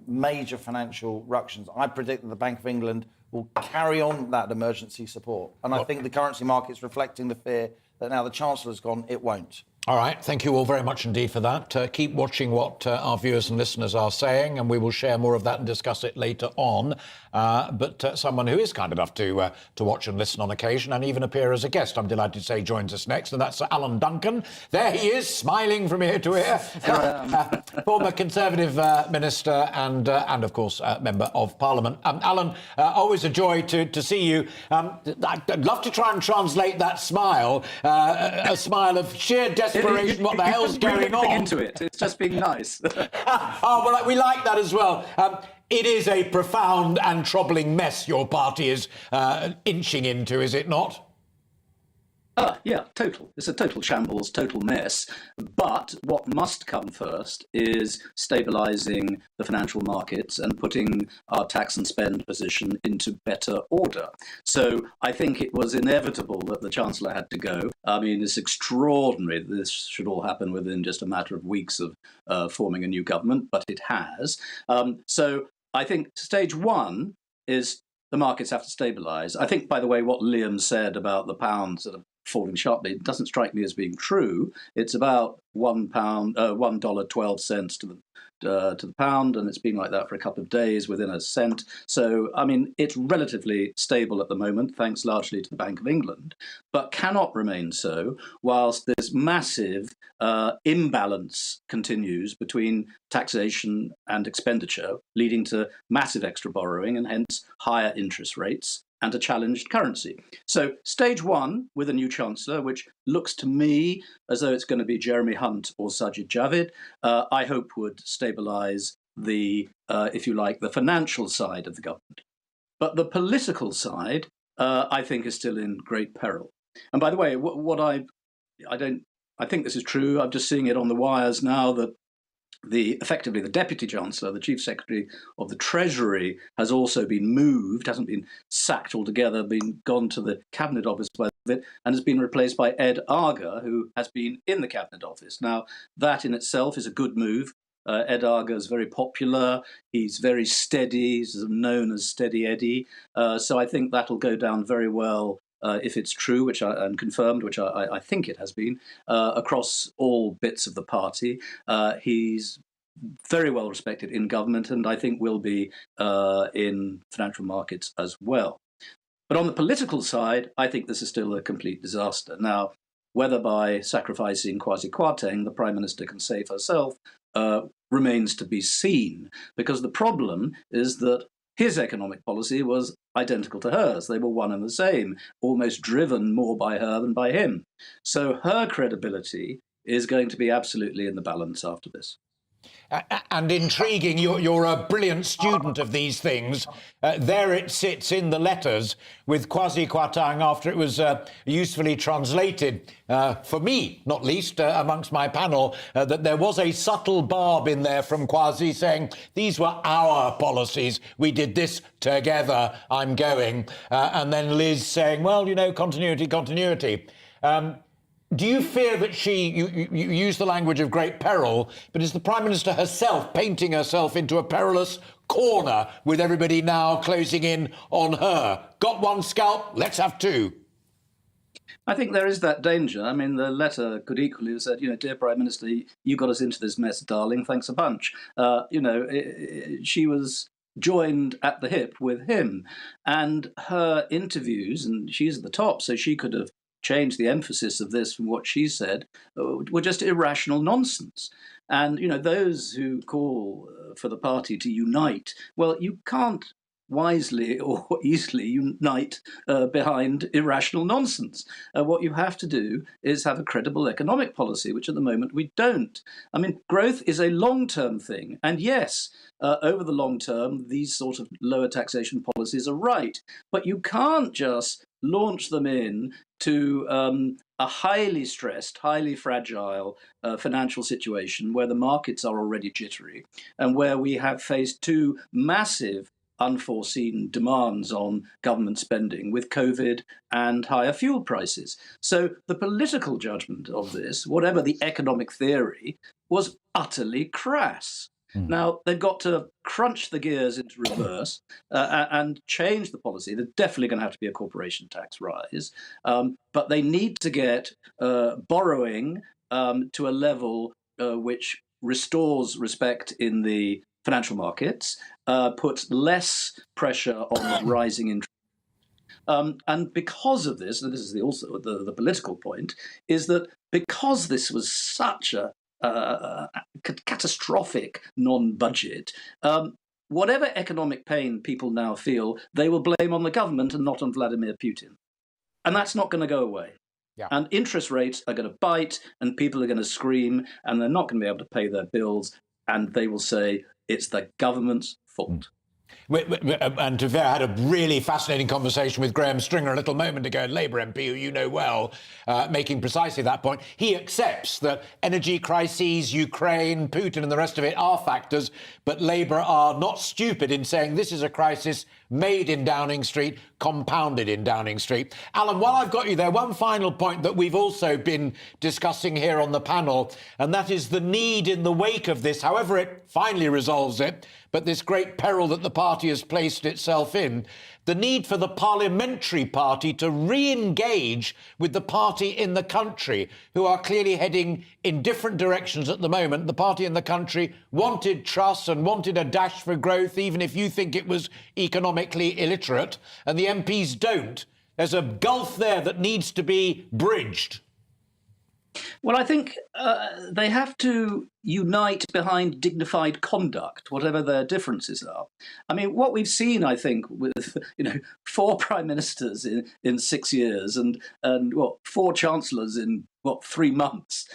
major financial ructions. I predict that the Bank of England will carry on that emergency support. And I think the currency market's reflecting the fear that now the Chancellor's gone, it won't. All right, thank you all very much indeed for that. Keep watching what our viewers and listeners are saying, and we will share more of that and discuss it later on. But someone who is kind enough to watch and listen on occasion and even appear as a guest, I'm delighted to say, joins us next, and that's Alan Duncan. There he is, smiling from ear to ear. Former Conservative minister and of course, member of Parliament. Alan, always a joy to see you. I'd love to try and translate that smile, a smile of sheer desperation. What the hell's going on? Into it. It's just being nice. Oh, well, we like that as well. It is a profound and troubling mess your party is inching into, is it not? Yeah, total. It's a total shambles, total mess. But what must come first is stabilising the financial markets and putting our tax and spend position into better order. So I think it was inevitable that the Chancellor had to go. I mean, it's extraordinary that this should all happen within just a matter of weeks of forming a new government, but it has. So I think stage one is the markets have to stabilise. I think, by the way, what Liam said about the pound sort of falling sharply, it doesn't strike me as being true. It's about $1.12 to the pound, and it's been like that for a couple of days, within a cent. So, I mean, it's relatively stable at the moment, thanks largely to the Bank of England, but cannot remain so whilst this massive imbalance continues between taxation and expenditure, leading to massive extra borrowing and hence higher interest rates and a challenged currency. So stage one with a new Chancellor, which looks to me as though it's going to be Jeremy Hunt or Sajid Javid, I hope would stabilise the, if you like, the financial side of the government. But the political side, I think, is still in great peril. And by the way, I think this is true. I'm just seeing it on the wires now that effectively the Deputy Chancellor, the Chief Secretary of the Treasury, has also been moved, hasn't been sacked altogether, gone to the Cabinet Office with it, and has been replaced by Ed Arger, who has been in the Cabinet Office. Now, that in itself is a good move. Ed Arger is very popular. He's very steady. He's known as Steady Eddie. So I think that'll go down very well if it's true, and confirmed, which I think it has been, across all bits of the party. He's very well respected in government, and I think will be in financial markets as well. But on the political side, I think this is still a complete disaster. Now, whether by sacrificing Quasi Kwarteng, the Prime Minister can save herself, remains to be seen, because the problem is that his economic policy was identical to hers. They were one and the same, almost driven more by her than by him. So her credibility is going to be absolutely in the balance after this. And intriguing, you're a brilliant student of these things. There it sits in the letters with Quasi Kwarteng after it was usefully translated, for me, not least, amongst my panel, that there was a subtle barb in there from Quasi saying, these were our policies, we did this together, I'm going. And then Liz saying, well, you know, continuity. Do you fear that you use the language of great peril, but is the Prime Minister herself painting herself into a perilous corner with everybody now closing in on her? Got one scalp, let's have two. I think there is that danger. I mean, the letter could equally have said, you know, dear Prime Minister, you got us into this mess, darling, thanks a bunch. She was joined at the hip with him. And her interviews, and she's at the top, so she could have changed the emphasis of this from what she said, were just irrational nonsense. And, you know, those who call for the party to unite, well, you can't wisely or easily unite behind irrational nonsense. What you have to do is have a credible economic policy, which at the moment we don't. I mean, growth is a long-term thing. And yes, over the long term, these sort of lower taxation policies are right. But you can't just launch them in to a highly stressed, highly fragile financial situation where the markets are already jittery and where we have faced two massive unforeseen demands on government spending with COVID and higher fuel prices. So the political judgment of this, whatever the economic theory, was utterly crass. Now, they've got to crunch the gears into reverse and change the policy. There's definitely going to have to be a corporation tax rise, but they need to get borrowing to a level which restores respect in the financial markets, puts less pressure on rising interest. And because of this, and this is also the political point, is that because this was such a catastrophic non-budget, whatever economic pain people now feel, they will blame on the government and not on Vladimir Putin. And that's not going to go away. Yeah. And interest rates are going to bite and people are going to scream and they're not going to be able to pay their bills and they will say it's the government's fault. And to be fair, I had a really fascinating conversation with Graham Stringer a little moment ago, Labour MP, who you know well, making precisely that point. He accepts that energy crises, Ukraine, Putin and the rest of it are factors, but Labour are not stupid in saying this is a crisis made in Downing Street, compounded in Downing Street. Alan, while I've got you there, one final point that we've also been discussing here on the panel, and that is the need in the wake of this, however it finally resolves it, but this great peril that the party has placed itself in, the need for the parliamentary party to re-engage with the party in the country, who are clearly heading in different directions at the moment. The party in the country wanted Truss and wanted a dash for growth, even if you think it was economically illiterate, and the MPs don't. There's a gulf there that needs to be bridged. Well, I think they have to unite behind dignified conduct, whatever their differences are. I mean, what we've seen, I think, with 4 prime ministers in 6 years and what 4 chancellors in 3 months.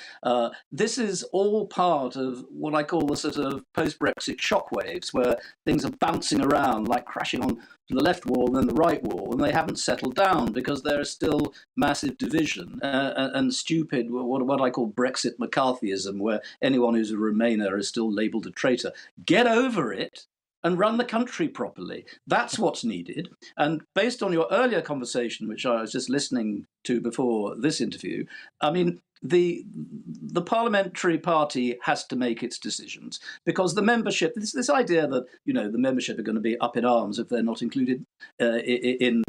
This is all part of what I call the sort of post-Brexit shockwaves, where things are bouncing around like crashing on the left wall and then the right wall, and they haven't settled down because there is still massive division and stupid, what I call Brexit McCarthyism, where anyone who's a Remainer is still labelled a traitor. Get over it and run the country properly. That's what's needed. And based on your earlier conversation, which I was just listening to before this interview, I mean, the parliamentary party has to make its decisions, because the membership, this idea that, the membership are going to be up in arms if they're not included in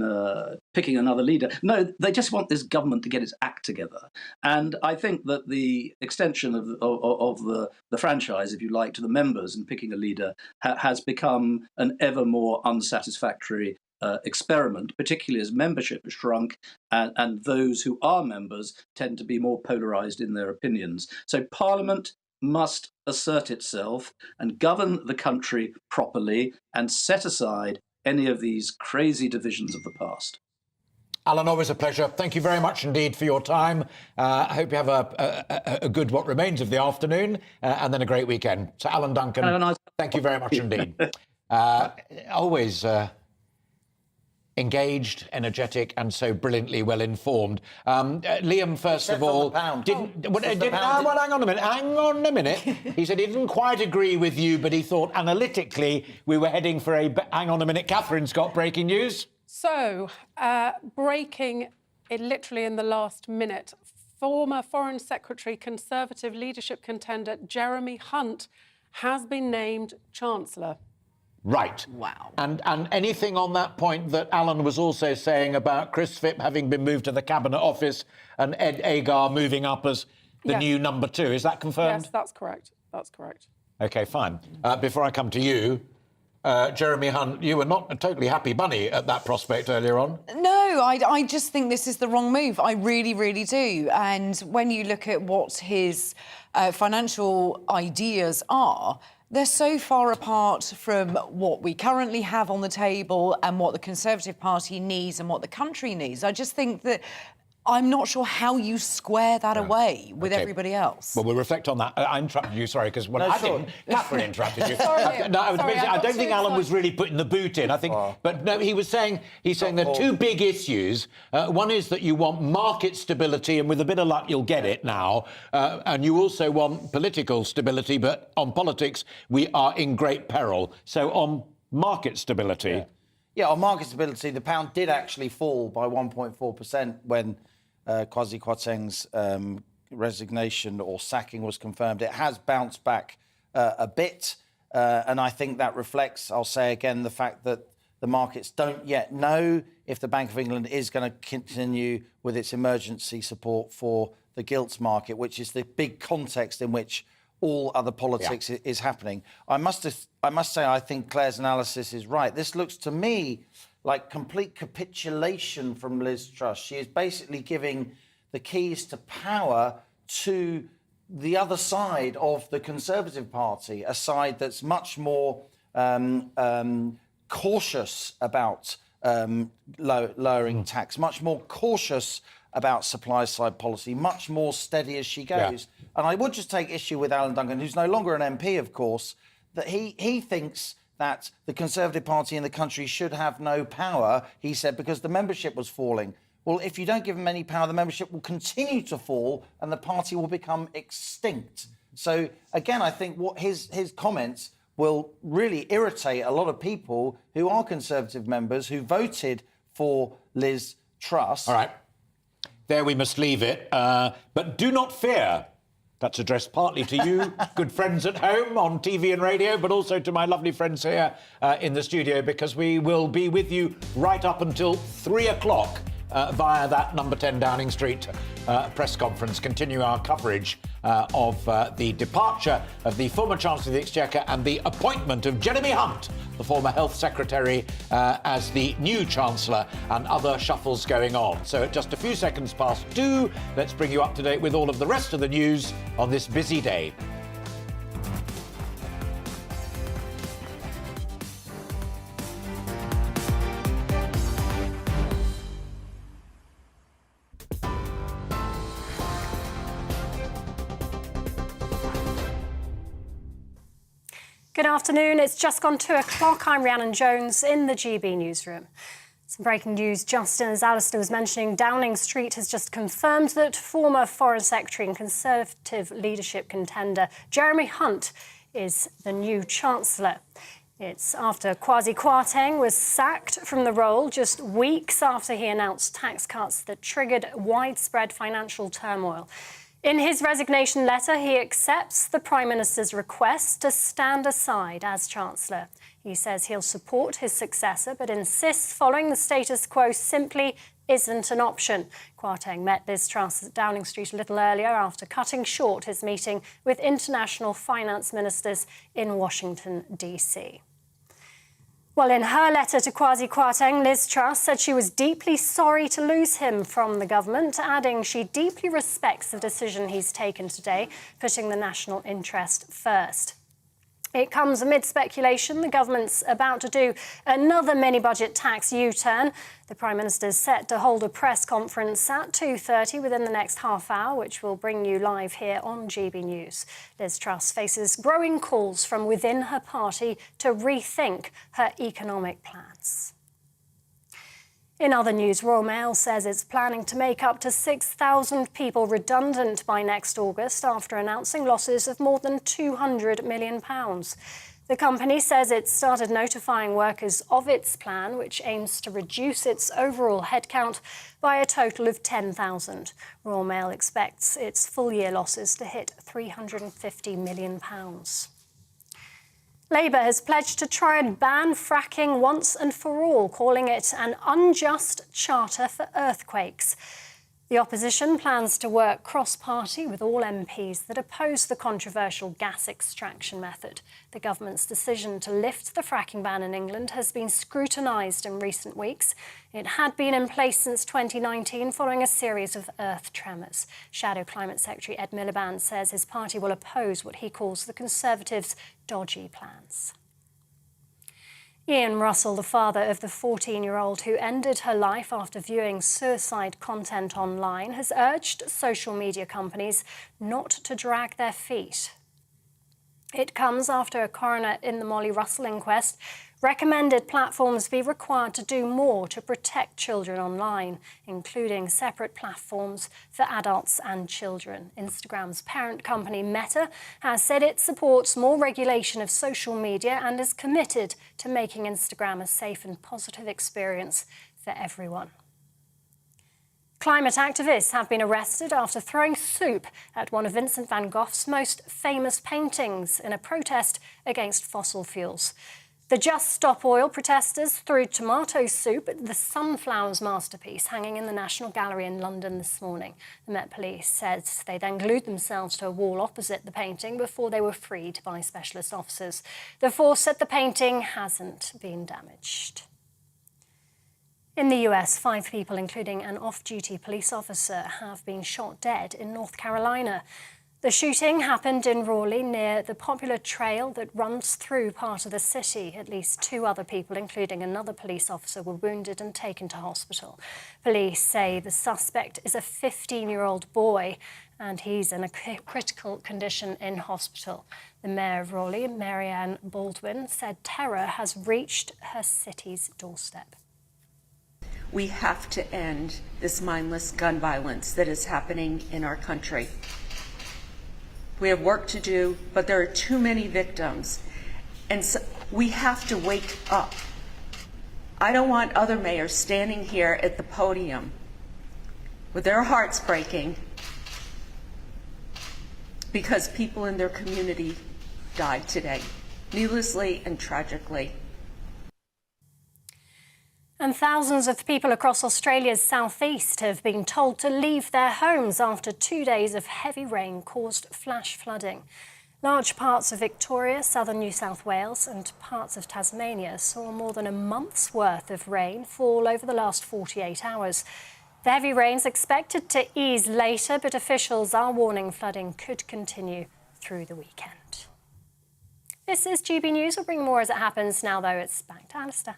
picking another leader. No, they just want this government to get its act together. And I think that the extension of the franchise, if you like, to the members and picking a leader has become an ever more unsatisfactory experiment, particularly as membership has shrunk and those who are members tend to be more polarised in their opinions. So Parliament must assert itself and govern the country properly and set aside any of these crazy divisions of the past. Alan, always a pleasure. Thank you very much indeed for your time. I hope you have a good what remains of the afternoon and then a great weekend. So Alan Duncan, thank you very much indeed. Always engaged, energetic, and so brilliantly well informed. Liam, first of all, hang on a minute. He said he didn't quite agree with you, but he thought analytically we were heading for a. Hang on a minute, Catherine's got breaking news. So, breaking it literally in the last minute. Former Foreign Secretary, Conservative leadership contender Jeremy Hunt has been named Chancellor. Right. Wow. And anything on that point that Alan was also saying about Chris Phipp having been moved to the Cabinet Office and Ed Agar moving up as the new number 2, is that confirmed? Yes, that's correct. That's correct. OK, fine. Before I come to you, Jeremy Hunt, you were not a totally happy bunny at that prospect earlier on. No, I just think this is the wrong move. I really, really do. And when you look at what his financial ideas are, they're so far apart from what we currently have on the table and what the Conservative Party needs and what the country needs. I just think that I'm not sure how you square that away with everybody else. Well, we'll reflect on that. I interrupted you, sorry, because Catherine interrupted you. Sorry, no, I don't think Alan was really putting the boot in. I think, but no, he's saying there are 2 big issues. One is that you want market stability, and with a bit of luck, you'll get it now. And you also want political stability, but on politics, we are in great peril. So on market stability. Yeah, on market stability, the pound did actually fall by 1.4% when Quasi Kwarteng's resignation or sacking was confirmed. It has bounced back a bit, and I think that reflects, I'll say again, the fact that the markets don't yet know if the Bank of England is going to continue with its emergency support for the gilts market, which is the big context in which all other politics is happening. I must say, I think Claire's analysis is right. This looks to me like complete capitulation from Liz Truss. She is basically giving the keys to power to the other side of the Conservative Party, a side that's much more cautious about lowering tax, much more cautious about supply-side policy, much more steady as she goes. Yeah. And I would just take issue with Alan Duncan, who's no longer an MP, of course, that he thinks that the Conservative Party in the country should have no power, he said, because the membership was falling. Well, if you don't give them any power, the membership will continue to fall and the party will become extinct. So, again, I think what his comments will really irritate a lot of people who are Conservative members who voted for Liz Truss. All right. There we must leave it. But do not fear. That's addressed partly to you, good friends at home on TV and radio, but also to my lovely friends here in the studio, because we will be with you right up until 3 o'clock via that number 10 Downing Street press conference, continue our coverage of the departure of the former Chancellor of the Exchequer and the appointment of Jeremy Hunt, the former Health Secretary, as the new Chancellor, and other shuffles going on. So at just a few seconds past 2, let's bring you up to date with all of the rest of the news on this busy day. Good afternoon. It's just gone 2 o'clock. I'm Rhiannon Jones in the GB newsroom. Some breaking news just as Alistair was mentioning. Downing Street has just confirmed that former Foreign Secretary and Conservative leadership contender Jeremy Hunt is the new Chancellor. It's after Quasi Kwarteng was sacked from the role just weeks after he announced tax cuts that triggered widespread financial turmoil. In his resignation letter, he accepts the Prime Minister's request to stand aside as Chancellor. He says he'll support his successor, but insists following the status quo simply isn't an option. Kwarteng met Liz Truss at Downing Street a little earlier after cutting short his meeting with international finance ministers in Washington, D.C. Well, in her letter to Quasi Kwarteng, Liz Truss said she was deeply sorry to lose him from the government, adding she deeply respects the decision he's taken today, putting the national interest first. It comes amid speculation the government's about to do another mini-budget tax U-turn. The Prime Minister is set to hold a press conference at 2:30 within the next half hour, which will bring you live here on GB News. Liz Truss faces growing calls from within her party to rethink her economic plans. In other news, Royal Mail says it's planning to make up to 6,000 people redundant by next August after announcing losses of more than £200 million. The company says it started notifying workers of its plan, which aims to reduce its overall headcount by a total of 10,000. Royal Mail expects its full-year losses to hit £350 million. Labour has pledged to try and ban fracking once and for all, calling it an unjust charter for earthquakes. The opposition plans to work cross-party with all MPs that oppose the controversial gas extraction method. The government's decision to lift the fracking ban in England has been scrutinised in recent weeks. It had been in place since 2019 following a series of earth tremors. Shadow Climate Secretary Ed Miliband says his party will oppose what he calls the Conservatives' dodgy plans. Ian Russell, the father of the 14-year-old who ended her life after viewing suicide content online, has urged social media companies not to drag their feet. It comes after a coroner in the Molly Russell inquest recommended platforms be required to do more to protect children online, including separate platforms for adults and children. Instagram's parent company Meta has said it supports more regulation of social media and is committed to making Instagram a safe and positive experience for everyone. Climate activists have been arrested after throwing soup at one of Vincent van Gogh's most famous paintings in a protest against fossil fuels. The Just Stop Oil protesters threw tomato soup at the Sunflowers masterpiece hanging in the National Gallery in London this morning. The Met Police says they then glued themselves to a wall opposite the painting before they were freed by specialist officers. The force said the painting hasn't been damaged. In the US, 5 people, including an off-duty police officer, have been shot dead in North Carolina. The shooting happened in Raleigh near the popular trail that runs through part of the city. At least 2 other people, including another police officer, were wounded and taken to hospital. Police say the suspect is a 15-year-old boy and he's in a critical condition in hospital. The mayor of Raleigh, Marianne Baldwin, said terror has reached her city's doorstep. We have to end this mindless gun violence that is happening in our country. We have work to do, but there are too many victims, and so we have to wake up. I don't want other mayors standing here at the podium with their hearts breaking because people in their community died today, needlessly and tragically. And thousands of people across Australia's southeast have been told to leave their homes after 2 days of heavy rain caused flash flooding. Large parts of Victoria, southern New South Wales and parts of Tasmania saw more than a month's worth of rain fall over the last 48 hours. The heavy rain's expected to ease later, but officials are warning flooding could continue through the weekend. This is GB News. We'll bring more as it happens. Now, though, it's back to Alistair.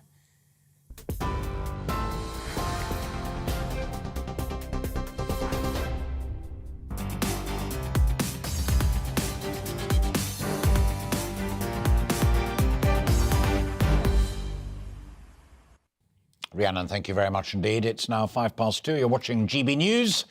Rhiannon, thank you very much indeed. It's now 2:05. You're watching GB News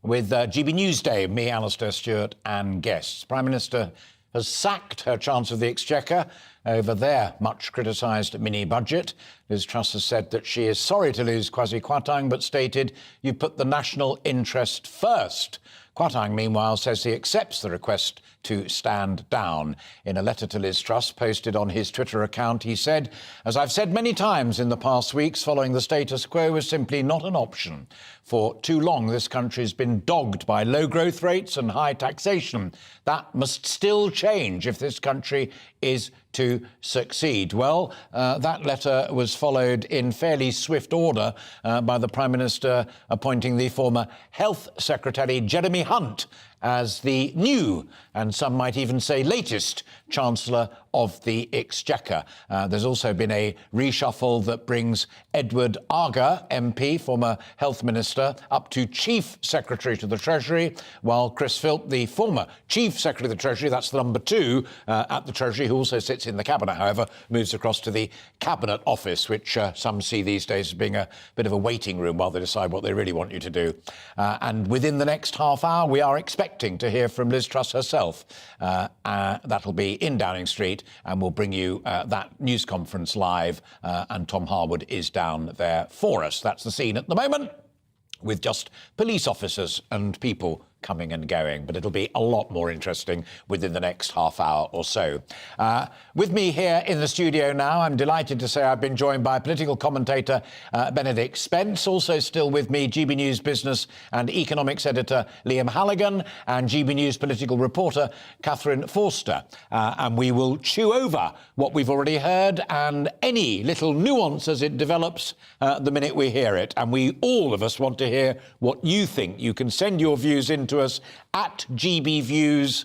with GB Newsday, me, Alastair Stewart, and guests. Prime Minister has sacked her Chancellor of the Exchequer over their much criticised mini-budget. Liz Truss has said that she is sorry to lose Quasi Kwarteng, but stated, "You put the national interest first." Kwarteng, meanwhile, says he accepts the request to stand down. In a letter to Liz Truss posted on his Twitter account, he said, "As I've said many times in the past weeks, following the status quo is simply not an option. For too long, this country's been dogged by low growth rates and high taxation. That must still change if this country is to succeed." Well, that letter was followed in fairly swift order by the Prime Minister appointing the former Health Secretary Jeremy Hunt as the new, and some might even say latest, Chancellor of the Exchequer. There's also been a reshuffle that brings Edward Argar, MP, former Health Minister, up to Chief Secretary to the Treasury, while Chris Philp, the former Chief Secretary of the Treasury, that's the number 2 at the Treasury, who also sits in the Cabinet, however, moves across to the Cabinet Office, which some see these days as being a bit of a waiting room while they decide what they really want you to do. And within the next half hour, we are expecting to hear from Liz Truss herself. That'll be in Downing Street, and we'll bring you that news conference live, and Tom Harwood is down there for us. That's the scene at the moment, with just police officers and people coming and going, but it'll be a lot more interesting within the next half hour or so. With me here in the studio now, I'm delighted to say I've been joined by political commentator Benedict Spence, also still with me, GB News business and economics editor Liam Halligan, and GB News political reporter Catherine Forster. And we will chew over what we've already heard and any little nuance as it develops the minute we hear it. And we, all of us, want to hear what you think. You can send your views in to us at GBViews.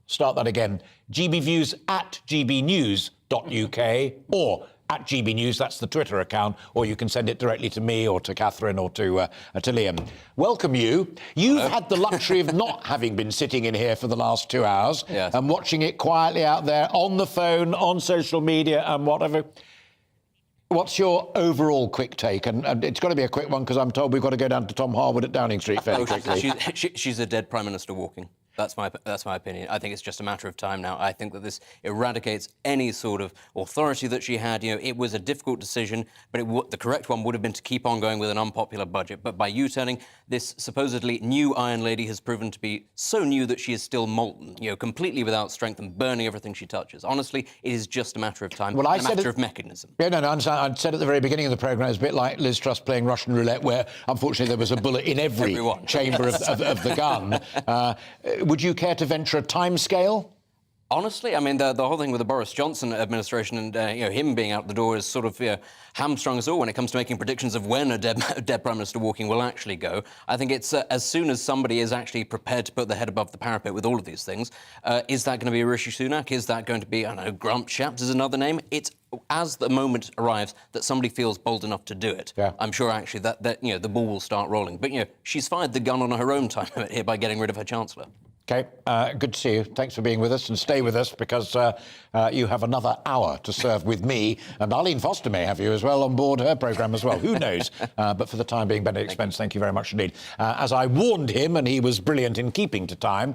Start that again. GBViews at gbnews.uk or at GB News, that's the Twitter account, or you can send it directly to me or to Catherine or to Liam. Welcome you. You've had the luxury of not having been sitting in here for the last 2 hours and watching it quietly out there on the phone, on social media and whatever. What's your overall quick take? And it's got to be a quick one because I'm told we've got to go down to Tom Harwood at Downing Street fairly quickly. She's a dead Prime Minister walking. That's my opinion. I think it's just a matter of time now. I think that this eradicates any sort of authority that she had. You know, it was a difficult decision, but the correct one would have been to keep on going with an unpopular budget. But by U-turning, this supposedly new Iron Lady has proven to be so new that she is still molten, you know, completely without strength and burning everything she touches. Honestly, it is just a matter of time, and a matter of mechanism. Yeah, no, I said at the very beginning of the programme, it's a bit like Liz Truss playing Russian roulette, where unfortunately there was a bullet in every chamber of the gun. Would you care to venture a timescale? Honestly, I mean, the whole thing with the Boris Johnson administration and him being out the door is sort of hamstrung us all when it comes to making predictions of when a dead Prime Minister walking will actually go. I think it's as soon as somebody is actually prepared to put their head above the parapet with all of these things. Is that going to be Rishi Sunak? Is that going to be, I don't know, Grump Shapps is another name? It's as the moment arrives that somebody feels bold enough to do it. Yeah. I'm sure actually that the ball will start rolling. But she's fired the gun on her own time here by getting rid of her Chancellor. OK, good to see you. Thanks for being with us, and stay with us because you have another hour to serve with me, and Arlene Foster may have you as well on board her programme as well. Who knows? But for the time being, Benedict Spence, thank you very much indeed. As I warned him, and he was brilliant in keeping to time,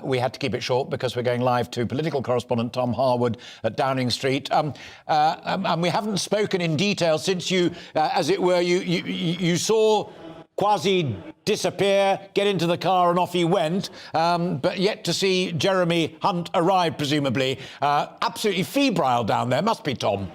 we had to keep it short because we're going live to political correspondent Tom Harwood at Downing Street. And we haven't spoken in detail since you, as it were, you saw Quasi disappear, get into the car and off he went, but yet to see Jeremy Hunt arrive, presumably. Absolutely febrile down there, must be, Tom.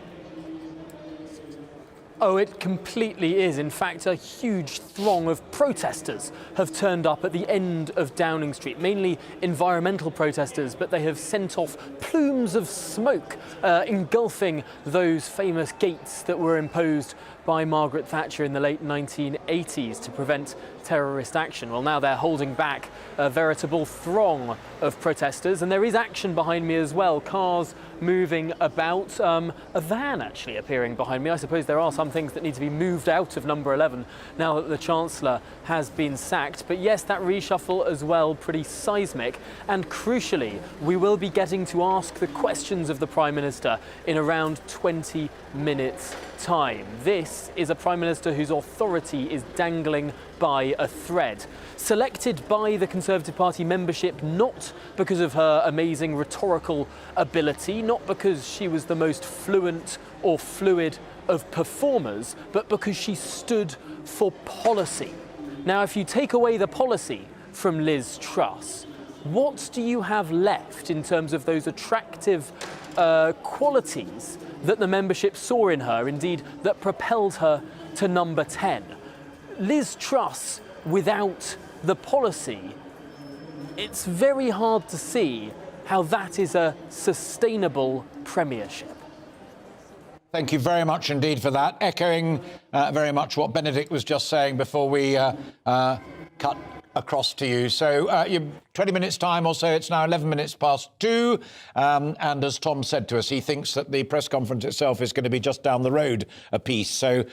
Oh, it completely is. In fact, a huge throng of protesters have turned up at the end of Downing Street, mainly environmental protesters, but they have sent off plumes of smoke, engulfing those famous gates that were imposed by Margaret Thatcher in the late 1980s to prevent terrorist action. Well, now they're holding back a veritable throng of protesters, and there is action behind me as well. Cars moving about, a van actually appearing behind me. I suppose there are some things that need to be moved out of number 11 now that the Chancellor has been sacked. But yes, that reshuffle as well, pretty seismic. And crucially, we will be getting to ask the questions of the Prime Minister in around 20 minutes' time. This This is a Prime Minister whose authority is dangling by a thread. Selected by the Conservative Party membership not because of her amazing rhetorical ability, not because she was the most fluent or fluid of performers, but because she stood for policy. Now, if you take away the policy from Liz Truss, what do you have left in terms of those attractive qualities that the membership saw in her, indeed, that propelled her to number 10? Liz Truss, without the policy, it's very hard to see how that is a sustainable premiership. Thank you very much indeed for that. Echoing very much what Benedict was just saying before we cut across to you. So you're 20 minutes time or so, it's now 11 minutes past 2. And as Tom said to us, he thinks that the press conference itself is going to be just down the road a piece. So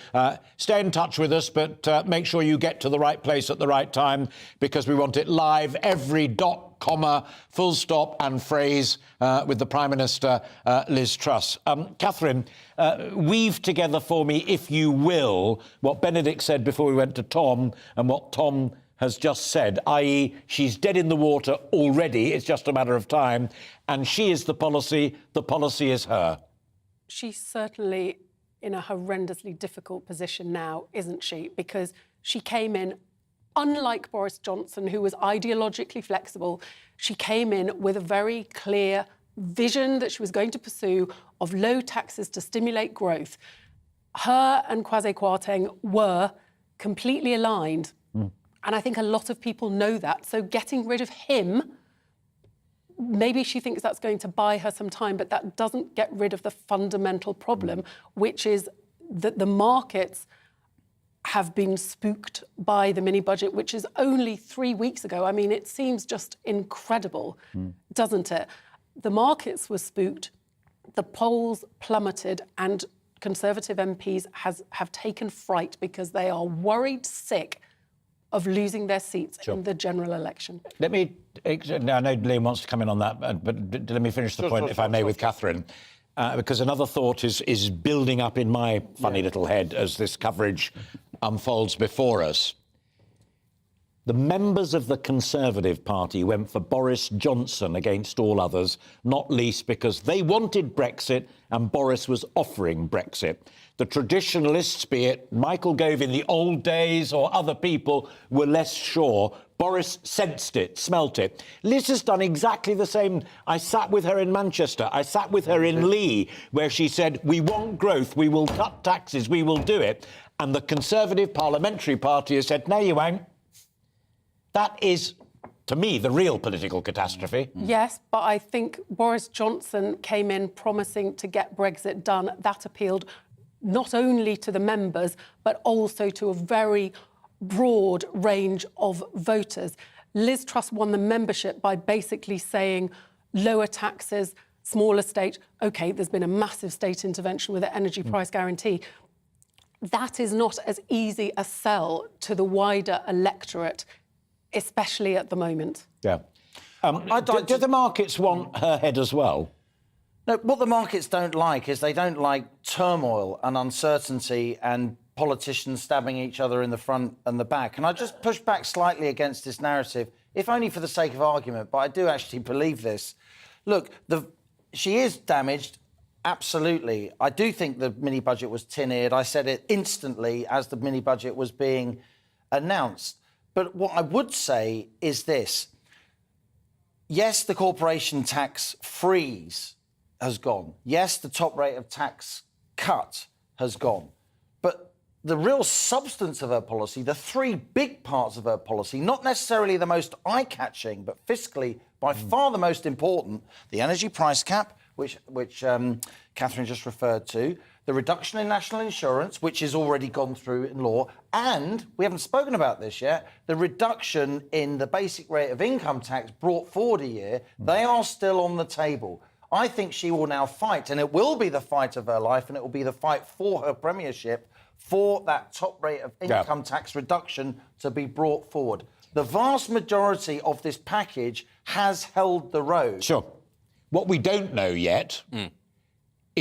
stay in touch with us, but make sure you get to the right place at the right time, because we want it live, every dot, comma, full stop and phrase with the Prime Minister, Liz Truss. Catherine, weave together for me, if you will, what Benedict said before we went to Tom and what Tom has just said, i.e. she's dead in the water already, it's just a matter of time, and she is the policy is her. She's certainly in a horrendously difficult position now, isn't she? Because she came in, unlike Boris Johnson, who was ideologically flexible, she came in with a very clear vision that she was going to pursue of low taxes to stimulate growth. Her and Quasi Kwarteng were completely aligned. And I think a lot of people know that. So getting rid of him, maybe she thinks that's going to buy her some time, but that doesn't get rid of the fundamental problem, which is that the markets have been spooked by the mini-budget, which is only 3 weeks ago. I mean, it seems just incredible, doesn't it? The markets were spooked, the polls plummeted, and Conservative MPs have taken fright because they are worried sick of losing their seats in the general election. Let me, now I know Liam wants to come in on that, but let me finish the point, if I may, with Catherine, because another thought is building up in my funny little head as this coverage unfolds before us. The members of the Conservative Party went for Boris Johnson against all others, not least because they wanted Brexit and Boris was offering Brexit. The traditionalists, be it Michael Gove in the old days or other people, were less sure. Boris sensed it, smelt it. Liz has done exactly the same. I sat with her in Manchester. I sat with her in Lee, where she said, we want growth, we will cut taxes, we will do it. And the Conservative Parliamentary Party has said, no, you won't. That is, to me, the real political catastrophe. Yes, but I think Boris Johnson came in promising to get Brexit done. That appealed not only to the members, but also to a very broad range of voters. Liz Truss won the membership by basically saying lower taxes, smaller state. OK, there's been a massive state intervention with the energy price guarantee. That is not as easy a sell to the wider electorate, especially at the moment. Yeah. Do the markets want her head as well? No, what the markets don't like is they don't like turmoil and uncertainty and politicians stabbing each other in the front and the back. And I just push back slightly against this narrative, if only for the sake of argument, but I do actually believe this. Look, she is damaged, absolutely. I do think the mini-budget was tin-eared. I said it instantly as the mini-budget was being announced. But what I would say is this. Yes, the corporation tax freeze has gone. Yes, the top rate of tax cut has gone. But the real substance of her policy, the three big parts of her policy, not necessarily the most eye-catching, but fiscally by far the most important, the energy price cap, which Catherine just referred to, the reduction in national insurance, which is already gone through in law, and, we haven't spoken about this yet, the reduction in the basic rate of income tax brought forward a year, they are still on the table. I think she will now fight, and it will be the fight of her life, and it will be the fight for her premiership, for that top rate of income tax reduction to be brought forward. The vast majority of this package has held the road. Sure. What we don't know yet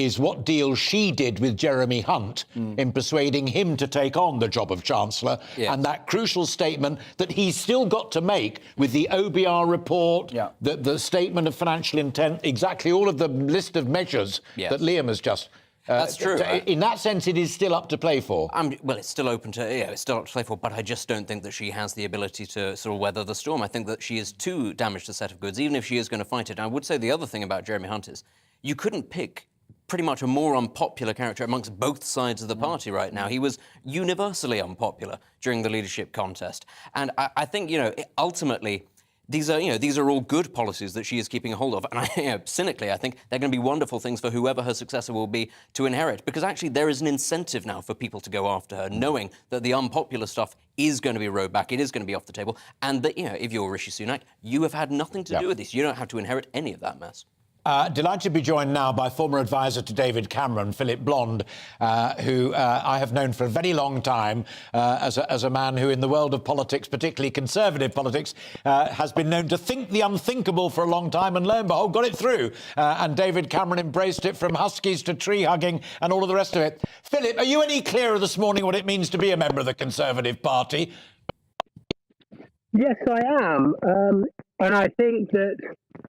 is what deal she did with Jeremy Hunt in persuading him to take on the job of Chancellor, and that crucial statement that he's still got to make with the OBR report, the statement of financial intent, exactly all of the list of measures that Liam has just... That's true. In that sense, it is still up to play for. Well, it's still open to, it's still up to play for, but I just don't think that she has the ability to sort of weather the storm. I think that she is too damaged a set of goods, even if she is going to fight it. And I would say the other thing about Jeremy Hunt is you couldn't pick pretty much a more unpopular character amongst both sides of the party right now. He was universally unpopular during the leadership contest. And I think, ultimately... These are all good policies that she is keeping a hold of. And cynically, I think they're going to be wonderful things for whoever her successor will be to inherit. Because actually, there is an incentive now for people to go after her, knowing that the unpopular stuff is going to be rowed back, it is going to be off the table. And that, if you're Rishi Sunak, you have had nothing to do with this. You don't have to inherit any of that mess. Delighted to be joined now by former advisor to David Cameron, Philip Blond, who I have known for a very long time as a man who, in the world of politics, particularly conservative politics, has been known to think the unthinkable for a long time, and lo and behold, got it through. And David Cameron embraced it, from huskies to tree hugging and all of the rest of it. Philip, are you any clearer this morning what it means to be a member of the Conservative Party? Yes, I am. And I think that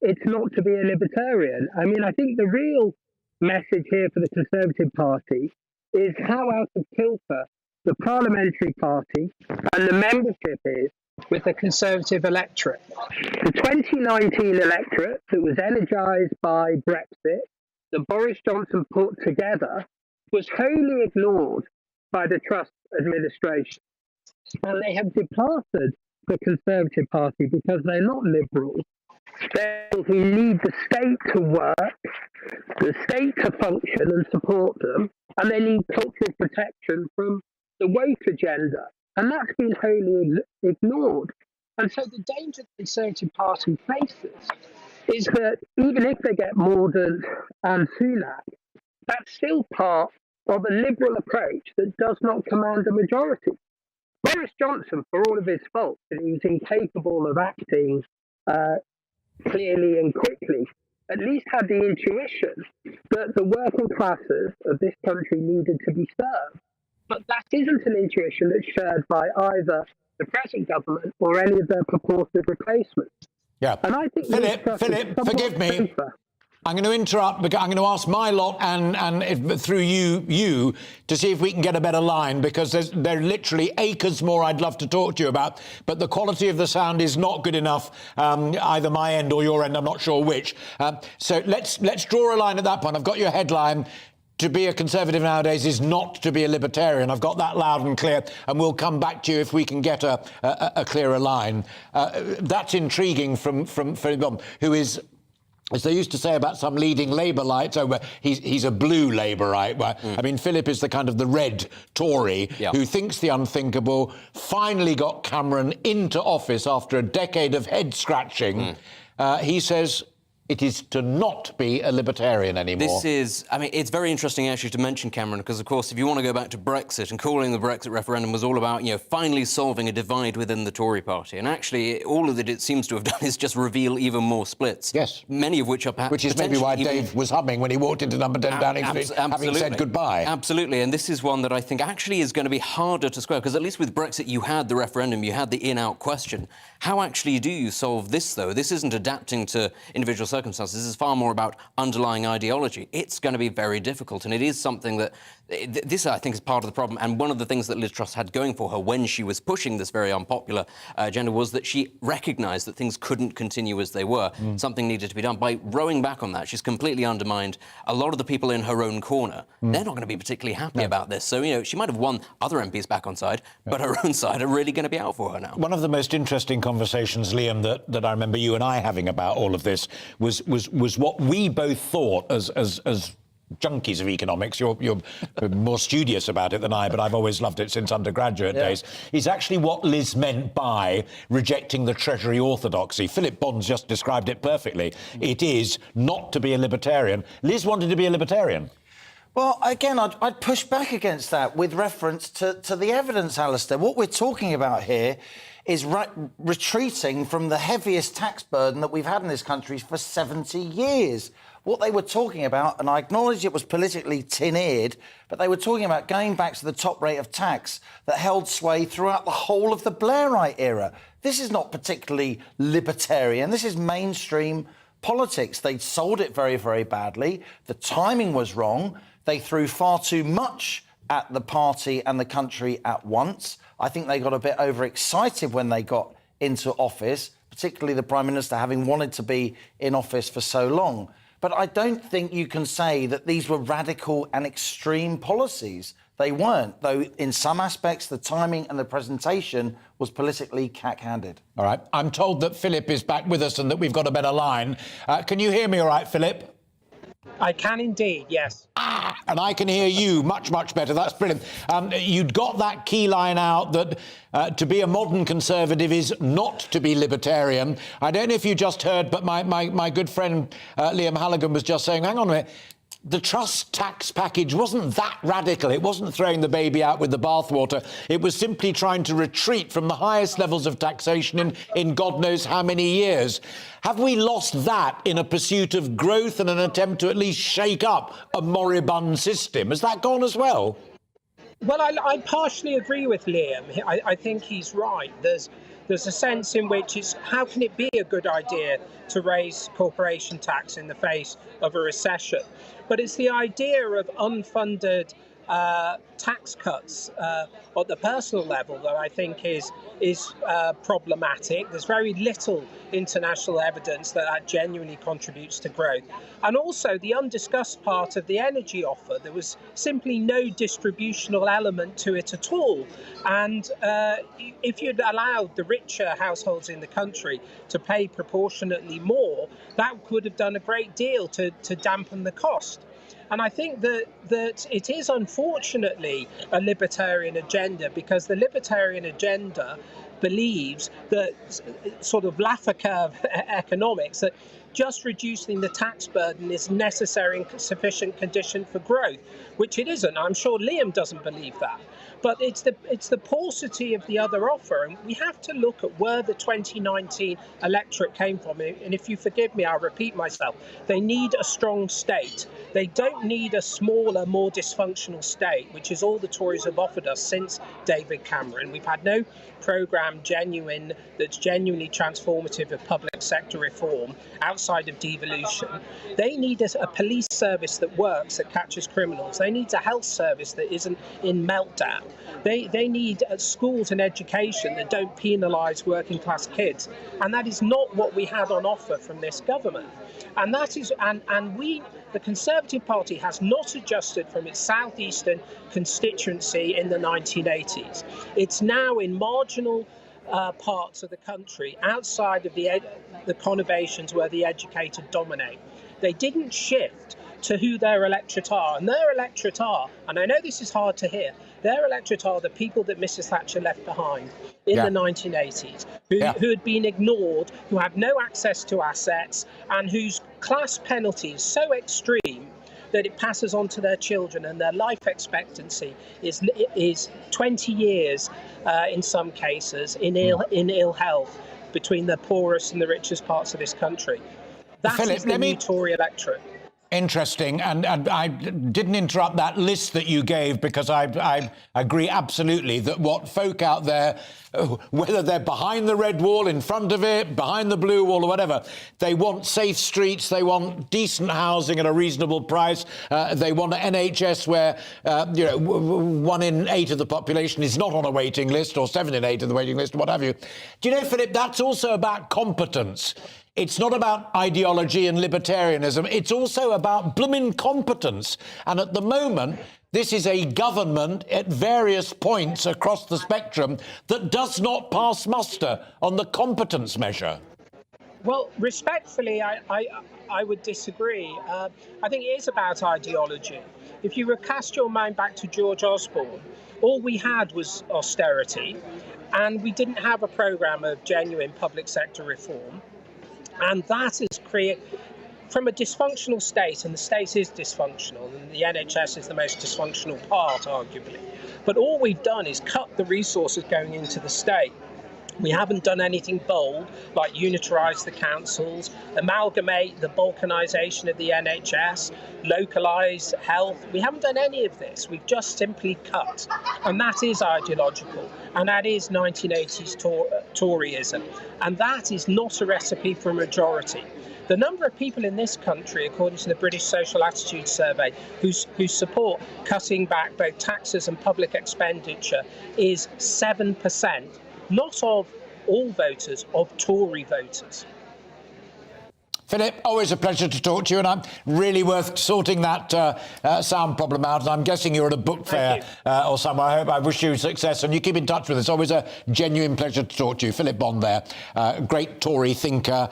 it's not to be a libertarian. I mean, I think the real message here for the Conservative Party is how out of kilter the parliamentary party and the membership is with the Conservative electorate. The 2019 electorate that was energised by Brexit, that Boris Johnson put together, was wholly ignored by the Truss administration. And they have departed the Conservative Party because they're not liberals. They're people who need the state to work, the state to function and support them, and they need cultural protection from the woke agenda. And that's been wholly ignored. And so the danger the Conservative Party faces is that even if they get Mordaunt and Sunak, that's still part of a liberal approach that does not command a majority. Boris Johnson, for all of his faults, that he was incapable of acting clearly and quickly, at least had the intuition that the working classes of this country needed to be served. But that isn't an intuition that's shared by either the present government or any of their purported replacements. Yeah. And I think Philip, forgive me. Safer. I'm going to interrupt because I'm going to ask my lot and through you to see if we can get a better line, because there are literally acres more I'd love to talk to you about, but the quality of the sound is not good enough, either my end or your end, I'm not sure which. So let's draw a line at that point. I've got your headline. To be a Conservative nowadays is not to be a Libertarian. I've got that loud and clear, and we'll come back to you if we can get a clearer line. That's intriguing from Philip, who is, as they used to say about some leading Labour-lights, he's a blue Labourite. I mean, Philip is the kind of the red Tory who thinks the unthinkable, finally got Cameron into office after a decade of head-scratching. He says it is to not be a libertarian anymore. It's very interesting actually to mention Cameron, because of course if you want to go back to Brexit, and calling the Brexit referendum was all about, finally solving a divide within the Tory party. And actually all of that it seems to have done is just reveal even more splits. Yes. Many of which are perhaps... Which is maybe why Dave was humming when he walked into number 10 Downing Street, having said goodbye. Absolutely. And this is one that I think actually is going to be harder to square, because at least with Brexit you had the referendum, you had the in-out question. How actually do you solve this, though? This isn't adapting to individual circumstances. This is far more about underlying ideology. It's going to be very difficult, and it is something that... This, I think, is part of the problem, and one of the things that Liz Truss had going for her when she was pushing this very unpopular agenda was that she recognised that things couldn't continue as they were. Something needed to be done. By rowing back on that, she's completely undermined a lot of the people in her own corner. They're not going to be particularly happy about this. So, she might have won other MPs back on side, but her own side are really going to be out for her now. One of the most interesting conversations, Liam, that I remember you and I having about all of this was what we both thought as junkies of economics. You're more studious about it than I, but I've always loved it since undergraduate days, is actually what Liz meant by rejecting the Treasury orthodoxy. Philip Bond's just described it perfectly. It is not to be a libertarian. Liz wanted to be a libertarian. Well, again, I'd push back against that with reference to the evidence, Alistair. What we're talking about here is retreating from the heaviest tax burden that we've had in this country for 70 years. What they were talking about, and I acknowledge it was politically tin-eared, but they were talking about going back to the top rate of tax that held sway throughout the whole of the Blairite era. This is not particularly libertarian. This is mainstream politics. They sold it very, very badly. The timing was wrong. They threw far too much at the party and the country at once. I think they got a bit overexcited when they got into office, particularly the Prime Minister having wanted to be in office for so long. But I don't think you can say that these were radical and extreme policies. They weren't, though in some aspects the timing and the presentation was politically cack-handed. All right. I'm told that Philip is back with us and that we've got a better line. Can you hear me all right, Philip? I can indeed, yes. And I can hear you much, much better. That's brilliant. You'd got that key line out that to be a modern Conservative is not to be libertarian. I don't know if you just heard, but my good friend Liam Halligan was just saying, hang on a minute, the trust tax package wasn't that radical. It wasn't throwing the baby out with the bathwater. It was simply trying to retreat from the highest levels of taxation in God knows how many years. Have we lost that in a pursuit of growth and an attempt to at least shake up a moribund system? Has that gone as well? Well, I partially agree with Liam. I think he's right. There's a sense in which it's how can it be a good idea to raise corporation tax in the face of a recession? But it's the idea of unfunded tax cuts at the personal level that I think is problematic. There's very little international evidence that genuinely contributes to growth. And also the undiscussed part of the energy offer, there was simply no distributional element to it at all. And if you'd allowed the richer households in the country to pay proportionately more, that could have done a great deal to dampen the cost. And I think that it is unfortunately a libertarian agenda, because the libertarian agenda believes that sort of Laffer curve economics, that just reducing the tax burden is necessary and sufficient condition for growth, which it isn't. I'm sure Liam doesn't believe that. But it's the paucity of the other offer, and we have to look at where the 2019 electorate came from. And if you forgive me, I'll repeat myself. They need a strong state. They don't need a smaller, more dysfunctional state, which is all the Tories have offered us since David Cameron. We've had no programme that's genuinely transformative of public sector reform outside of devolution. They need a police service that works, that catches criminals. They need a health service that isn't in meltdown. They need schools and education that don't penalise working class kids. And that is not what we had on offer from this government. And that is, and we, the Conservative Party, has not adjusted from its southeastern constituency in the 1980s. It's now in marginal parts of the country outside of the conurbations where the educated dominate. They didn't shift to who their electorate are. And their electorate are, and I know this is hard to hear, their electorate are the people that Mrs. Thatcher left behind in the 1980s, who had been ignored, who had no access to assets, and whose class penalty is so extreme that it passes on to their children, and their life expectancy is 20 years in some cases in ill health between the poorest and the richest parts of this country. That is the new Tory electorate. Interesting, and I didn't interrupt that list that you gave, because I agree absolutely that what folk out there, whether they're behind the red wall, in front of it, behind the blue wall or whatever, they want safe streets, they want decent housing at a reasonable price, they want an NHS where 1 in 8 of the population is not on a waiting list, or 7 in 8 of the waiting list, or what have you. Do you know, Philip, that's also about competence. It's not about ideology and libertarianism. It's also about blooming competence. And at the moment, this is a government at various points across the spectrum that does not pass muster on the competence measure. Well, respectfully, I would disagree. I think it is about ideology. If you recast your mind back to George Osborne, all we had was austerity, and we didn't have a programme of genuine public sector reform. And that is from a dysfunctional state, and the state is dysfunctional, and the NHS is the most dysfunctional part, arguably. But all we've done is cut the resources going into the state. We haven't done anything bold, like unitarise the councils, amalgamate the balkanisation of the NHS, localise health. We haven't done any of this. We've just simply cut. And that is ideological. And that is 1980s Toryism. And that is not a recipe for a majority. The number of people in this country, according to the British Social Attitude Survey, who support cutting back both taxes and public expenditure is 7%. Not of all voters, of Tory voters. Philip, always a pleasure to talk to you, and I'm really worth sorting that sound problem out. And I'm guessing you're at a book fair or somewhere. I wish you success, and you keep in touch with us. Always a genuine pleasure to talk to you. Philip Bond there, great Tory thinker,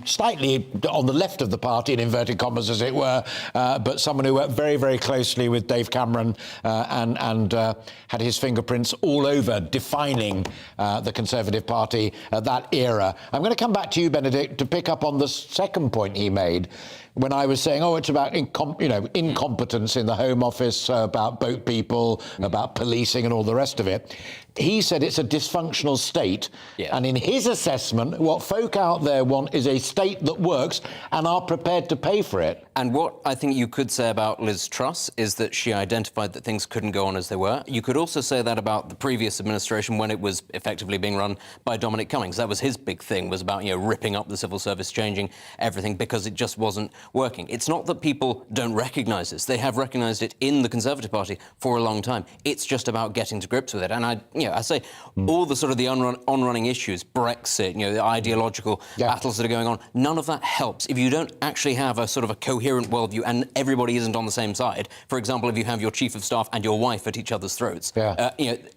slightly on the left of the party, in inverted commas, as it were, but someone who worked very, very closely with Dave Cameron and had his fingerprints all over defining the Conservative Party at that era. I'm going to come back to you, Benedict, to pick up on the second point he made when I was saying, it's about incompetence in the Home Office, about boat people, about policing and all the rest of it. He said it's a dysfunctional state. Yeah. And in his assessment, what folk out there want is a state that works and are prepared to pay for it. And what I think you could say about Liz Truss is that she identified that things couldn't go on as they were. You could also say that about the previous administration when it was effectively being run by Dominic Cummings. That was his big thing, was about, ripping up the civil service, changing everything because it just wasn't working. It's not that people don't recognise this. They have recognised it in the Conservative Party for a long time. It's just about getting to grips with it. And I say all the sort of the on-running issues, Brexit, the ideological battles that are going on, none of that helps if you don't actually have a sort of a coherent worldview and everybody isn't on the same side. For example, if you have your chief of staff and your wife at each other's throats,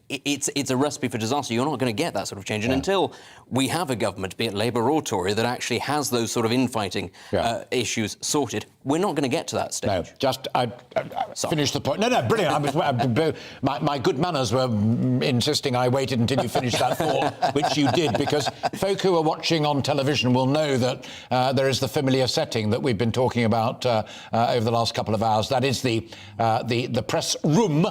it's a recipe for disaster. You're not going to get that sort of change. And until we have a government, be it Labour or Tory, that actually has those sort of infighting issues sorted, we're not going to get to that stage. No, just I finished the point. No, brilliant. My good manners were insisting I waited until you finished that thought, which you did, because folk who are watching on television will know that there is the familiar setting that we've been talking about over the last couple of hours. That is the press room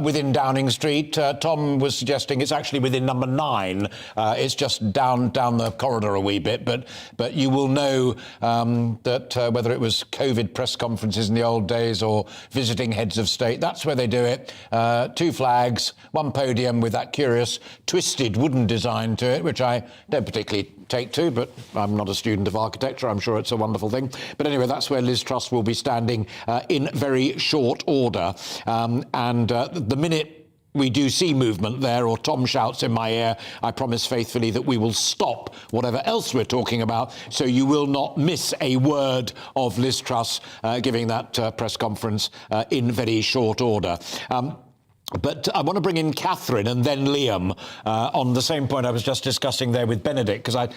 within Downing Street. Tom was suggesting it's actually within number 9. It's just down the corridor a wee bit, but you will know that whether it was COVID press conferences in the old days or visiting heads of state, that's where they do it. 2 flags, 1 podium with that curious twisted wooden design to it, which I don't particularly take to, but I'm not a student of architecture. I'm sure it's a wonderful thing. But anyway, that's where Liz Truss will be standing in very short order. The minute we do see movement there, or Tom shouts in my ear, I promise faithfully that we will stop whatever else we're talking about, so you will not miss a word of Liz Truss giving that press conference in very short order. But I want to bring in Catherine and then Liam on the same point I was just discussing there with Benedict, because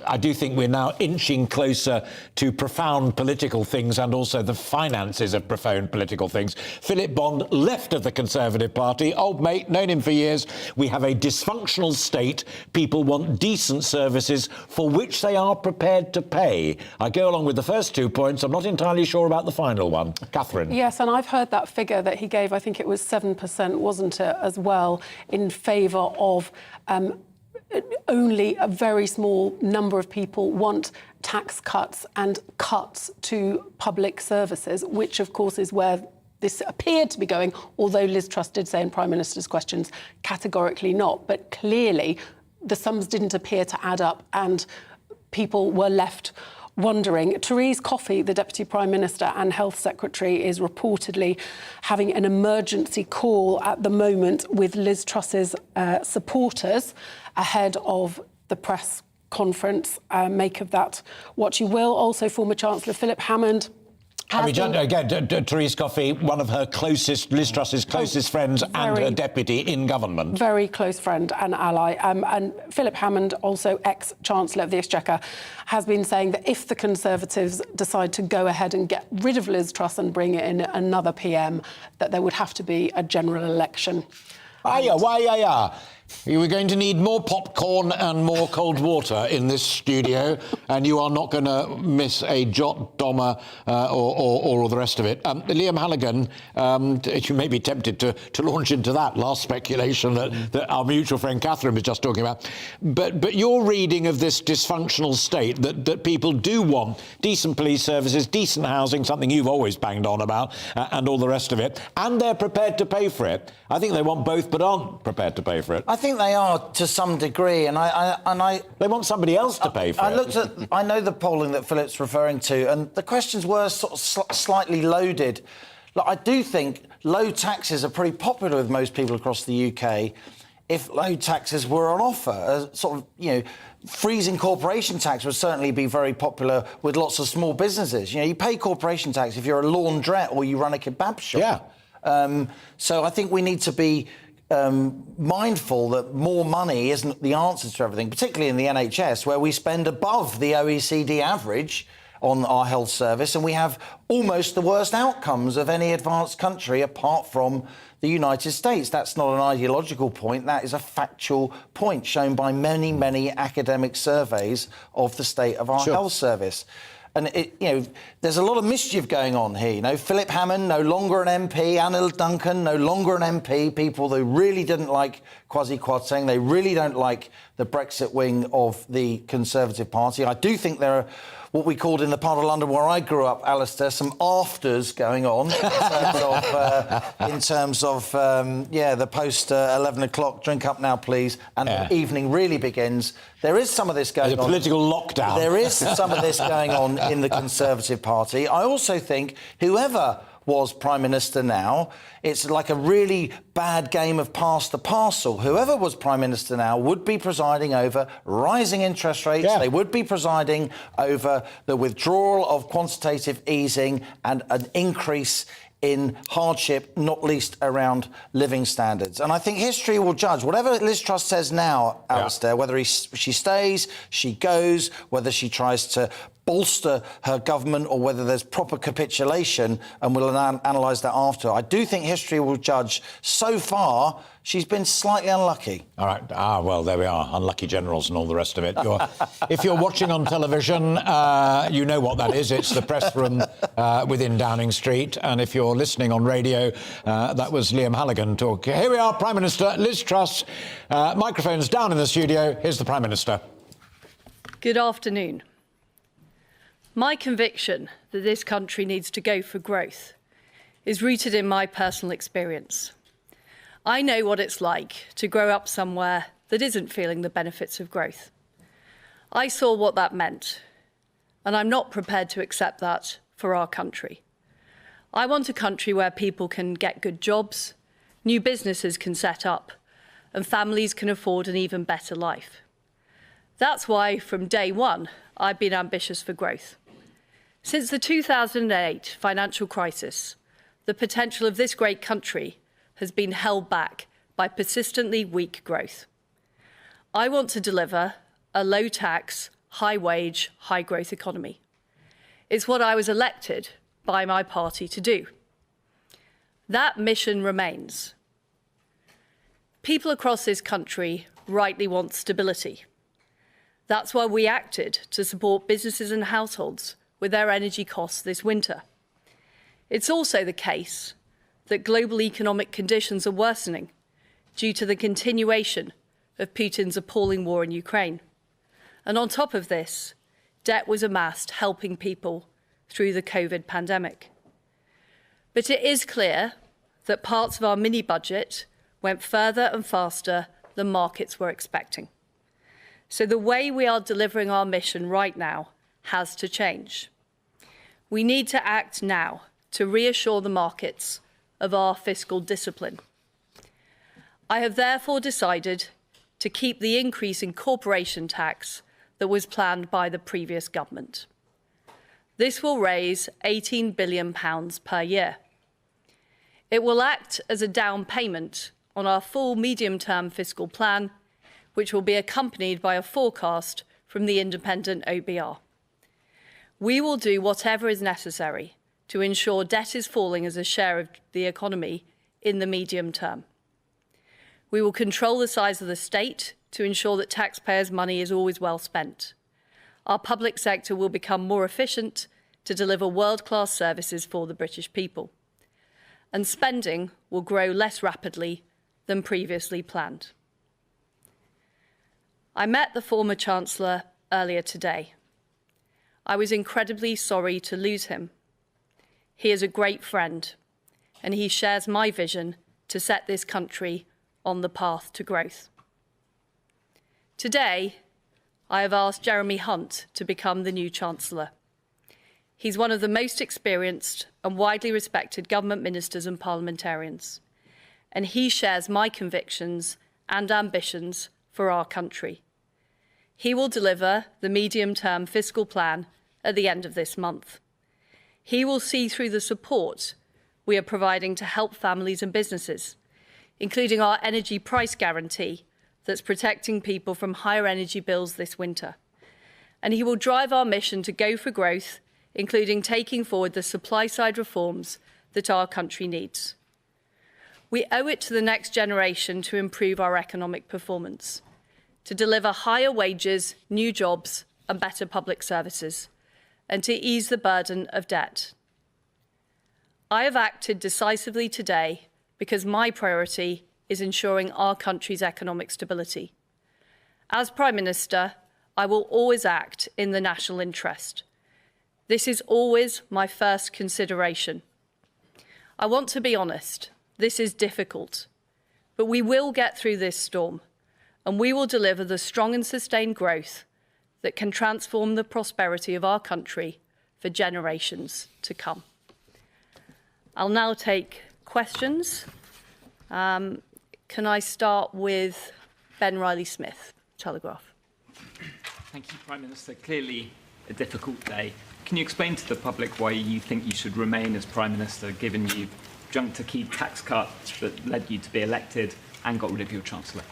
I do think we're now inching closer to profound political things and also the finances of profound political things. Philip Bond, left of the Conservative Party, old mate, known him for years. We have a dysfunctional state. People want decent services for which they are prepared to pay. I go along with the first 2 points. I'm not entirely sure about the final one. Catherine. Yes, and I've heard that figure that he gave. I think it was 7%, wasn't it, as well, in favour of only a very small number of people want tax cuts and cuts to public services, which, of course, is where this appeared to be going, although Liz Truss did say in Prime Minister's questions, categorically not. But clearly, the sums didn't appear to add up and people were left wondering. Therese Coffey, the Deputy Prime Minister and Health Secretary, is reportedly having an emergency call at the moment with Liz Truss's supporters ahead of the press conference. Make of that what you will. Also, former Chancellor Philip Hammond. Again, Therese Coffey, one of her closest, Liz Truss's closest friends and her deputy in government. Very close friend and ally. And Philip Hammond, also ex-Chancellor of the Exchequer, has been saying that if the Conservatives decide to go ahead and get rid of Liz Truss and bring in another PM, that there would have to be a general election. You are going to need more popcorn and more cold water in this studio, and you are not going to miss a jot, Doma, or all the rest of it. Liam Halligan, you may be tempted to launch into that last speculation that our mutual friend Catherine was just talking about. But your reading of this dysfunctional state, that people do want decent police services, decent housing, something you've always banged on about, and all the rest of it, and they're prepared to pay for it. I think they want both, but aren't prepared to pay for it. I think they are to some degree, and they want somebody else to pay for it. I know the polling that Philip's referring to, and the questions were sort of slightly loaded. Look, I do think low taxes are pretty popular with most people across the UK. If low taxes were on offer, freezing corporation tax would certainly be very popular with lots of small businesses. You pay corporation tax if you're a laundrette or you run a kebab shop. Yeah. So I think we need to be mindful that more money isn't the answer to everything, particularly in the NHS, where we spend above the OECD average on our health service, and we have almost the worst outcomes of any advanced country apart from the United States. That's not an ideological point, that is a factual point shown by many, many academic surveys of the state of our health service. And, there's a lot of mischief going on here. Philip Hammond, no longer an MP. Alan Duncan, no longer an MP. People who really didn't like Quasi Kwarteng. They really don't like the Brexit wing of the Conservative Party. I do think there are what we called in the part of London where I grew up, Alistair, some afters going on in terms of the post 11 o'clock, drink up now, please, and the evening really begins. There is some of this going on. There's a political lockdown. There is some of this going on in the Conservative Party. I also think whoever was Prime Minister now, it's like a really bad game of pass the parcel. Whoever was Prime Minister now would be presiding over rising interest rates. Yeah. They would be presiding over the withdrawal of quantitative easing and an increase in hardship, not least around living standards. And I think history will judge. Whatever Liz Truss says now, Alistair, whether she stays, she goes, whether she tries to bolster her government or whether there's proper capitulation, and we'll analyse that after. I do think history will judge. So far, she's been slightly unlucky. All right. Well, there we are. Unlucky generals and all the rest of it. If you're watching on television, you know what that is. It's the press room within Downing Street. And if you're listening on radio, that was Liam Halligan talking. Here we are, Prime Minister Liz Truss. Microphones down in the studio. Here's the Prime Minister. Good afternoon. My conviction that this country needs to go for growth is rooted in my personal experience. I know what it's like to grow up somewhere that isn't feeling the benefits of growth. I saw what that meant, and I'm not prepared to accept that for our country. I want a country where people can get good jobs, new businesses can set up, and families can afford an even better life. That's why, from day one, I've been ambitious for growth. Since the 2008 financial crisis, the potential of this great country has been held back by persistently weak growth. I want to deliver a low-tax, high-wage, high-growth economy. It's what I was elected by my party to do. That mission remains. People across this country rightly want stability. That's why we acted to support businesses and households with their energy costs this winter. It's also the case that global economic conditions are worsening due to the continuation of Putin's appalling war in Ukraine. And on top of this, debt was amassed helping people through the COVID pandemic. But it is clear that parts of our mini-budget went further and faster than markets were expecting. So the way we are delivering our mission right now has to change. We need to act now to reassure the markets of our fiscal discipline. I have therefore decided to keep the increase in corporation tax that was planned by the previous government. This will raise £18 billion per year. It will act as a down payment on our full medium-term fiscal plan, which will be accompanied by a forecast from the independent OBR. We will do whatever is necessary to ensure debt is falling as a share of the economy in the medium term. We will control the size of the state to ensure that taxpayers' money is always well spent. Our public sector will become more efficient to deliver world-class services for the British people. And spending will grow less rapidly than previously planned. I met the former Chancellor earlier today. I was incredibly sorry to lose him. He is a great friend, and he shares my vision to set this country on the path to growth. Today, I have asked Jeremy Hunt to become the new Chancellor. He's one of the most experienced and widely respected government ministers and parliamentarians, and he shares my convictions and ambitions for our country. He will deliver the medium-term fiscal plan at the end of this month. He will see through the support we are providing to help families and businesses, including our energy price guarantee that's protecting people from higher energy bills this winter. And he will drive our mission to go for growth, including taking forward the supply-side reforms that our country needs. We owe it to the next generation to improve our economic performance, to deliver higher wages, new jobs and better public services, and to ease the burden of debt. I have acted decisively today because my priority is ensuring our country's economic stability. As Prime Minister, I will always act in the national interest. This is always my first consideration. I want to be honest, this is difficult, but we will get through this storm, and we will deliver the strong and sustained growth that can transform the prosperity of our country for generations to come. I'll now take questions. Can I start with Ben Riley-Smith, Telegraph? Thank you, Prime Minister. Clearly a difficult day. Can you explain to the public why you think you should remain as Prime Minister, given you jumped to key tax cuts that led you to be elected and got rid of your Chancellor?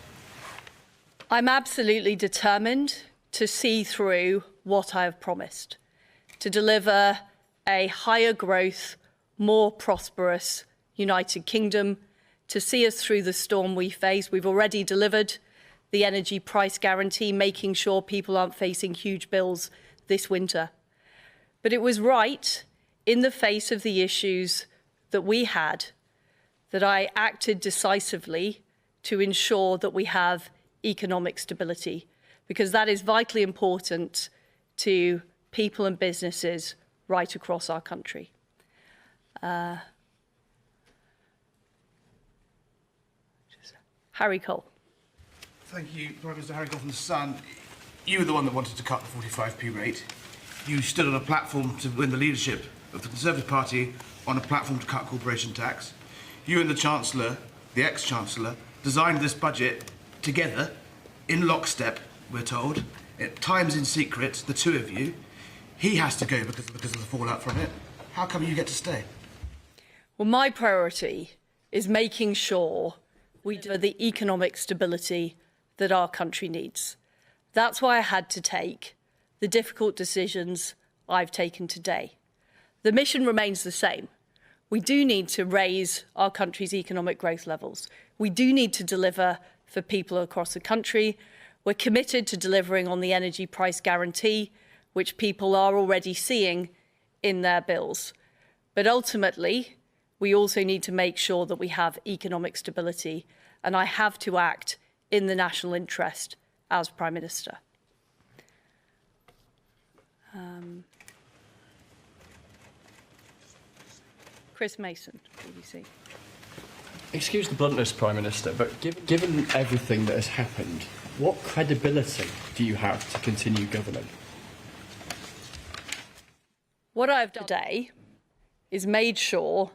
I'm absolutely determined to see through what I have promised, to deliver a higher growth, more prosperous United Kingdom, to see us through the storm we face. We've already delivered the energy price guarantee, making sure people aren't facing huge bills this winter. But it was right, in the face of the issues that we had, that I acted decisively to ensure that we have economic stability, because that is vitally important to people and businesses right across our country. Harry Cole. Thank you, Prime Minister. Harry Cole from The Sun. You were the one that wanted to cut the 45p rate. You stood on a platform to win the leadership of the Conservative Party on a platform to cut corporation tax. You and the Chancellor, the ex-Chancellor, designed this budget together, in lockstep, we're told, at times in secret, the two of you. He has to go because of the fallout from it. How come you get to stay? Well, my priority is making sure we deliver the economic stability that our country needs. That's why I had to take the difficult decisions I've taken today. The mission remains the same. We do need to raise our country's economic growth levels. We do need to deliver for people across the country. We're committed to delivering on the energy price guarantee, which people are already seeing in their bills. But ultimately, we also need to make sure that we have economic stability, and I have to act in the national interest as Prime Minister. Chris Mason, BBC. Excuse the bluntness, Prime Minister, but given everything that has happened, what credibility do you have to continue governing? What I've done today is made sure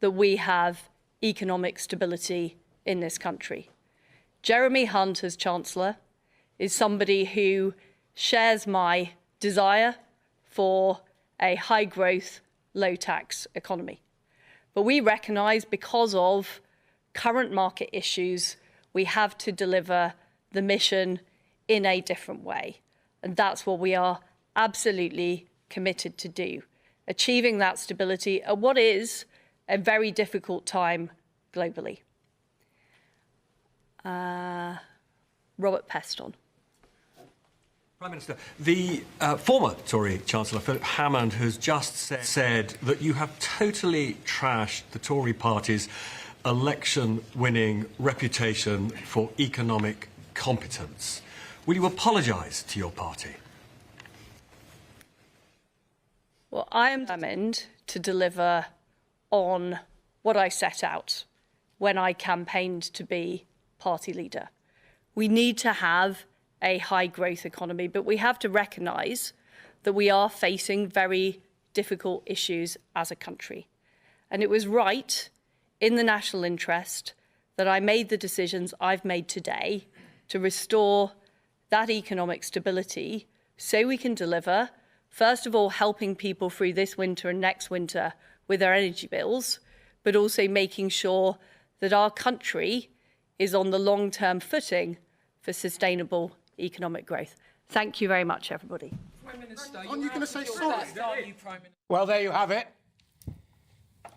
that we have economic stability in this country. Jeremy Hunt, as Chancellor, is somebody who shares my desire for a high-growth, low-tax economy. But we recognise, because of current market issues, we have to deliver the mission in a different way. And that's what we are absolutely committed to do, achieving that stability at what is a very difficult time globally. Robert Peston. Prime Minister, the former Tory Chancellor, Philip Hammond, has just said that you have totally trashed the Tory party's election-winning reputation for economic competence. Will you apologise to your party? Well, I am determined to deliver on what I set out when I campaigned to be party leader. We need to have a high-growth economy, but we have to recognise that we are facing very difficult issues as a country. And it was right, in the national interest, that I made the decisions I've made today to restore that economic stability so we can deliver, first of all, helping people through this winter and next winter with their energy bills, but also making sure that our country is on the long-term footing for sustainable economic growth. Thank you very much, everybody. Prime Minister, are you going to say sorry? Well, there you have it.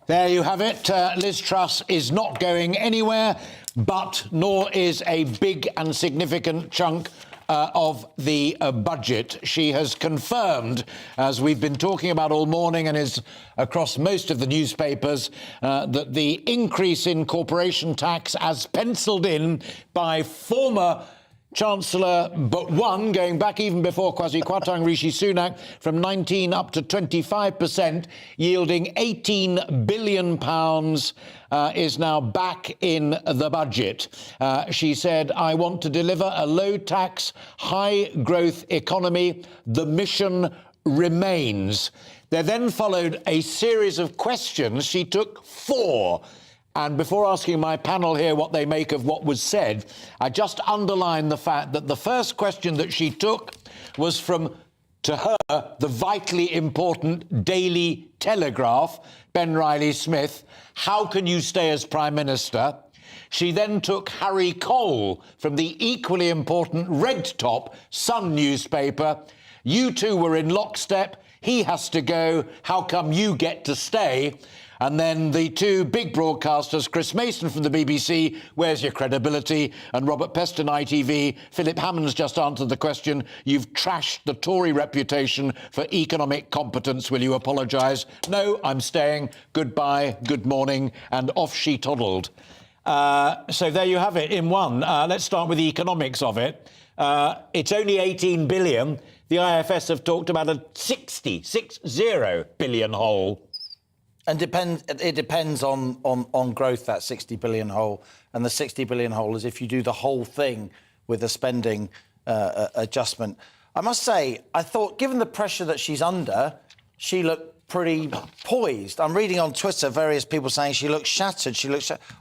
There you have it. Liz Truss is not going anywhere, but nor is a big and significant chunk of the budget. She has confirmed, as we've been talking about all morning and is across most of the newspapers, that the increase in corporation tax, as penciled in by former Chancellor, but one, going back even before Quasi Kwarteng, Rishi Sunak, from 19 up to 25%, yielding £18 billion, is now back in the budget. She said, I want to deliver a low-tax, high-growth economy. The mission remains. There then followed a series of questions. She took 4. And before asking my panel here what they make of what was said, I just underline the fact that the first question that she took was from, to her, the vitally important Daily Telegraph, Ben Riley-Smith. How can you stay as Prime Minister? She then took Harry Cole from the equally important Red Top Sun newspaper. You two were in lockstep. He has to go. How come you get to stay? And then the two big broadcasters, Chris Mason from the BBC, where's your credibility? And Robert Peston, ITV. Philip Hammond's just answered the question. You've trashed the Tory reputation for economic competence. Will you apologise? No, I'm staying. Goodbye, good morning. And off she toddled. So there you have it in one. Let's start with the economics of it. It's only 18 billion. The IFS have talked about a 60 billion hole. And it depends on growth, that 60 billion hole. And the 60 billion hole is if you do the whole thing with a spending adjustment. I must say, I thought, given the pressure that she's under, she looked pretty poised. I'm reading on Twitter various people saying she looked shattered.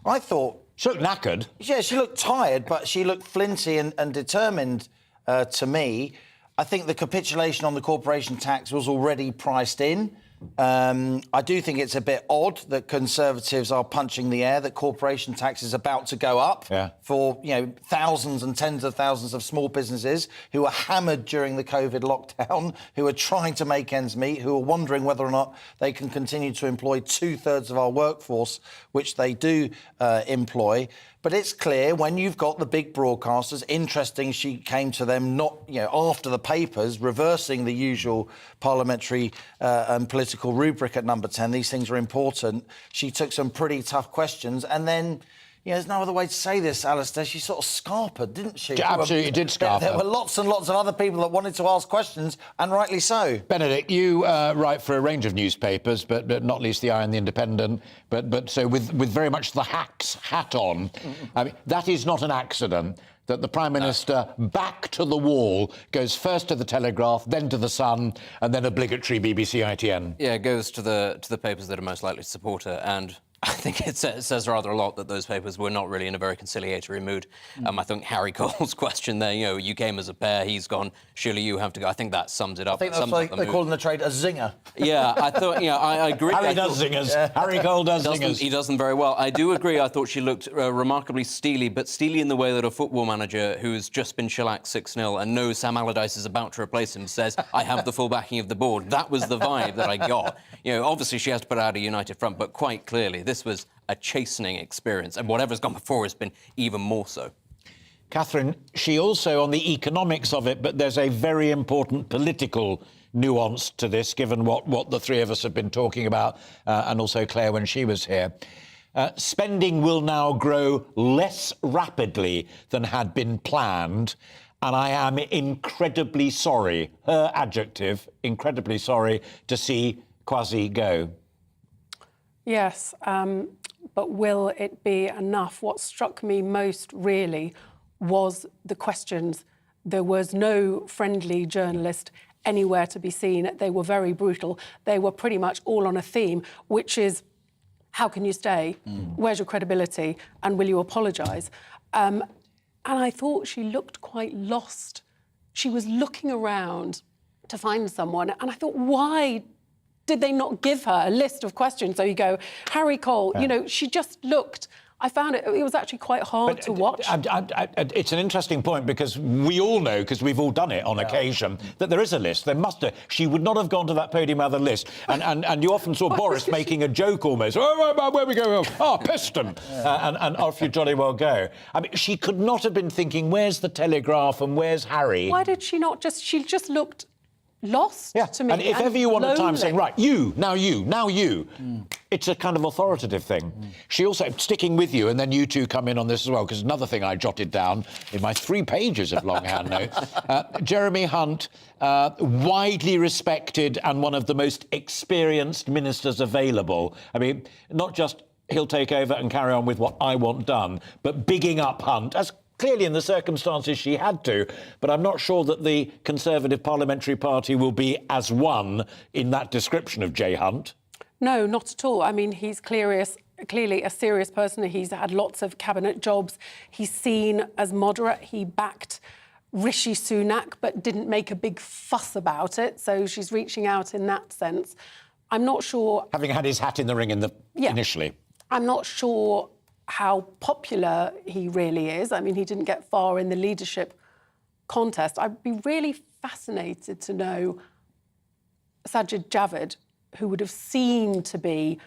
I thought... She looked knackered. Yeah, she looked tired, but she looked flinty and determined to me. I think the capitulation on the corporation tax was already priced in. I do think it's a bit odd that Conservatives are punching the air, that corporation tax is about to go up for, thousands and tens of thousands of small businesses who are hammered during the COVID lockdown, who are trying to make ends meet, who are wondering whether or not they can continue to employ 2/3 of our workforce, which they do employ. But it's clear when you've got the big broadcasters, interesting she came to them not, after the papers, reversing the usual parliamentary and political rubric at number 10. These things are important. She took some pretty tough questions and then... there's no other way to say this, Alistair. She sort of scarpered, didn't she? She absolutely did scarper. There were lots and lots of other people that wanted to ask questions, and rightly so. Benedict, you write for a range of newspapers, but not least the Eye and the Independent, but so with very much the hacks hat on. I mean, that is not an accident that the Prime Minister, back to the wall, goes first to the Telegraph, then to the Sun, and then obligatory BBC ITN. Yeah, it goes to the papers that are most likely to support her, and I think it says rather a lot that those papers were not really in a very conciliatory mood. I think Harry Cole's question there, you came as a pair, he's gone, surely you have to go. I think that sums it up. I think that's like they call in the trade a zinger. Yeah, I thought, I agree. Harry does zingers. Yeah. Harry Cole does zingers. He does them very well. I do agree. I thought she looked remarkably steely, but steely in the way that a football manager who's just been shellacked 6-0 and knows Sam Allardyce is about to replace him says, I have the full backing of the board. That was the vibe that I got. Obviously she has to put out a united front, but quite clearly this was a chastening experience, and whatever's gone before has been even more so. Catherine, she also on the economics of it, but there's a very important political nuance to this, given what the three of us have been talking about, and also Claire when she was here. Spending will now grow less rapidly than had been planned, and I am incredibly sorry, her adjective, incredibly sorry, to see Quasi go. Yes, but will it be enough? What struck me most really was the questions. There was no friendly journalist anywhere to be seen. They were very brutal. They were pretty much all on a theme, which is, how can you stay? Where's your credibility? And will you apologise? And I thought she looked quite lost. She was looking around to find someone, and I thought, why did they not give her a list of questions? So you go, Harry Cole, you know, she just looked... I found it was actually quite hard to watch. It's an interesting point, because we all know, because we've all done it on occasion, that there is a list. There must have. She would not have gone to that podium without a list. And you often saw Boris making a joke almost. Oh, where we go? Oh, piston. And off you jolly well go. I mean, she could not have been thinking, where's the Telegraph and where's Harry? Why did she not just... She just looked lost to me. And if ever you want a time saying, right, you, now you, it's a kind of authoritative thing. She also, sticking with you, and then you two come in on this as well, because another thing I jotted down in my 3 pages of longhand notes, Jeremy Hunt, widely respected and one of the most experienced ministers available. I mean, not just he'll take over and carry on with what I want done, but bigging up Hunt, as clearly in the circumstances she had to, but I'm not sure that the Conservative Parliamentary Party will be as one in that description of Jay Hunt. No, not at all. I mean, he's clearly a serious person. He's had lots of cabinet jobs. He's seen as moderate. He backed Rishi Sunak, but didn't make a big fuss about it. So she's reaching out in that sense. I'm not sure... Having had his hat in the ring initially. I'm not sure how popular he really is. I mean, he didn't get far in the leadership contest. I'd be really fascinated to know Sajid Javid, who would have seemed to be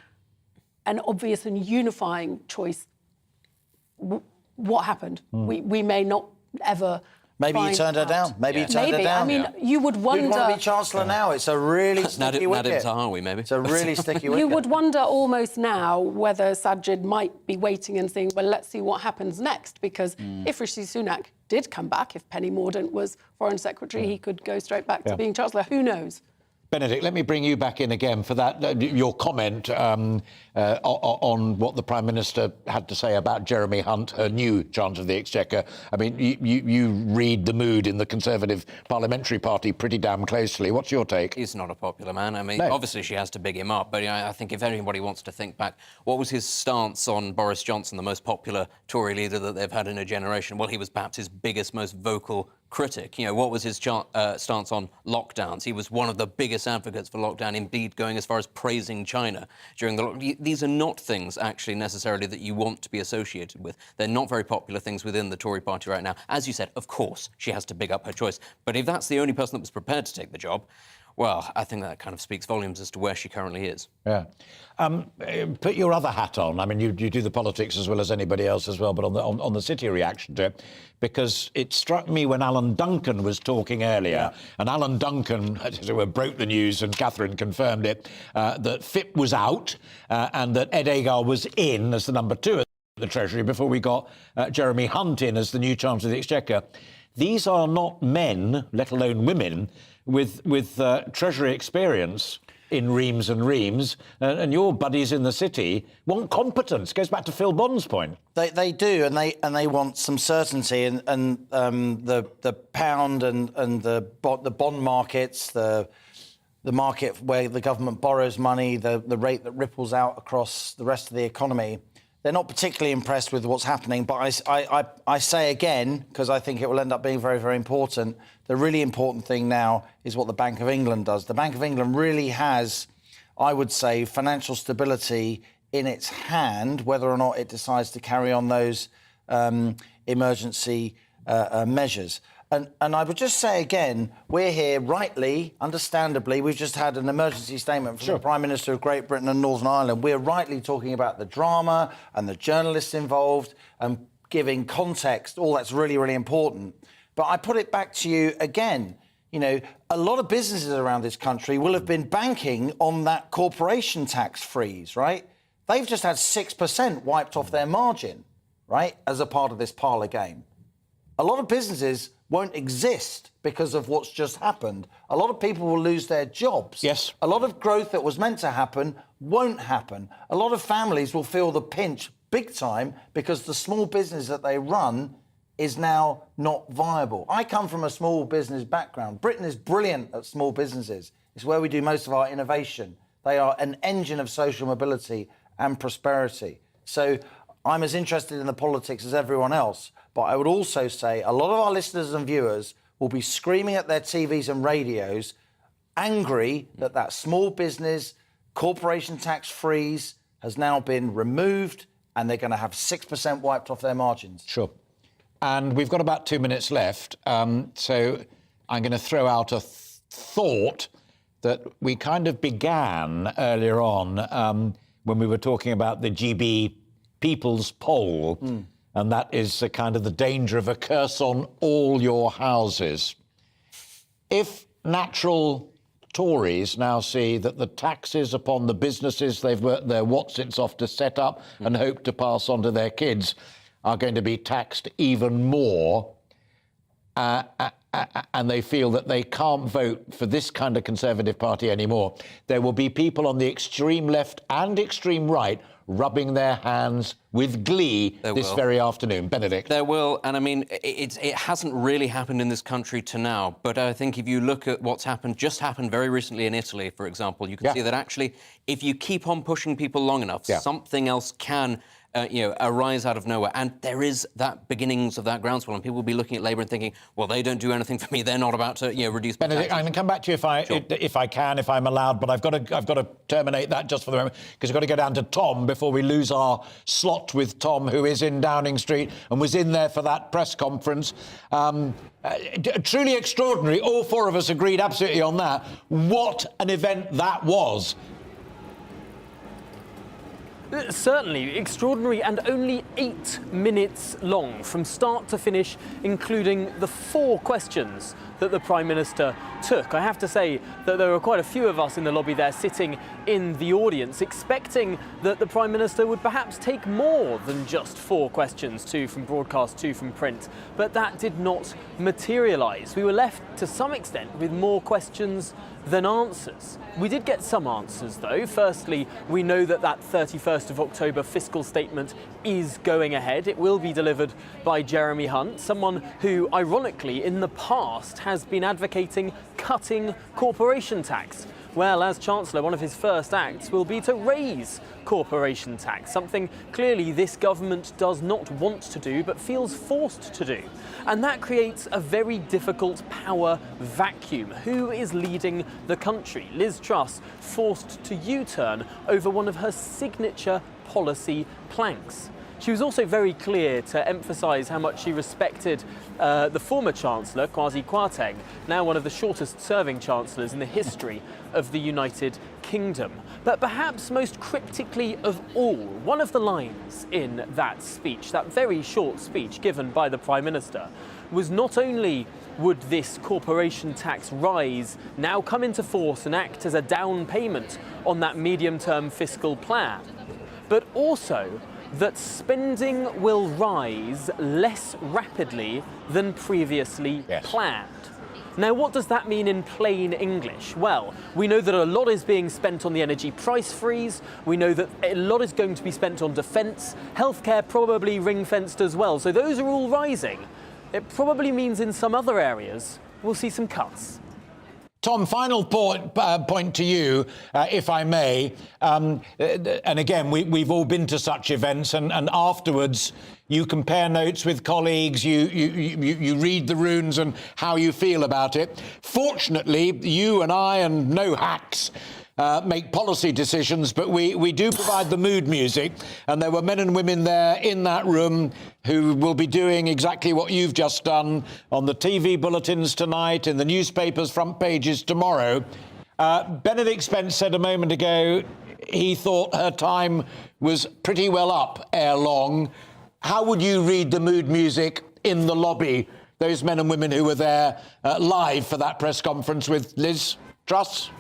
an obvious and unifying choice. What happened? We may not ever... Maybe you turned her down. Maybe you turned her down. I mean, you would wonder... You'd want to be Chancellor now. It's a really sticky wicket. Nadim Tahawi, maybe. It's a really sticky wicket. You would wonder almost now whether Sajid might be waiting and saying, well, let's see what happens next, because if Rishi Sunak did come back, if Penny Mordaunt was Foreign Secretary, he could go straight back to being Chancellor. Who knows? Benedict, let me bring you back in again for that, your comment on what the Prime Minister had to say about Jeremy Hunt, her new Chancellor of the Exchequer. I mean, you read the mood in the Conservative Parliamentary Party pretty damn closely. What's your take? He's not a popular man. I mean, obviously she has to big him up, but I think if anybody wants to think back, what was his stance on Boris Johnson, the most popular Tory leader that they've had in a generation? Well, he was perhaps his biggest, most vocal critic. You know, what was his stance on lockdowns? He was one of the biggest advocates for lockdown, indeed going as far as praising China during the lockdown. These are not things, actually, necessarily that you want to be associated with. They're not very popular things within the Tory party right now. As you said, of course, she has to big up her choice. But if that's the only person that was prepared to take the job, well, I think that kind of speaks volumes as to where she currently is. Yeah. Put your other hat on. I mean, you do the politics as well as anybody else as well, but on the city reaction to it, because it struck me when Alan Duncan was talking earlier, and Alan Duncan, as it were, broke the news, and Catherine confirmed it, that FIP was out and that Ed Agar was in as the number 2 at the Treasury before we got Jeremy Hunt in as the new Chancellor of the Exchequer. These are not men, let alone women, with Treasury experience in reams and reams, and your buddies in the city want competence. Goes back to Phil Bond's point. They do, and they want some certainty, and the pound and the bond markets, the market where the government borrows money, the rate that ripples out across the rest of the economy. They're not particularly impressed with what's happening, but I say again, because I think it will end up being very, very important, the really important thing now is what the Bank of England does. The Bank of England really has, I would say, financial stability in its hand, whether or not it decides to carry on those emergency measures. And I would just say again, we're here rightly, understandably, we've just had an emergency statement from the Prime Minister of Great Britain and Northern Ireland. We're rightly talking about the drama and the journalists involved, and giving context, all that's really, really important. But I put it back to you again. You know, a lot of businesses around this country will have been banking on that corporation tax freeze, right? They've just had 6% wiped off their margin, right, as a part of this parlour game. A lot of businesses won't exist because of what's just happened. A lot of people will lose their jobs. Yes. A lot of growth that was meant to happen won't happen. A lot of families will feel the pinch big time because the small business that they run is now not viable. I come from a small business background. Britain is brilliant at small businesses. It's where we do most of our innovation. They are an engine of social mobility and prosperity. So I'm as interested in the politics as everyone else, but I would also say a lot of our listeners and viewers will be screaming at their TVs and radios, angry that that small business corporation tax freeze has now been removed and they're going to have 6% wiped off their margins. Sure. And we've got about 2 minutes left, so I'm going to throw out a thought that we kind of began earlier on when we were talking about the GB People's Poll, and that is kind of the danger of a curse on all your houses. If natural Tories now see that the taxes upon the businesses they've worked their watsits off to set up and hope to pass on to their kids are going to be taxed even more, and they feel that they can't vote for this kind of Conservative Party anymore, there will be people on the extreme left and extreme right rubbing their hands with glee this very afternoon. Benedict. There will, and I mean, it hasn't really happened in this country to now, but I think if you look at what's happened, just happened very recently in Italy, for example, you can see that actually, if you keep on pushing people long enough, something else can arise out of nowhere. And there is that beginnings of that groundswell, and people will be looking at Labour and thinking, well, they don't do anything for me. They're not about to, reduce. Benedict, I'm going to come back to you if I'm allowed, but I've got to terminate that just for the moment because we've got to go down to Tom before we lose our slot with Tom, who is in Downing Street and was in there for that press conference. Truly extraordinary. All four of us agreed absolutely on that. What an event that was. Certainly extraordinary, and only 8 minutes long from start to finish, including the 4 questions that the Prime Minister took. I have to say that there were quite a few of us in the lobby there sitting in the audience expecting that the Prime Minister would perhaps take more than just 4 questions, 2 from broadcast, 2 from print, but that did not materialise. We were left to some extent with more questions than answers. We did get some answers though. Firstly, we know that 31st of October fiscal statement is going ahead. It will be delivered by Jeremy Hunt, someone who ironically in the past has been advocating cutting corporation tax. Well, as Chancellor, one of his first acts will be to raise corporation tax, something clearly this government does not want to do but feels forced to do. And that creates a very difficult power vacuum. Who is leading the country? Liz Truss forced to U-turn over one of her signature policy planks. She was also very clear to emphasise how much she respected the former Chancellor, Quasi Kwarteng, now one of the shortest-serving Chancellors in the history of the United Kingdom. But perhaps most cryptically of all, one of the lines in that speech, that very short speech given by the Prime Minister, was not only would this corporation tax rise now come into force and act as a down payment on that medium-term fiscal plan, but also that spending will rise less rapidly than previously planned. Now, what does that mean in plain English? Well, we know that a lot is being spent on the energy price freeze. We know that a lot is going to be spent on defence. Healthcare probably ring-fenced as well. So those are all rising. It probably means in some other areas we'll see some cuts. Tom, final point to you, if I may. And again, we've all been to such events, and afterwards you compare notes with colleagues, you read the runes and how you feel about it. Fortunately, you and I and no hacks make policy decisions, but we do provide the mood music, and there were men and women there in that room who will be doing exactly what you've just done on the TV bulletins tonight, in the newspapers' front pages tomorrow. Benedict Spence said a moment ago he thought her time was pretty well up ere long. how would you read the mood music in the lobby? Those men and women who were there live for that press conference with Liz Truss?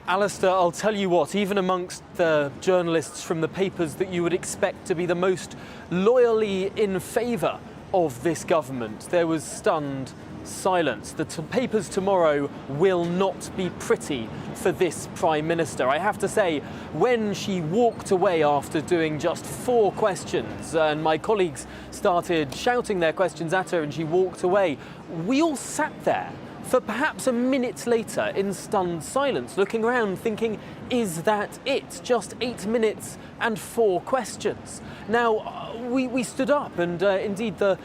Alistair, I'll tell you what, even amongst the journalists from the papers that you would expect to be the most loyally in favour of this government, there was stunned silence. The papers tomorrow will not be pretty for this Prime Minister. I have to say, when she walked away after doing just 4 questions and my colleagues started shouting their questions at her and she walked away, we all sat there for perhaps a minute later in stunned silence, looking around thinking, is that it? Just 8 minutes and 4 questions. Now, we stood up and indeed the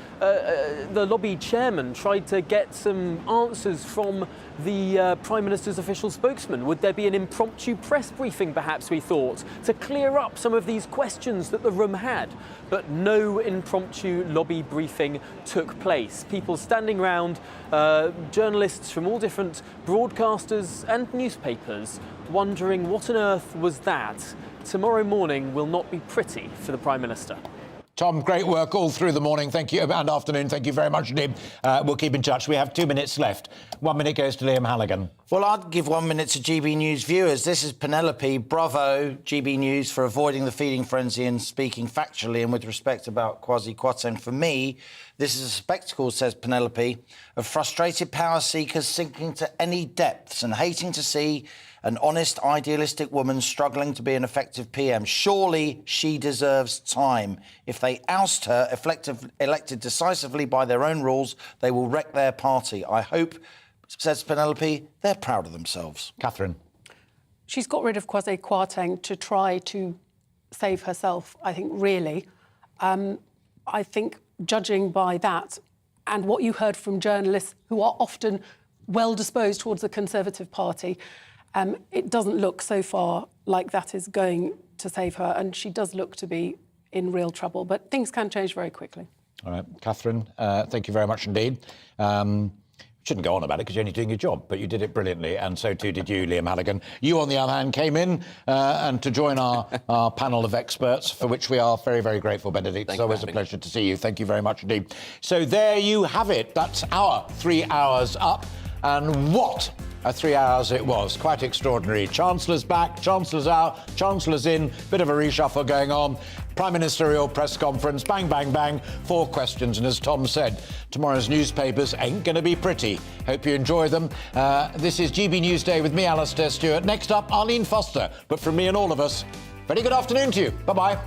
lobby chairman tried to get some answers from the Prime Minister's official spokesman. Would there be an impromptu press briefing, perhaps, we thought, to clear up some of these questions that the room had? But no impromptu lobby briefing took place. People standing around, journalists from all different broadcasters and newspapers, wondering what on earth was that. Tomorrow morning will not be pretty for the Prime Minister. Tom, great work all through the morning. Thank you, and afternoon. Thank you very much indeed. We'll keep in touch. We have 2 minutes left. 1 minute goes to Liam Halligan. Well, I'd give 1 minute to GB News viewers. This is Penelope. Bravo, GB News, for avoiding the feeding frenzy and speaking factually and with respect about Quasi Kwarteng. For me, this is a spectacle, says Penelope, of frustrated power seekers sinking to any depths and hating to see an honest, idealistic woman struggling to be an effective PM. Surely she deserves time. If they oust her, elected decisively by their own rules, they will wreck their party. I hope, says Penelope, they're proud of themselves. Catherine. She's got rid of Quasi Kwarteng to try to save herself, I think, really. I think, judging by that and what you heard from journalists who are often well-disposed towards the Conservative Party, it doesn't look so far like that is going to save her, and she does look to be in real trouble. But things can change very quickly. All right, Catherine, thank you very much indeed. Shouldn't go on about it because you're only doing your job, but you did it brilliantly, and so too did you, Liam Halligan. You, on the other hand, came in and to join our panel of experts, for which we are very, very grateful, Benedict. It's always a pleasure to see you. Thank you very much indeed. So there you have it. That's our 3 hours up, and what a 3 hours it was. Quite extraordinary. Chancellor's back, Chancellor's out, Chancellor's in, bit of a reshuffle going on. Prime Ministerial press conference, bang, bang, bang, 4 questions. And as Tom said, tomorrow's newspapers ain't going to be pretty. Hope you enjoy them. This is GB Newsday with me, Alastair Stewart. Next up, Arlene Foster. But from me and all of us, very good afternoon to you. Bye-bye.